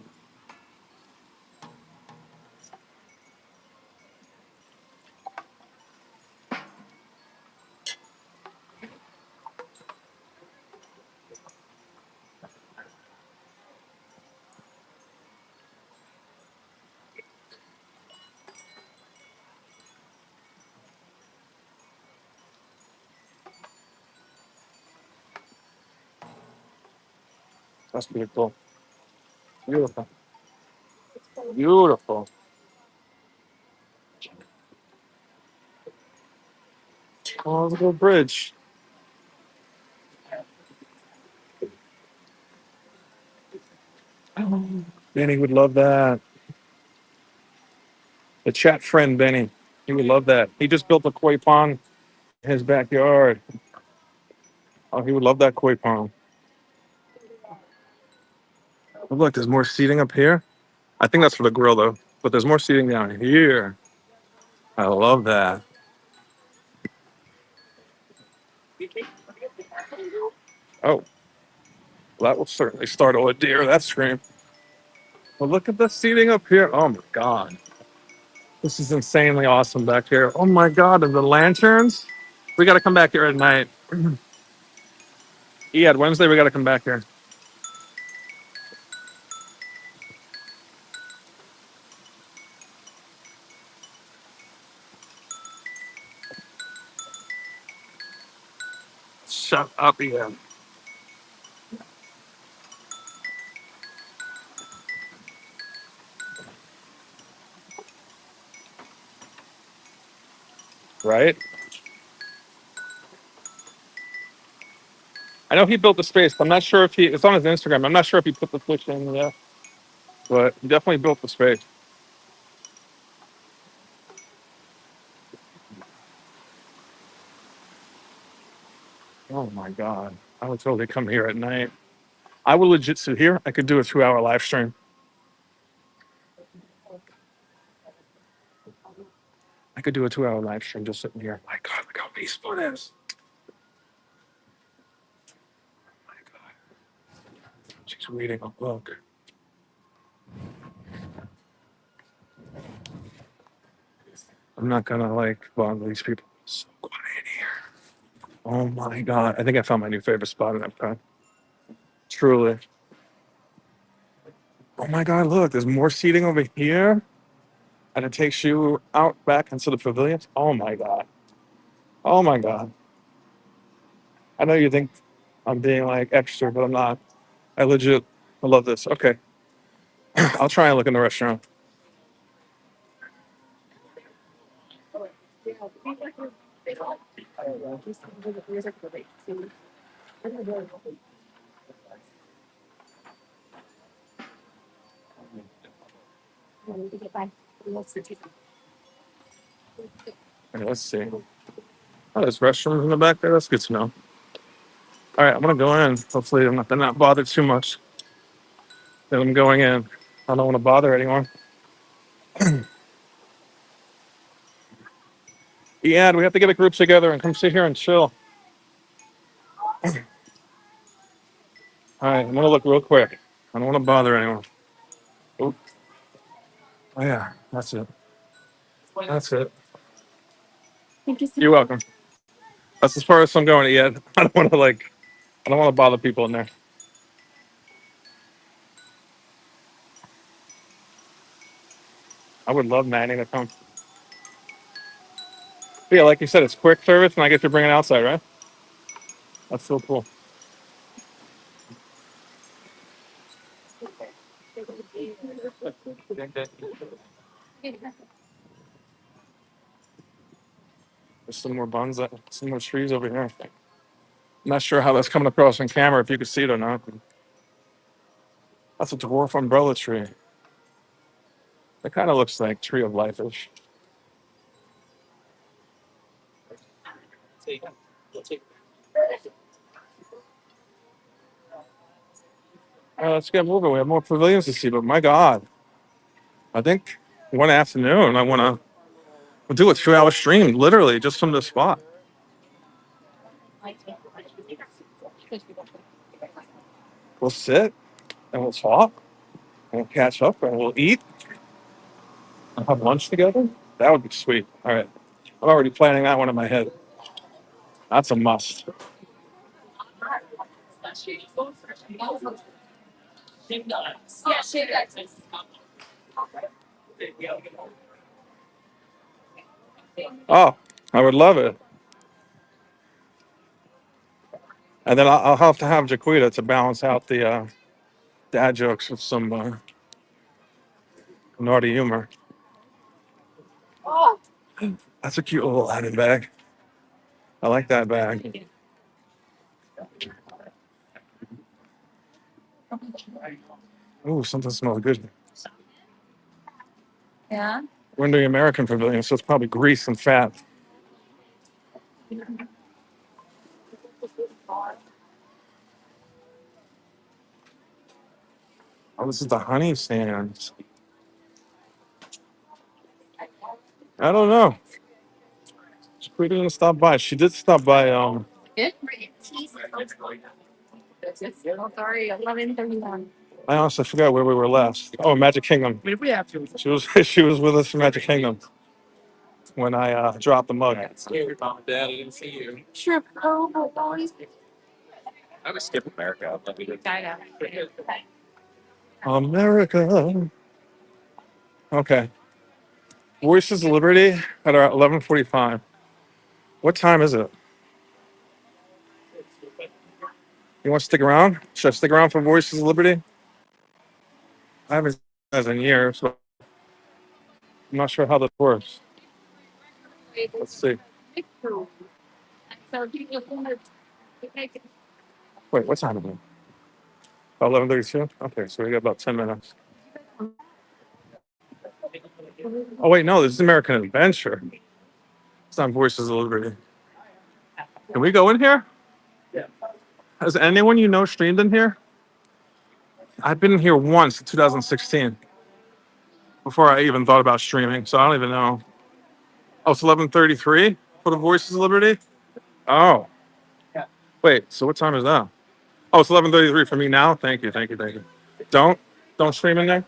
That's pretty cool. Beautiful. Beautiful. Oh, look at the bridge. Benny would love that. The chat friend Benny. He would love that. He just built a koi pond in his backyard. Oh, he would love that koi pond. Oh, look, there's more seating up here. I think that's for the grill though. But there's more seating down here. I love that. Oh, well, that will certainly startle a deer. That scream. Well, look at the seating up here. Oh my god, this is insanely awesome back here. Oh my god, and the lanterns. We got to come back here at night. Yeah, Wednesday we got to come back here. Shut up, Ian. Right? I know he built the space. But I'm not sure if he. It's on his Instagram. I'm not sure if he put the fish in yet, but he definitely built the space. Oh my god, I would totally come here at night. I would legit sit here. I could do a 2 hour live stream. I could do a 2 hour live stream just sitting here. My god, look how peaceful it is. My god, she's reading a book. I'm not gonna like bother these people. It's so quiet here. Oh my god, I think I found my new favorite spot in Epcot. Truly. Oh my god, look, there's more seating over here, and it takes you out back into the pavilions. Oh my god. Oh my god. I know you think I'm being like extra, but I'm not. I legit, I love this. Okay, I'll try and look in the restaurant. Okay, let's see. Oh, there's restrooms in the back there. That's good to know. All right, I'm gonna go in. Hopefully, they're not bothered too much. Then I'm going in. I don't want to bother anyone. Yeah, we have to get a group together and come sit here and chill. All right, I'm gonna look real quick. I don't want to bother anyone. Oh, oh yeah, that's it. That's it. You're welcome. That's as far as I'm going yet. I don't want to like. I don't want to bother people in there. I would love Manny to come. But yeah, like you said, it's quick service, and I get to bring it outside, right? That's so cool. There's some more buns, some more trees over here. I'm not sure how that's coming across on camera, if you can see it or not. That's a dwarf umbrella tree. It kind of looks like Tree of Life-ish. All right, let's get moving. We have more pavilions to see, but my God, I think one afternoon I want to do a 2 hour stream, literally just from this spot. We'll sit and we'll talk and we'll catch up and we'll eat and have lunch together. That would be sweet. All right. I'm already planning that one in my head. That's a must. Oh, I would love it. And then I'll have to have Jaquita to balance out the dad jokes with some naughty humor. That's a cute little Aladdin bag. I like that bag. Ooh, something smells good. Yeah. We're in the American pavilion, so it's probably grease and fat. Oh, this is the honey stand. I don't know. Jaquita didn't stop by. She did stop by. Oh, sorry, 11:31. I honestly forgot where we were last. Oh, Magic Kingdom. I mean, if we have to, She was she was with us from Magic Kingdom when I dropped the mug. scared mom and dad. I didn't see you. Sure. Oh, boys. I would skip America. But we did. America. Okay. Voices of Liberty at our 11:45. What time is it? You want to stick around? Should I stick around for Voices of Liberty? I haven't seen you guys in years, so I'm not sure how this works. Let's see. Wait, what time is it? 11:32. Okay, so we got about 10 minutes. Oh wait, no, this is American Adventure. It's not Voices of Liberty. Can we go in here? Has anyone you know streamed in here? I've been in here once in 2016 before I even thought about streaming, so I don't even know. Oh, it's 11:33 for the Voices of Liberty. Oh, wait. So what time is that? Oh, it's 11:33 for me now. Thank you, thank you, thank you. Don't don't stream in there.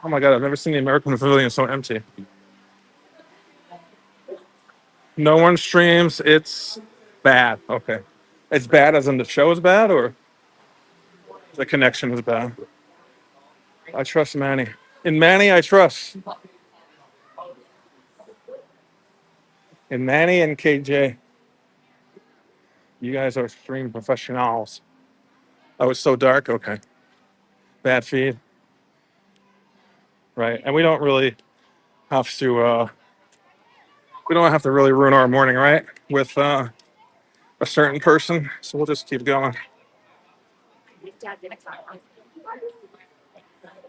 Oh my God, I've never seen the American Pavilion so empty. No one streams. It's bad. Okay, it's bad as in the show is bad, or the connection is bad. I trust Manny. In Manny, I trust. In Manny and KJ, you guys are stream professionals. Oh, it's so dark. Okay, bad feed. Right, and we don't really have to. We don't have to really ruin our morning, right? With a certain person. So we'll just keep going.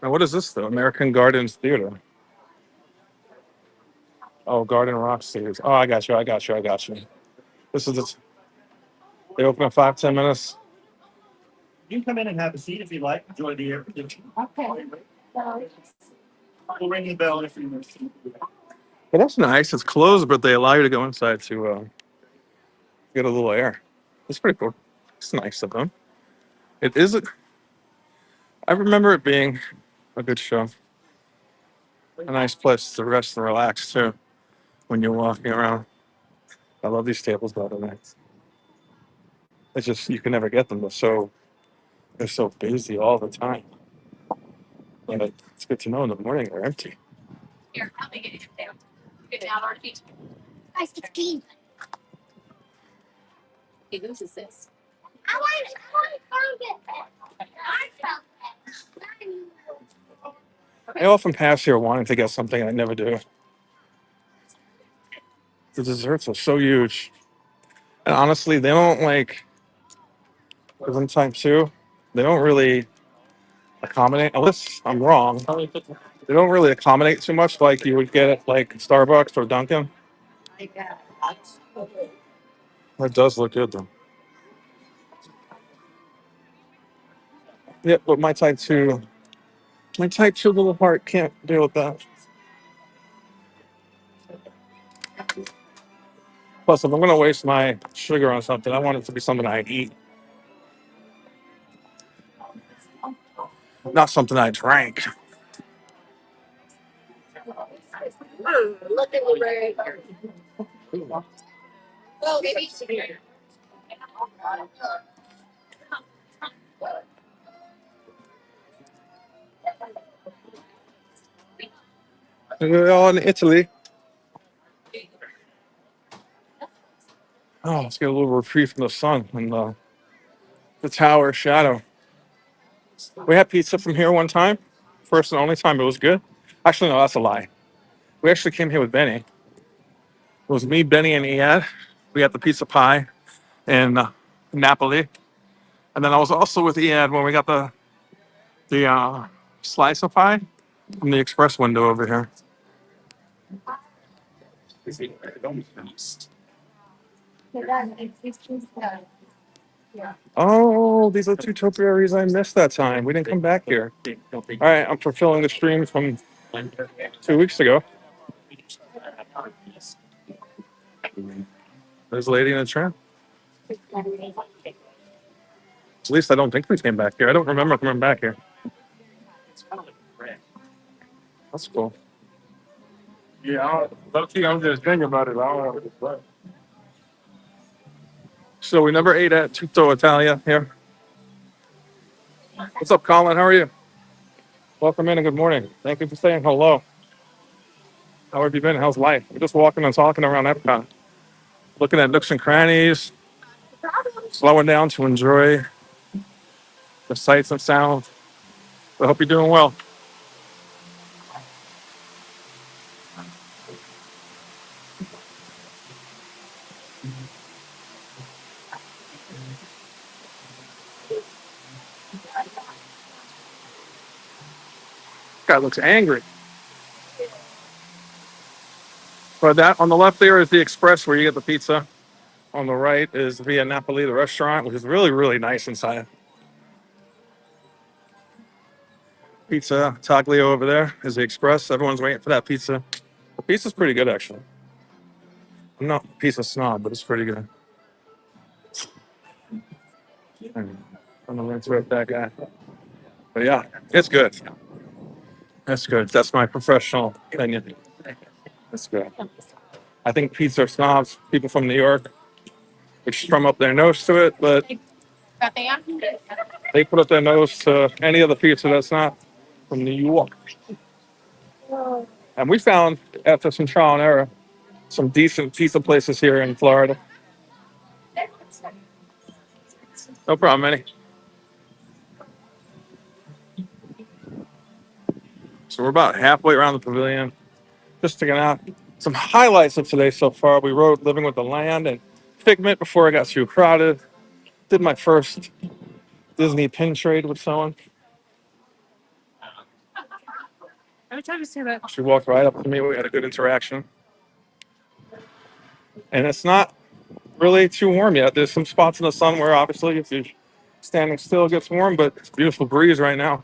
Now, what is this though? American Gardens Theater. Oh, Garden Rock Series. Oh, I got you. I got you. I got you. This is it. They open in 5-10 minutes. You can come in and have a seat if you like. Enjoy the air. Okay. So, We'll ring the bell if you miss. Well, that's nice. It's closed, but they allow you to go inside to get a little air. It's pretty cool. It's nice of them. It is. I remember it being a good show. A nice place to rest and relax too when you're walking around. I love these tables, by the way. It's just you can never get them. They're so busy all the time. But it's good to know in the morning they're empty. here, I'll make it down. Get down, Archie. Guys, it's clean. He loses this. I often pass here wanting to get something and I never do. The desserts are so huge. And honestly, they don't like, because I'm time two, they don't really accommodate, unless I'm wrong, they don't really accommodate too much like you would get at like Starbucks or Dunkin'. That does look good though. Yeah, but my type two little heart can't deal with that. Plus, if I'm gonna waste my sugar on something, I want it to be something I eat, not something I drank. Look at the right. Well, maybe. We're all in Italy. Oh, let's get a little reprieve from the sun and the tower shadow. We had pizza from here one time, first and only time. It was good. Actually, no, that's a lie. We actually came here with Benny. It was me, Benny, and Iad. We got the pizza pie in Napoli, and then I was also with Iad when we got the slice of pie from the express window over here. Oh, these are two topiaries I missed that time. We didn't come back here. All right, I'm fulfilling the stream from 2 weeks ago. There's a lady in the tram. At least I don't think we came back here. I don't remember coming back here. That's cool. Yeah, low-key, I'm just thinking about it. I don't know what. So we never ate at Tutto Italia here. What's up, Colin? How are you? Welcome in and good morning. Thank you for saying hello. How have you been? How's life? We're just walking and talking around Epcot, looking at nooks and crannies, slowing down to enjoy the sights and sounds. I hope you're doing well. Guy looks angry. But that on the left there is the express where you get the pizza. On the right is Via Napoli, the restaurant, which is really, really nice inside. Pizza Taglio over there is the express. Everyone's waiting for that pizza. The pizza's pretty good, actually. I'm not a pizza snob, but it's pretty good. I'm gonna rinse with that guy. But yeah, it's good. That's good. That's my professional opinion. That's good. I think pizza snobs, people from New York, they strum up their nose to it, but they put up their nose to any other pizza that's not from New York. And we found, after some trial and error, some decent pizza places here in Florida. No problem, Manny. So we're about halfway around the pavilion, just checking out some highlights of today so far. We rode Living with the Land and Figment before it got too crowded. Did my first Disney pin trade with someone. She walked right up to me. We had a good interaction. And it's not really too warm yet. There's some spots in the sun where obviously if you're standing still it gets warm, but it's a beautiful breeze right now.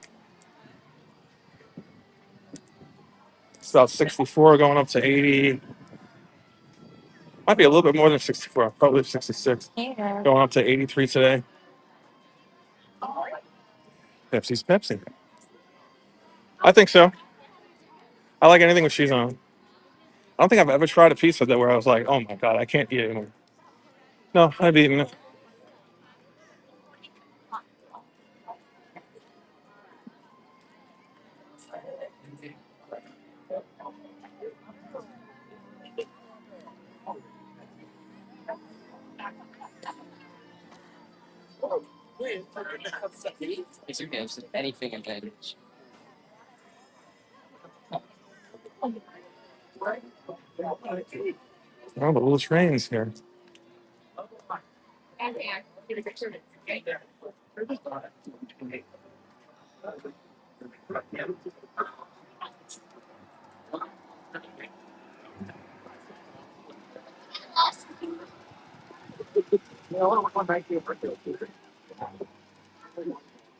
It's about 64 going up to 80. Might be a little bit more than 64, probably 66. Going up to 83 today. Pepsi's Pepsi. I think so. I like anything with cheese on it. I don't think I've ever tried a pizza that where I was like, oh my God, I can't eat it anymore. No, I've eaten it. Oh, the little trains here.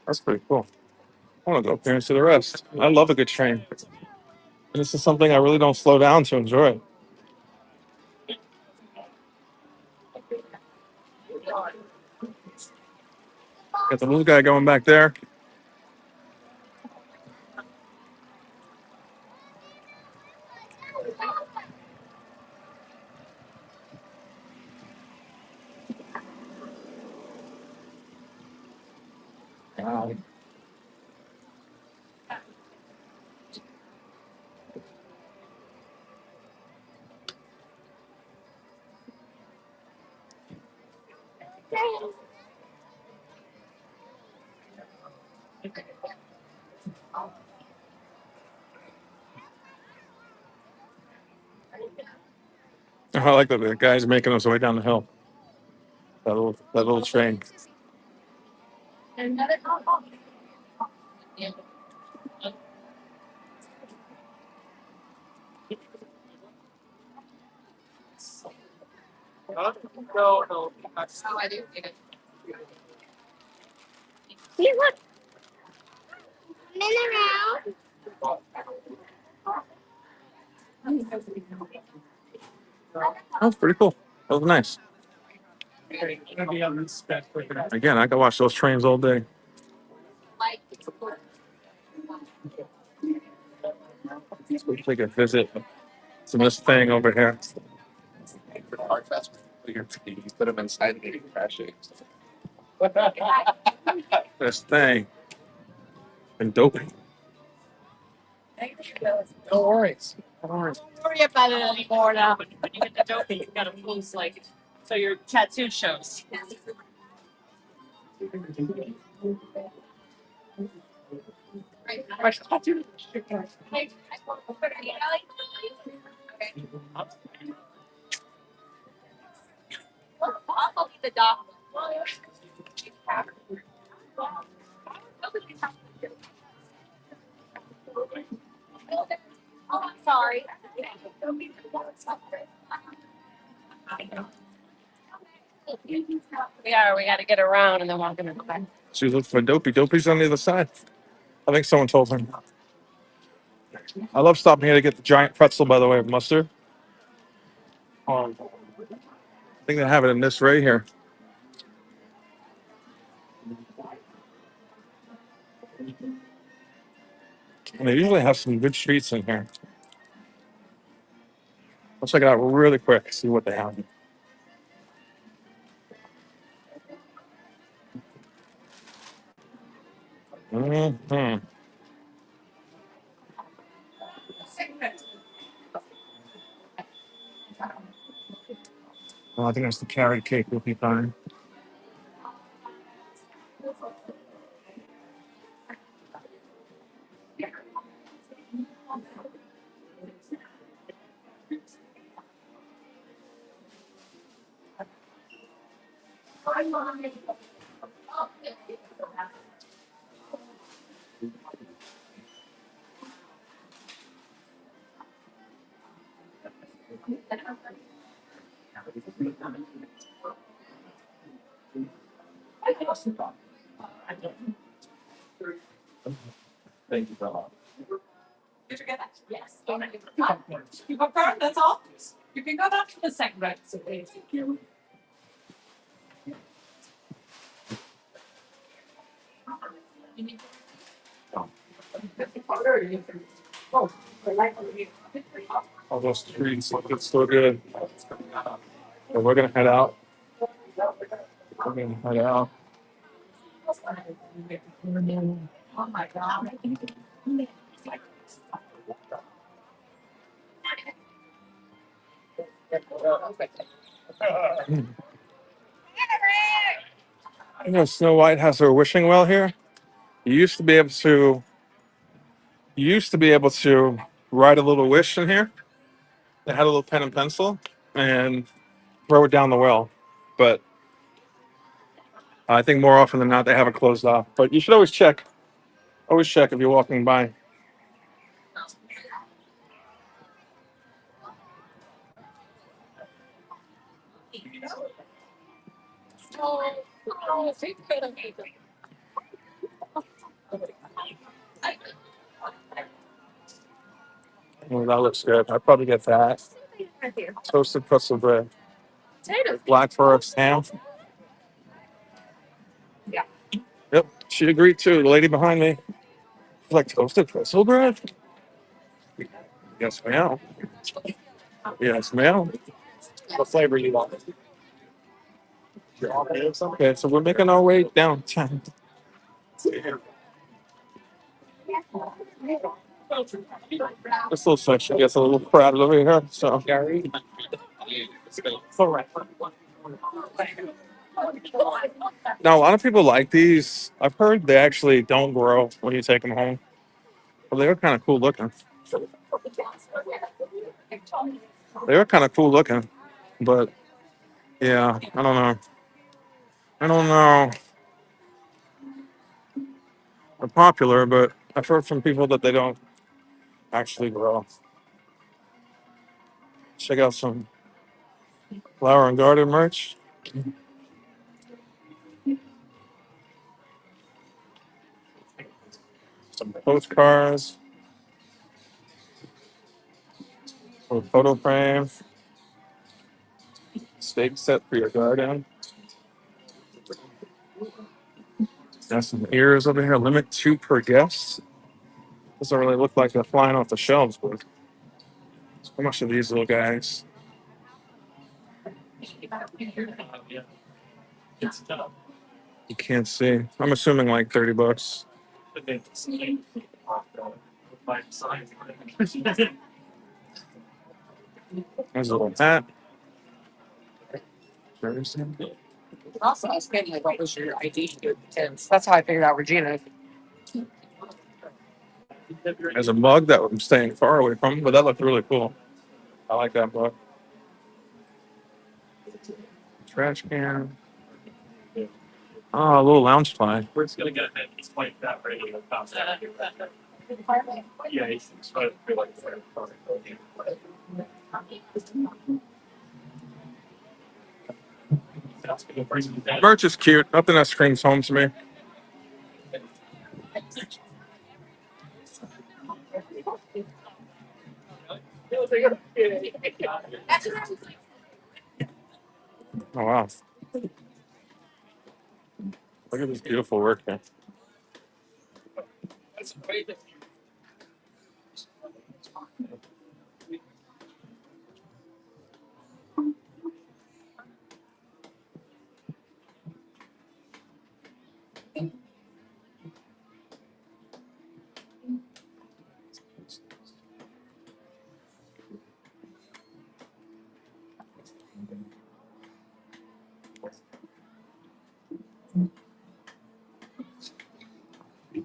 That's pretty cool. I want to go up there and see the rest. I love a good train. This is something I really don't slow down to enjoy. Got the little guy going back there. Wow. I like that the guy's making his way down the hill. That little train. That was pretty cool. That was nice. Again, I can watch those trains all day. We'll take a visit to this thing over here. Art fest. You put them inside and they crashing. This thing. And doping. No worries. No worries. Don't worry about it anymore now. When you get the dopey, you gotta lose like so your tattoo shows. Yeah, we gotta get around and then walk in the back. She looked for dopey. Dopey's on the other side. I think someone told him. I love stopping here to get the giant pretzel, by the way, of mustard. I think they have it in this right here. And they usually have some good treats in here. Let's check it out really quick, see what they have. Hmm. Well, I think that's the carrot cake will be fine. Thank you, Bella. Did you get that? Yes. You confirm? That's all? You can go down to the second right. So thank you. All those treats look so good. So we're gonna head out. We're gonna head out. Oh my god. You know, Snow White has her wishing well here. You used to be able to. You used to be able to write a little wish in here. They had a little pen and pencil and throw it down the well. But I think more often than not they have it closed off. But you should always check. Always check if you're walking by. Oh, that looks good. I'd probably get that. Toasted pretzel bread. Black forest ham. Yeah. Yep, she agreed too. The lady behind me. She's like, toasted pretzel bread? Yes, ma'am. Yes, ma'am. What flavor you want? Okay, so we're making our way downtown. This little section gets a little crowded over here. So Gary? now a lot of people like these. I've heard they actually don't grow when you take them home. But they were kind of cool looking. They were kind of cool looking. But yeah, I don't know. I don't know. They're popular, but I've heard from people that they don't actually grow. Check out some flower and garden merch. Some postcards or photo frame. Stake set for your garden. Got some ears over here. Limit two per guest. Doesn't really look like they're flying off the shelves, but how much are these little guys? You can't see. I'm assuming like $30. There's a little hat. Also, I was getting like, what was your ID? Because that's how I figured out Regina. There's a mug that I'm staying far away from, but that looked really cool. I like that mug. Trash can. Oh, a little lounge pie. We're just gonna get it. It's like that radio. Yeah, it's supposed to be like merch is cute. Nothing that screams home to me. Oh wow! Look at this beautiful work here.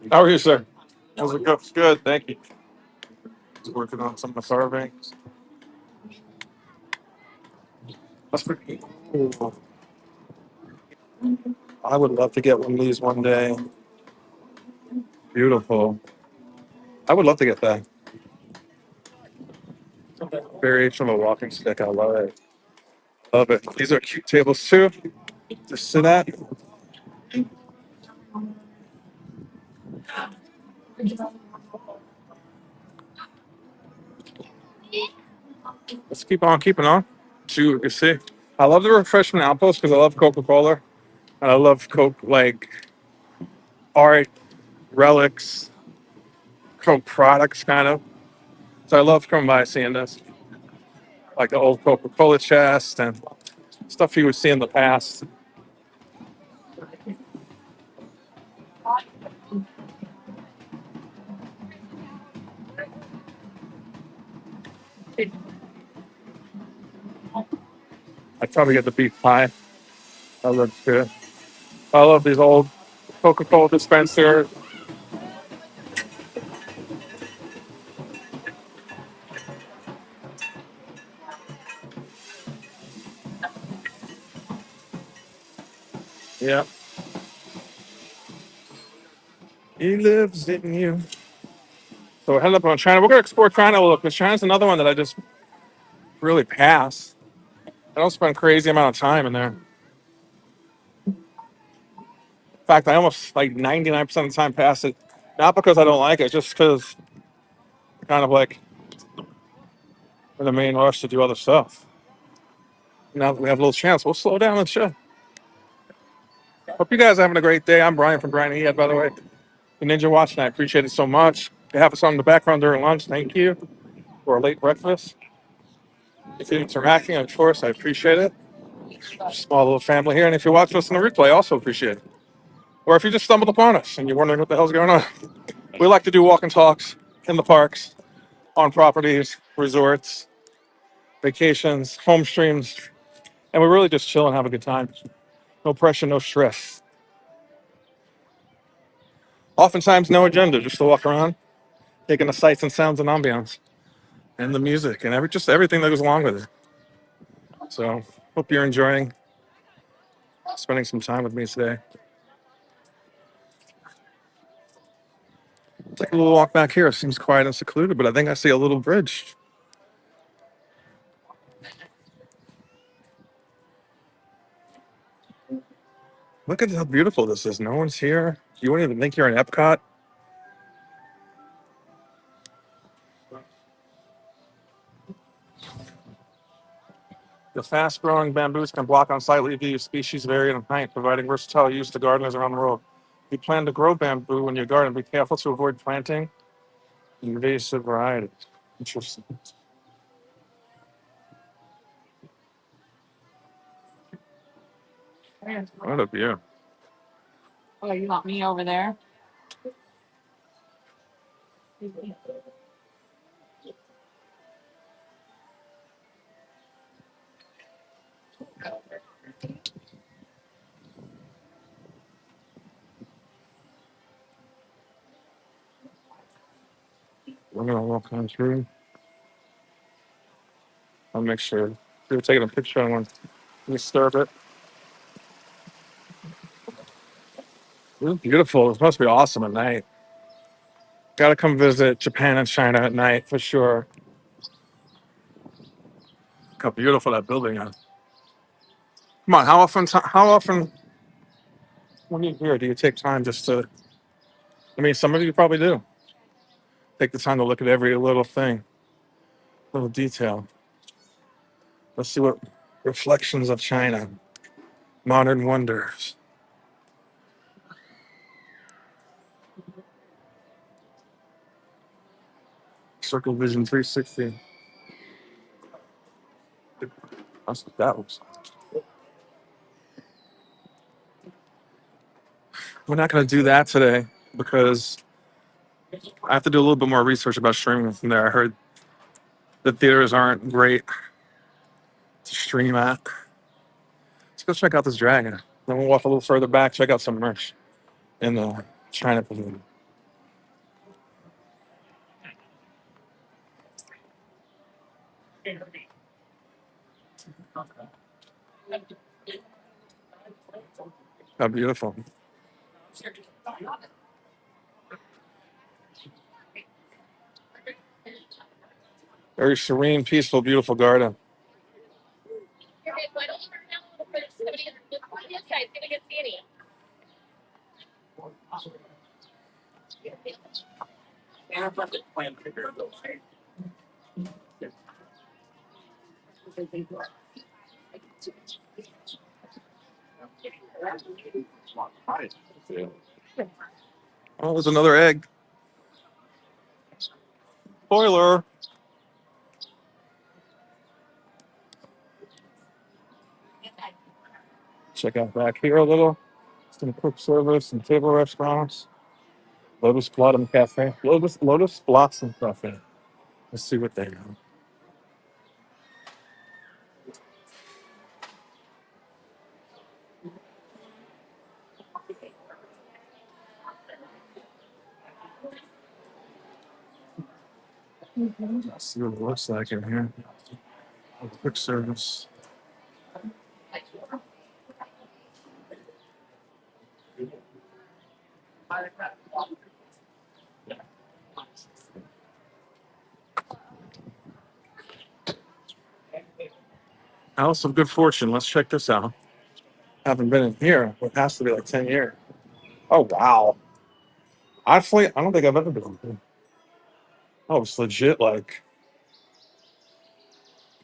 How are you, sir? How's it go? Good, thank you. Just working on some of the carvings. That's pretty cool. I would love to get one of these one day. Beautiful. I would love to get that. Variation of a walking stick. I love it. Love it. These are cute tables too. To sit at. Let's keep on keeping on. See what we can see. I love the refreshment outpost because I love Coca-Cola and I love Coke like art, relics, Coke products kind of. So I love coming by seeing this. Like the old Coca-Cola chest and stuff you would see in the past. I'd probably get the beef pie. That looks good. I love these old Coca-Cola dispensers. Yeah. He lives in you. So we're heading up on China. We're going to explore China a little because China's another one that I just really pass. I don't spend crazy amount of time in there. In fact, I almost like 99% of the time pass it. Not because I don't like it, just because kind of like in the main rush to do other stuff. Now that we have a little chance, we'll slow down and chill. Hope you guys are having a great day. I'm Brian from Brian Ead, by the way. The Ninja Watch, and I appreciate it so much. If you have us on in the background during lunch, thank you. For a late breakfast. If you're interacting, of course, I appreciate it. Small little family here. And if you're watching us on the replay, I also appreciate it. Or if you just stumbled upon us and you're wondering what the hell's going on, we like to do walk and talks in the parks, on properties, resorts, vacations, home streams, and we really just chill and have a good time. No pressure, no stress. Oftentimes, no agenda, just to walk around, taking the sights and sounds and ambiance, and the music, and just everything that goes along with it. So, hope you're enjoying spending some time with me today. Take a little walk back here. It seems quiet and secluded, but I think I see a little bridge. Look at how beautiful this is. No one's here. You wouldn't even think you're in Epcot. The fast-growing bamboos can block unsightly view. Species vary in height, providing versatile use to gardeners around the world. You plan to grow bamboo in your garden. Be careful to avoid planting invasive varieties. Interesting. What a view. Oh, you want me over there? We're gonna walk on through. I'll make sure. If you're taking a picture, I want to disturb it. It's beautiful. It must be awesome at night. Got to come visit Japan and China at night for sure. Look how beautiful that building is. Come on, how often when you're here do you take time just to? I mean, some of you probably do. Take the time to look at every little thing, little detail. Let's see what reflections of China, modern wonders. Circle Vision 360. That's what that looks like. We're not going to do that today because I have to do a little bit more research about streaming from there. I heard the theaters aren't great to stream at. Let's go check out this dragon. Then we'll walk a little further back, check out some merch in the China Pavilion. How beautiful. Very serene, peaceful, beautiful garden. Oh, there's another egg. Spoiler. Check out back here a little. Some quick service and table restaurants. Lotus Blossom Cafe. Lotus Blossom Cafe. Let's see what they have. Let's see what it looks like in here. Quick service. House of Good Fortune. Let's check this out. Haven't been in here. It has to be like 10 years. Oh, wow. Honestly, I don't think I've ever been in here. Oh, it's legit like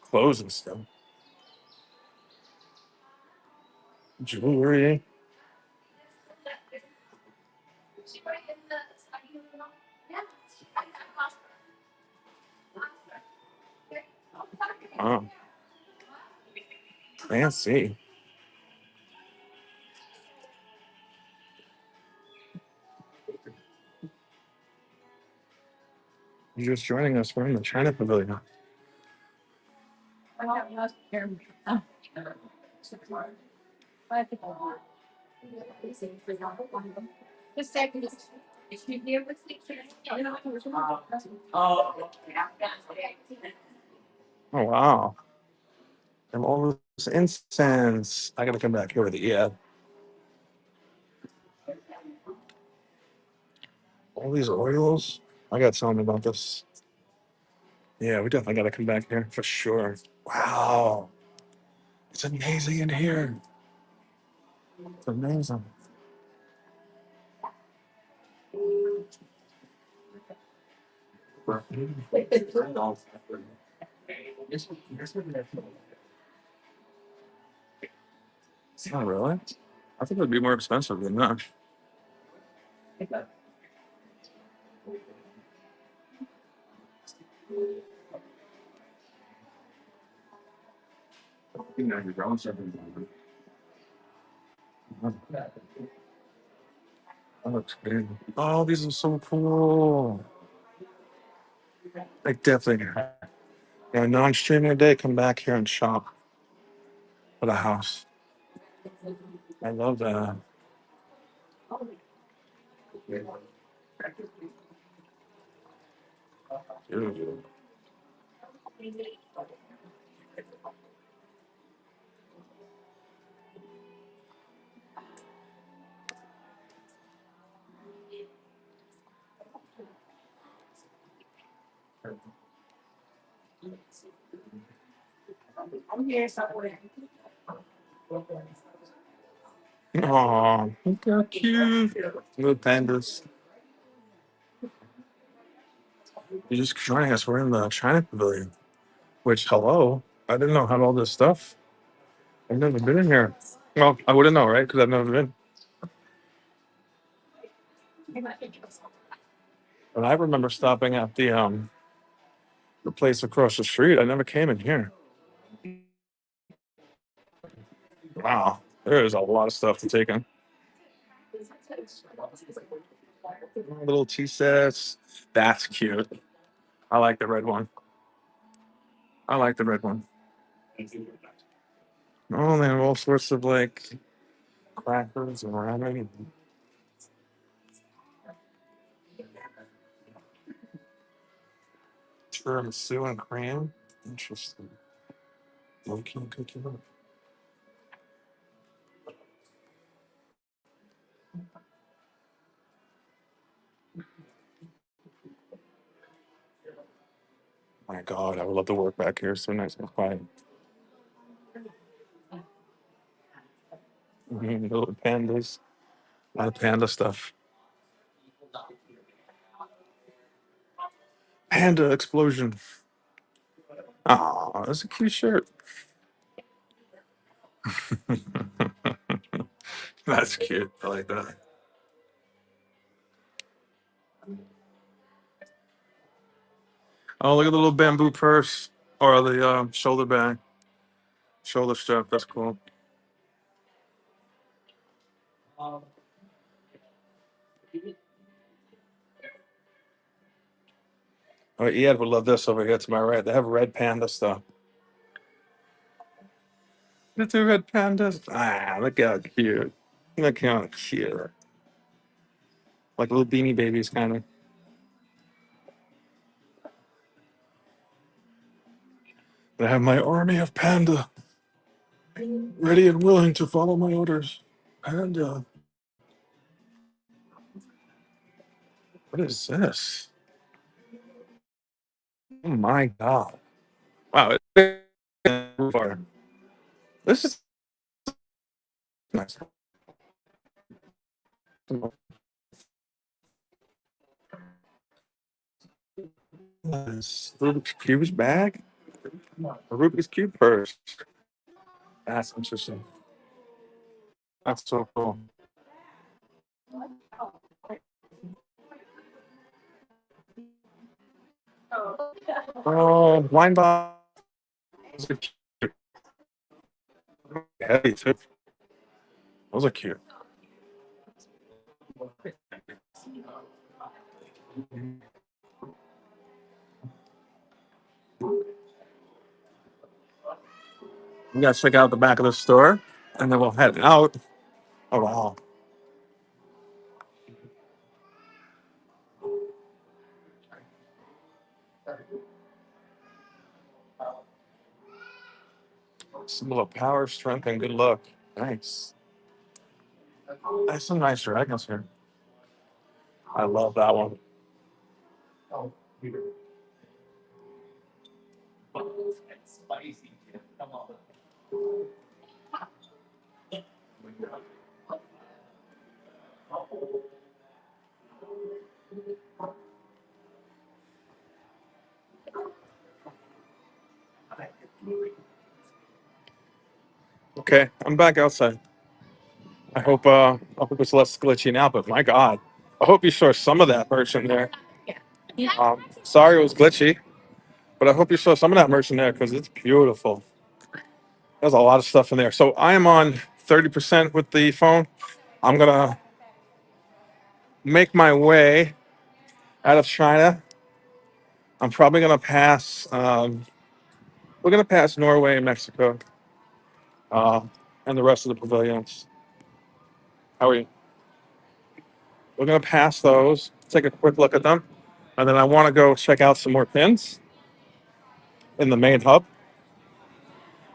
clothes and stuff. Jewelry. Oh, fancy. You're just joining us. We're in the China Pavilion. Oh, wow. And all this incense. I gotta come back here with the all these oils. I gotta tell them about this. Yeah, we definitely gotta come back here for sure. Wow. It's amazing in here. It's amazing. Oh, really? I think it would be more expensive than that. You know, you're growing something. That looks good. Oh, these are so cool. Like definitely. Yeah, non-streaming day, come back here and shop for the house. I love that. Dude. Oh, look how cute. Little pandas. You're just joining us. We're in the China Pavilion. Which, hello, I didn't know how all this stuff. I've never been in here. Well, I wouldn't know, right? Because I've never been. But I remember stopping at the place across the street. I never came in here. Wow, there is a lot of stuff to take in. Little tea sets. That's cute. I like the red one. I like the red one. Oh, they have all sorts of like crackers and ramen and tiramisu and cream. Interesting. Monkey cookie. My God, I would love to work back here. So nice and quiet. Little pandas. A lot of panda stuff. Panda explosion. Oh, that's a cute shirt. That's cute. I like that. Oh, look at the little bamboo purse or the shoulder bag, shoulder strap. That's cool. Oh, Ed would love this over here to my right. They have red panda stuff. The two red pandas. Ah, look how cute. Look how cute. Like little beanie babies, kind of. I have my army of panda, ready and willing to follow my orders. Panda. What is this? Oh my God. Wow. This is nice. Nice. Rubik's Cube's bag? A Rubik's Cube purse. That's interesting. That's so cool. Oh, wine bottles are cute. Heavy too. Those are cute. We gotta check out the back of the store and then we'll head out. Oh wow. Symbol of power, strength, and good luck. Nice. That's some nice dragons here. I love that one. Okay, I'm back outside. I hope it's less glitchy now, but my God. I hope you saw some of that merch in there. Sorry it was glitchy, but I hope you saw some of that merch in there because it's beautiful. There's a lot of stuff in there. So I am on 30% with the phone. I'm gonna make my way out of China. I'm probably gonna pass. We're gonna pass Norway and Mexico, uh, and the rest of the pavilions. How are you? We're gonna pass those. Take a quick look at them, and then I want to go check out some more pins in the main hub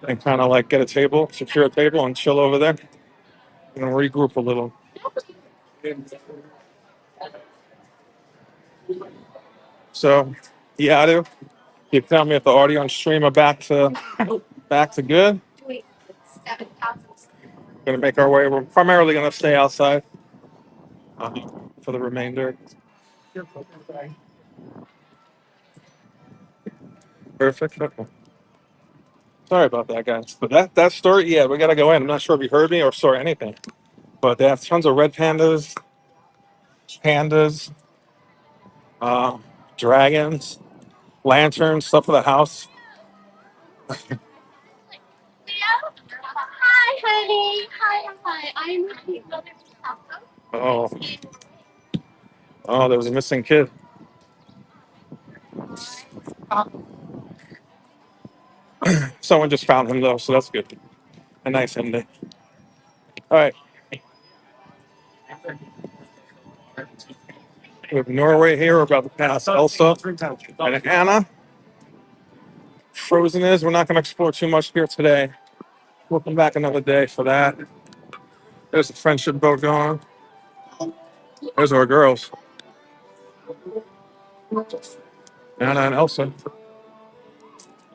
and kind of like get a table, secure a table, and chill over there and regroup a little. So, yeah, I do. You tell me if the audio and stream are back to good. Gonna make our way. We're primarily gonna stay outside uh, for the remainder. Perfect. Okay. Sorry about that, guys. But that store, yeah, we gotta go in. I'm not sure if you heard me or saw anything, but they have tons of red pandas, uh, dragons, lanterns, stuff for the house. Hi, honey. Hi. I'm Oh, oh, there was a missing kid. Someone just found him though, so that's good. A nice ending. All right, we have Norway here. We're about to pass Elsa and Anna. Frozen is. We're not going to explore too much here today. We'll come back another day for that. There's a friendship boat going. There's our girls, Anna and Elsa.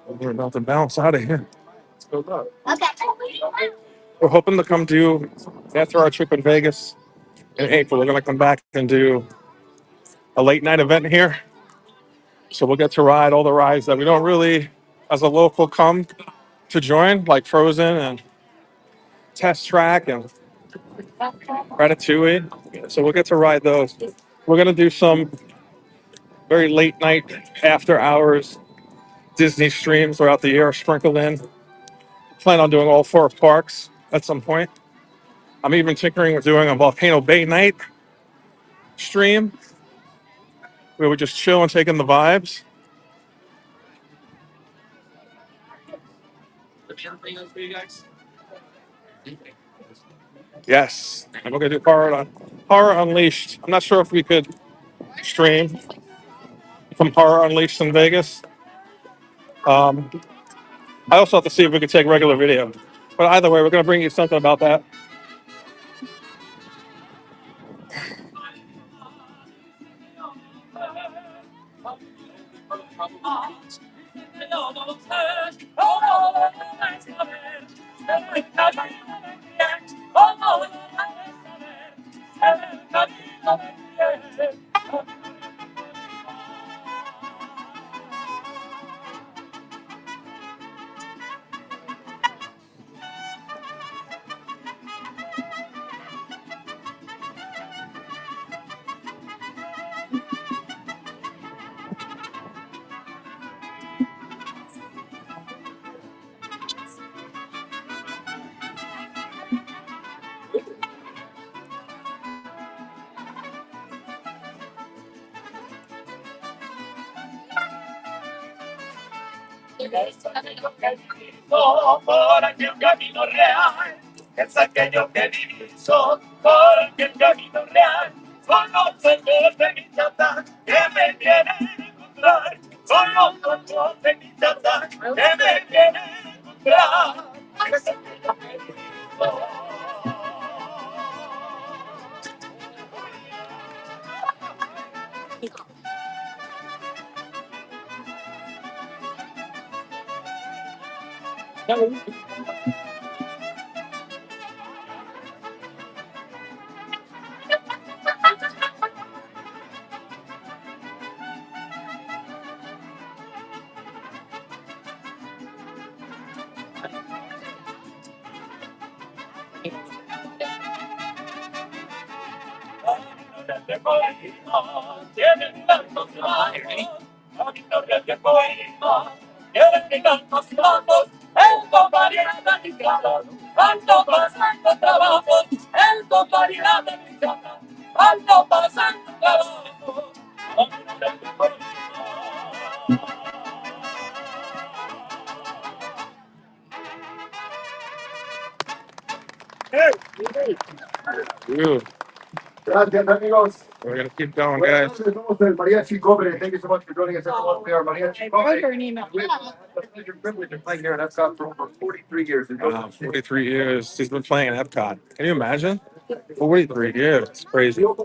We're about to bounce out of here. We're hoping to come do after our trip in Vegas in April. We're going to come back and do a late night event here. So we'll get to ride all the rides that we don't really, as a local, come to join, like Frozen and Test Track and Ratatouille. So we'll get to ride those. We're going to do some very late night after hours Disney streams throughout the year sprinkled in. Plan on doing all four parks at some point. I'm even tinkering with doing a Volcano Bay night stream where we just chill and take in the vibes. Yes, and we're gonna do Horror Unleashed. I'm not sure if we could stream from Horror Unleashed in Vegas. Um, I also have to see if we could take regular video. But either way, we're gonna bring you something about that. Por aquel camino real, es aquello que diviso, porque el camino real son los ojos de mi tata que me vienen a encontrar, son los ojos de mi tata que me vienen a encontrar. Es aquello que diviso. Ooh, Gracias, amigos. we're gonna keep going, Buenas guys. noches, somos el Mariachi Cobre. Thank you so much for joining us, everyone. We are Mariachi Cobre. An email. We've had the pleasure and privilege of playing here at Epcot for over 43 years. 43 years. He's been playing in Epcot. Can you imagine? 43 years. It's crazy. All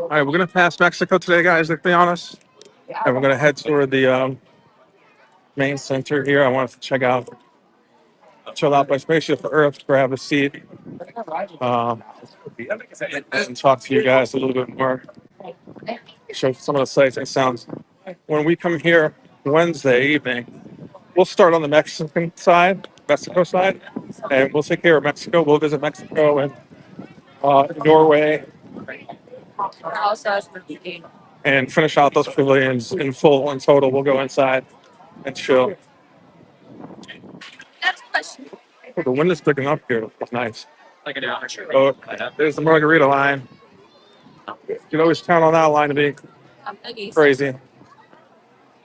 right, we're gonna pass Mexico today, guys. To be honest, and we're gonna head toward the main center here. I wanted to chill out by Spaceship Earth, grab a seat, um, and talk to you guys a little bit more. Show some of the sights and sounds. When we come here Wednesday evening, we'll start on the Mexico side, and we'll take care of Mexico. We'll visit Mexico and Norway and finish out those pavilions in full. In total, we'll go inside and chill. Oh, the wind is picking up here. It's nice. Oh, there's the margarita line. You can always count on that line to be crazy.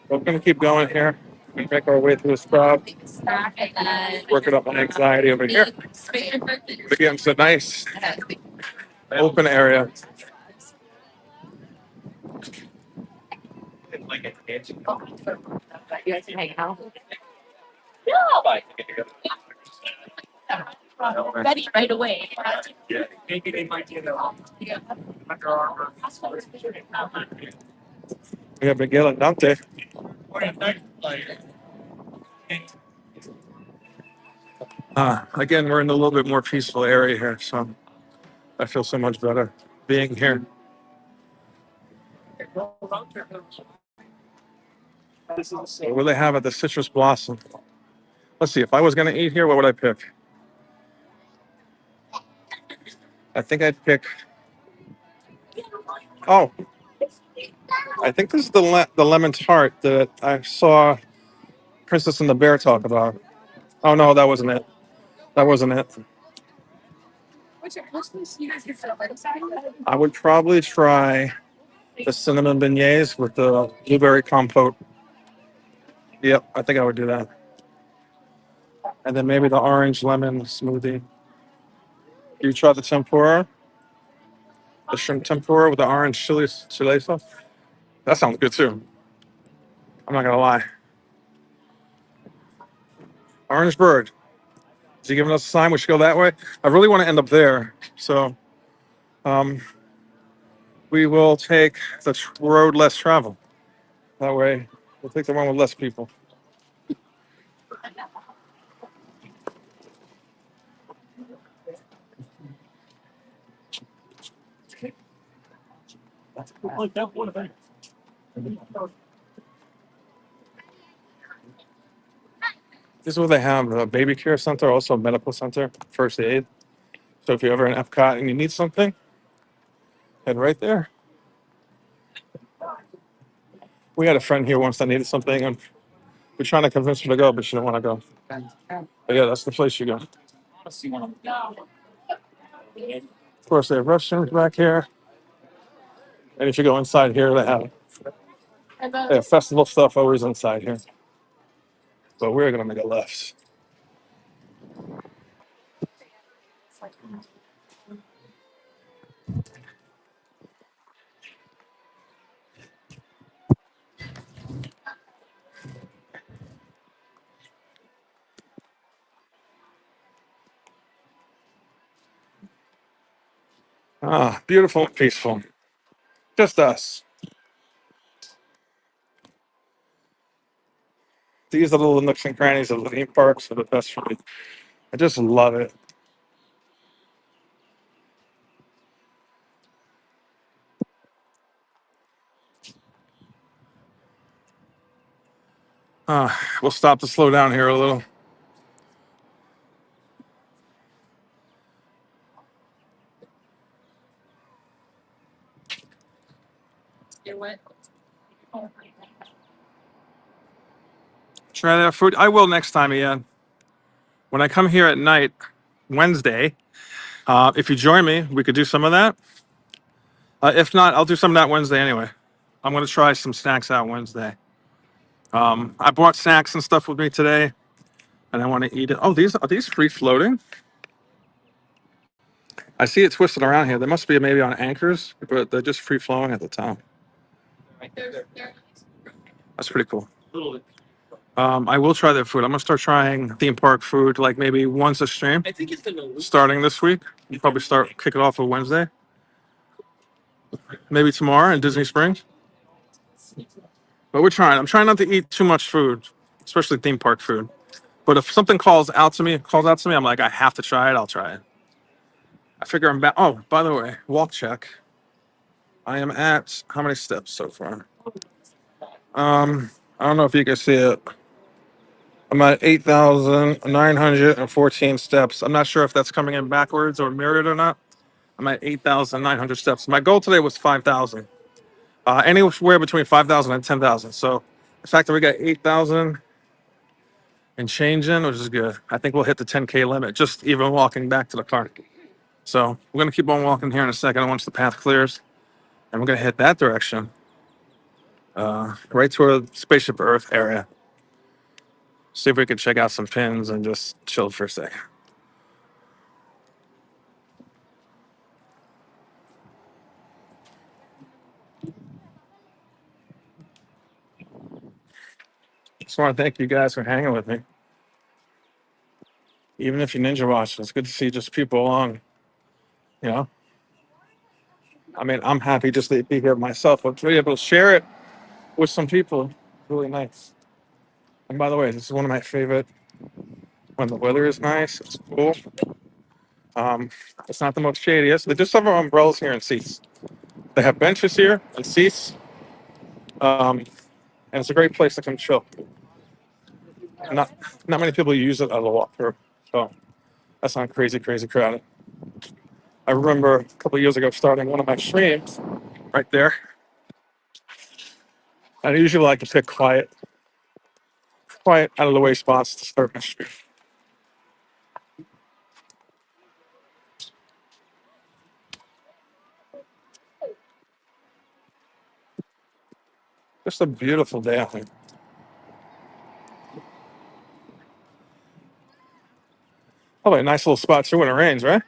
But we're gonna keep going here. We're gonna make our way through this crowd. Working up my anxiety over here. But again, it's a nice open area. Ready right away. We have Miguel and Dante. Again, we're in a little bit more peaceful area here, so I feel so much better being here. What do they have at the Citrus Blossom? Let's see. If I was going to eat here, what would I pick? I think I'd pick. Oh, I think this is the lemon tart that I saw Princess and the Bear talk about. Oh no, that wasn't it. That wasn't it. I would probably try the cinnamon beignets with the blueberry compote. Yep, I think I would do that. And then maybe the orange lemon smoothie. You try the tempura, the shrimp tempura with the orange chili sauce. That sounds good too. I'm not gonna lie. Orange bird. Is he giving us a sign? We should go that way. I really want to end up there, so um, we will take the road less traveled. That way, we'll take the one with less people. This is where they have a baby care center, also a medical center, first aid. So if you're ever in Epcot and you need something, head right there. We had a friend here once that needed something, and we're trying to convince her to go, but she didn't want to go. But yeah, that's the place you go. Of course, they have restrooms back here. And if you go inside here, they have festival stuff always inside here. But we're going to make a left. Ah, beautiful and peaceful. Just us. These are the little nooks and crannies of the theme parks are the best for me. I just love it. We'll stop to slow down here a little. Try that food. I will next time, Ian. When I come here at night, Wednesday, if you join me, we could do some of that. If not, I'll do some of that Wednesday anyway. I'm gonna try some snacks out Wednesday. I brought snacks and stuff with me today, and I want to eat it. Oh, these are these free floating? I see it twisted around here. They must be maybe on anchors, but they're just free flowing at the top. That's pretty cool. I will try their food. I'm gonna start trying theme park food like maybe once a stream. Starting this week. We'll probably start kick it off on Wednesday. Maybe tomorrow in Disney Springs. But we're trying. I'm trying not to eat too much food, especially theme park food. But if something calls out to me, I'm like, I have to try it. I'll try it. I figure I'm back. Oh, by the way, walk check. I am at how many steps so far? I don't know if you can see it. I'm at 8,914 steps. I'm not sure if that's coming in backwards or mirrored or not. I'm at 8,900 steps. My goal today was 5,000. Anywhere between 5,000 and 10,000. So the fact that we got 8,000 and change in, which is good. I think we'll hit the 10K limit just even walking back to the car. So we're gonna keep on walking here in a second once the path clears, and we're gonna hit that direction, right toward Spaceship Earth area. See if we can check out some pins and just chill for a second. Just want to thank you guys for hanging with me. Even if you ninja watch, it's good to see just people along. You know, I mean, I'm happy just to be here myself, but to be able to share it with some people, really nice. And by the way, this is one of my favorite when the weather is nice. It's cool. Um, it's not the most shadiest. They just have our umbrellas here and seats. They have benches here and seats, and it's a great place to come chill. Not not many people use it as a walkthrough, so that's not crazy crowded. I remember a couple of years ago starting one of my streams right there. I usually like to pick quiet out of the way spots to start my stream. Just a beautiful day, I think. Probably a nice little spot too when it rains, right?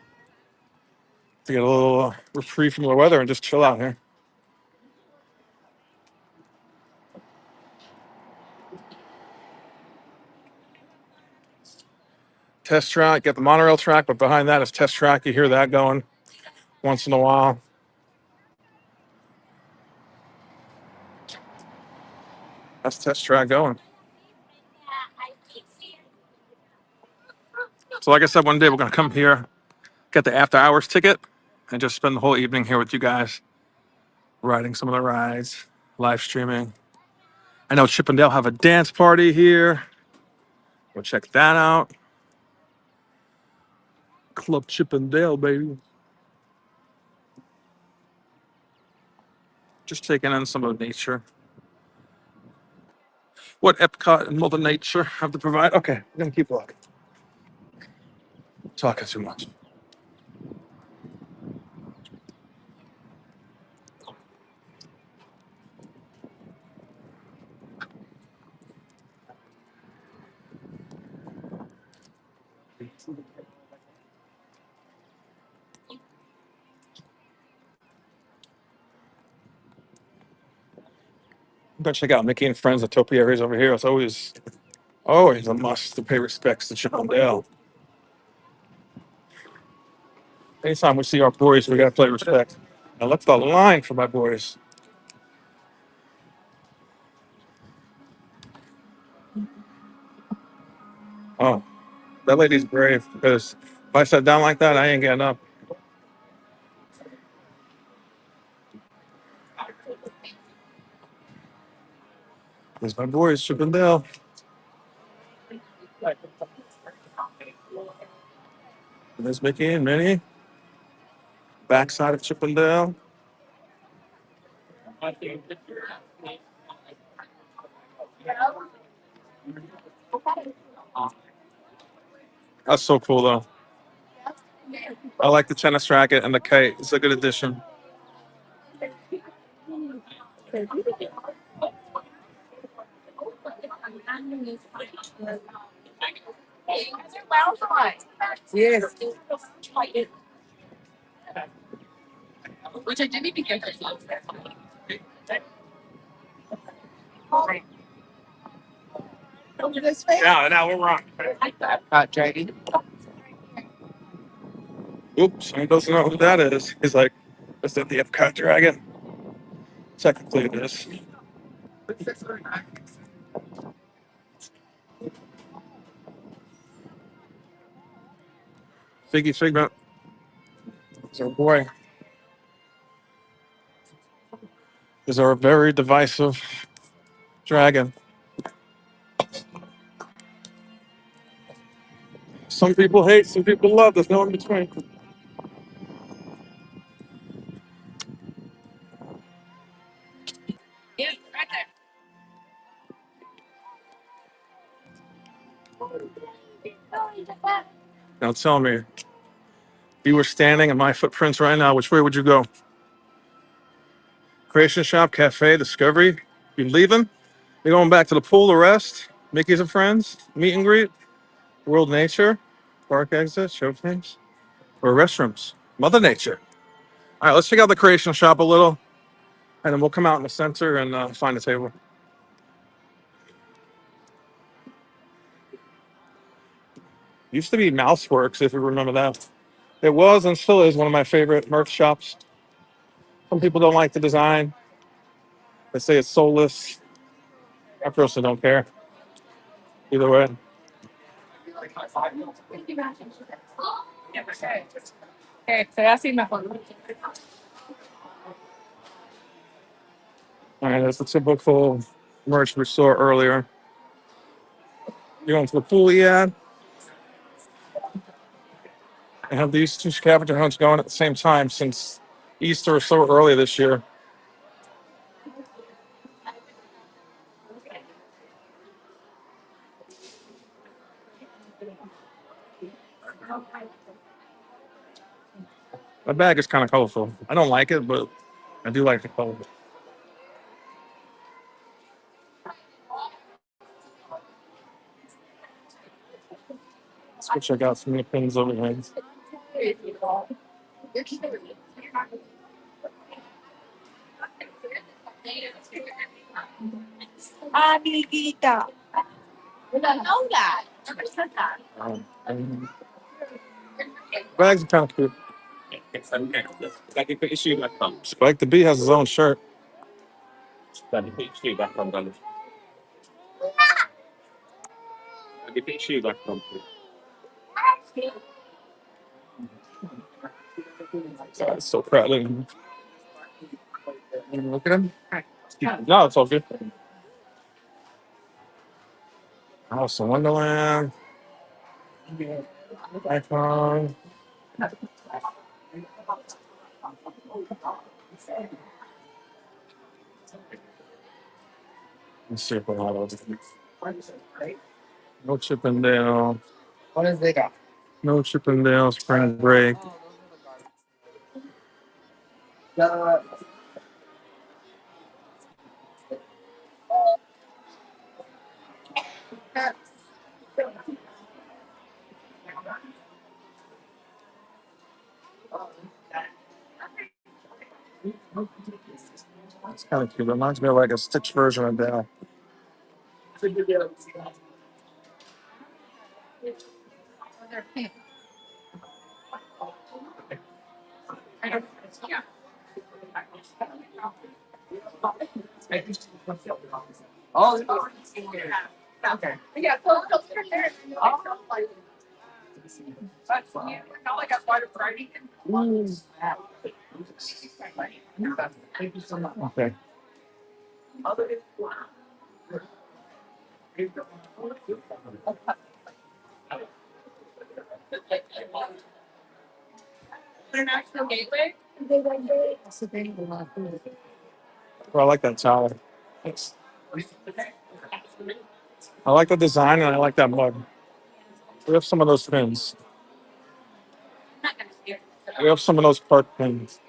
To get a little reprieve from the weather and just chill out here. Test track, got the monorail track, but behind that is test track. You hear that going once in a while. That's test track going. So, like I said, one day we're gonna come here, get the after hours ticket, and just spend the whole evening here with you guys, riding some of the rides, live streaming. I know Chip and Dale have a dance party here. We'll check that out. Club Chip and Dale, baby. Just taking in some of nature. What Epcot and Mother Nature have to provide. Okay, we're gonna keep walking. Talking too much. I'm gonna check out Mickey and Friends at Topiaries over here. It's always a must to pay respects to Chip and Dale. Anytime we see our boys, we gotta play respect. Now look at the line for my boys. Oh, that lady's brave because if I sat down like that, I ain't getting up. There's my boys, Chip and Dale. There's Mickey and Minnie. Backside of Chip and Dale. That's so cool though. I like the tennis racket and the kite. It's a good addition. Yes. Which I didn't even get. Over this way. Yeah, now we're wrong. Epcot Dragon. Oops, someone doesn't know who that is. He's like, is that the Epcot Dragon? Technically it is. Figgy Figment is our boy. Is our very divisive dragon. Some people hate, some people love. There's no in between. Yeah, right there. Now tell me, if you were standing in my footprints right now, which way would you go? Creation Shop, Cafe, Discovery? You leaving? You going back to the pool to rest? Mickey's and Friends? Meet and greet? World Nature? Park exit? Showcase? Or restrooms? Mother Nature. All right, let's check out the Creation Shop a little, and then we'll come out in the center and find a table. Used to be Mouseworks, if you remember that. It was and still is one of my favorite merch shops. Some people don't like the design. They say it's soulless. I personally don't care. Either way. Okay, so I see my phone. All right, that's the typical merch we saw earlier. You're going to the pool yet? I have these two scavenger hunts going at the same time since Easter is so early this year. My bag is kind of colorful. I don't like it, but I do like the color. Let's go check out some of the pins over here. Amiguita. And bags are kind of cute. Spike the Bee has his own shirt. It's so proud. Look at him. No, it's all good. Alice in Wonderland. Icon. Let's see if we have those. No Chippendale. What is they got? No Chippendale Spring Break. It's kind of cute. Reminds me of like a Stitch version of Dale. Oh, okay. Yeah, so there. Not like a part of Friday. Okay. International Gateway. Oh, I like that tower. I like the design and I like that mug. We have some of those pins. We have some of those park pins.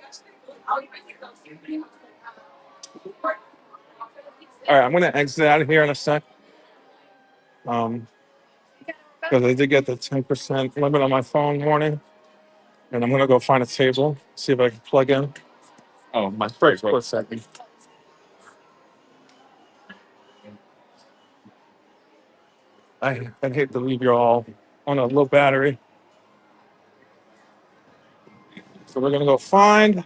All right, I'm gonna exit out of here in a sec. Um, because I did get the 10% limit on my phone warning, and I'm gonna go find a table, see if I can plug in. Oh, my break for a second. I'd hate to leave you all on a low battery, so we're gonna go find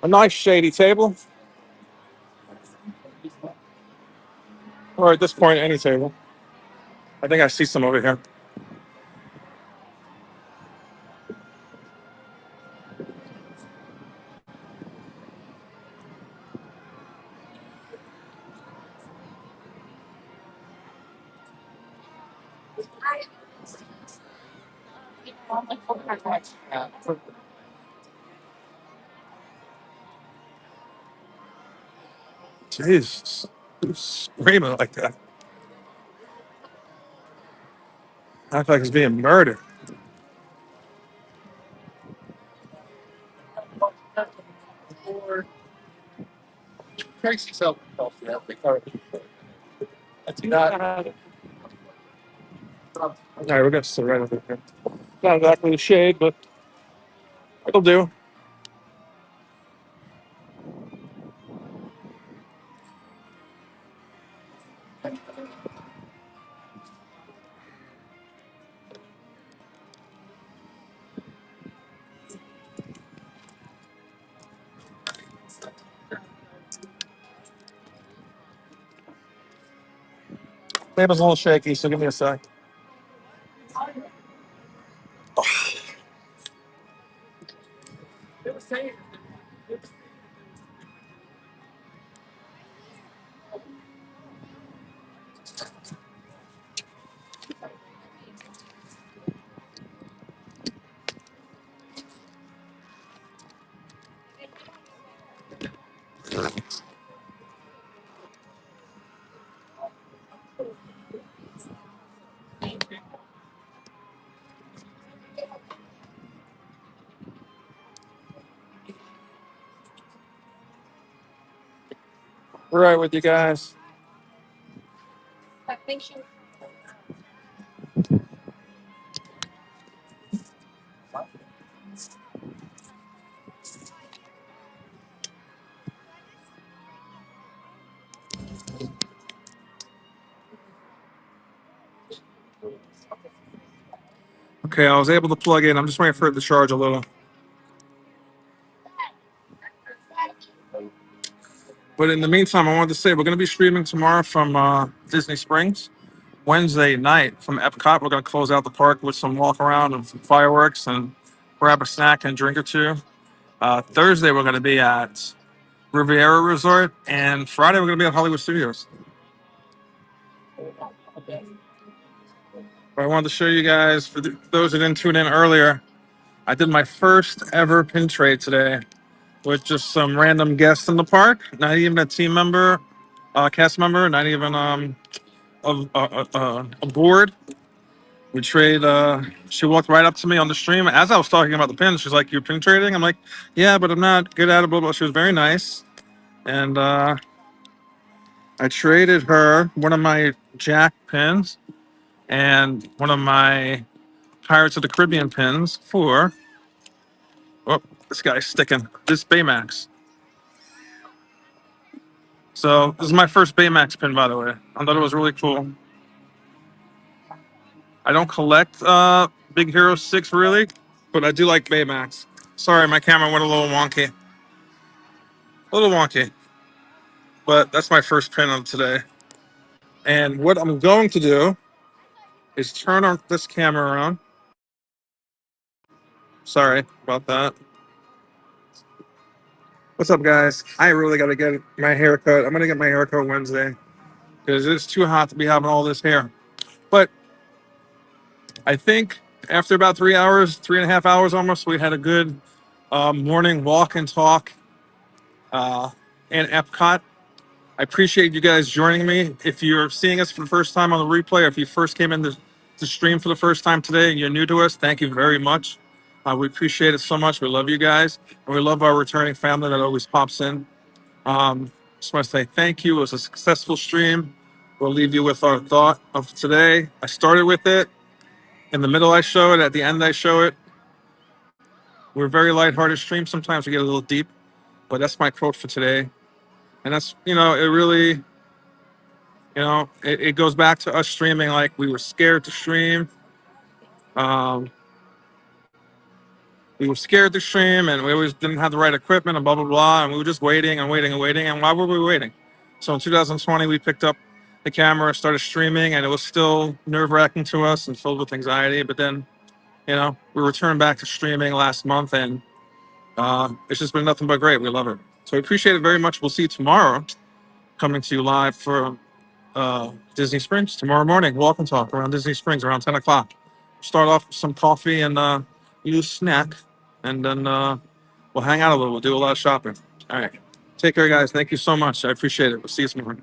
a nice shady table, or at this point, any table. I think I see some over here. Jesus, who's screaming like that? I feel like he's being murdered. Tracy's help. That's not. All right, we're gonna sit right over here. Not exactly the shade, but it'll do. Table's a little shaky, so give me a sec. We're right with you guys. Okay, I was able to plug in. I'm just waiting for it to charge a little. But in the meantime, I wanted to say we're going to be streaming tomorrow from Disney Springs. Wednesday night from Epcot, we're going to close out the park with some walk around and some fireworks and grab a snack and drink or two. Thursday, we're going to be at Riviera Resort, and Friday, we're going to be at Hollywood Studios. But I wanted to show you guys, for those who didn't tune in earlier, I did my first ever pin trade today with just some random guests in the park, not even a team member, cast member, not even a board. We trade. She walked right up to me on the stream as I was talking about the pins. She's like, "You're pin trading?" I'm like, "Yeah, but I'm not good at it." Blah, blah. She was very nice, and I traded her one of my Jack pins and one of my Pirates of the Caribbean pins for. Oh, this guy's sticking. This Baymax. So this is my first Baymax pin, by the way. I thought it was really cool. I don't collect Big Hero 6 really, but I do like Baymax. Sorry, my camera went a little wonky. A little wonky. But that's my first pin of today. And what I'm going to do is turn on this camera around. Sorry about that. What's up, guys? I really got to get my hair cut. I'm going to get my hair cut Wednesday because it's too hot to be having all this hair. But I think after about 3 hours, 3.5 hours almost, we had a good morning walk and talk and Epcot. I appreciate you guys joining me. If you're seeing us for the first time on the replay, or if you first came in the stream for the first time today and you're new to us, thank you very much. We appreciate it so much. We love you guys, and we love our returning family that always pops in. Just want to say thank you. It was a successful stream. We'll leave you with our thought of today. I started with it. In the middle, I show it. At the end, I show it. We're a very lighthearted stream. Sometimes we get a little deep, but that's my quote for today. And that's, it really, it goes back to us streaming like we were scared to stream. Um, we were scared to stream and we always didn't have the right equipment and blah, blah, blah. And we were just waiting and waiting and waiting. And why were we waiting? So in 2020, we picked up the camera, started streaming, and it was still nerve-wracking to us and filled with anxiety. But then, we returned back to streaming last month, and it's just been nothing but great. We love it. So we appreciate it very much. We'll see you tomorrow, coming to you live for Disney Springs tomorrow morning. Walk and talk around Disney Springs around 10 o'clock. Start off with some coffee and use snack, and then we'll hang out a little. We'll do a lot of shopping. All right. Take care, guys. Thank you so much. I appreciate it. We'll see you tomorrow.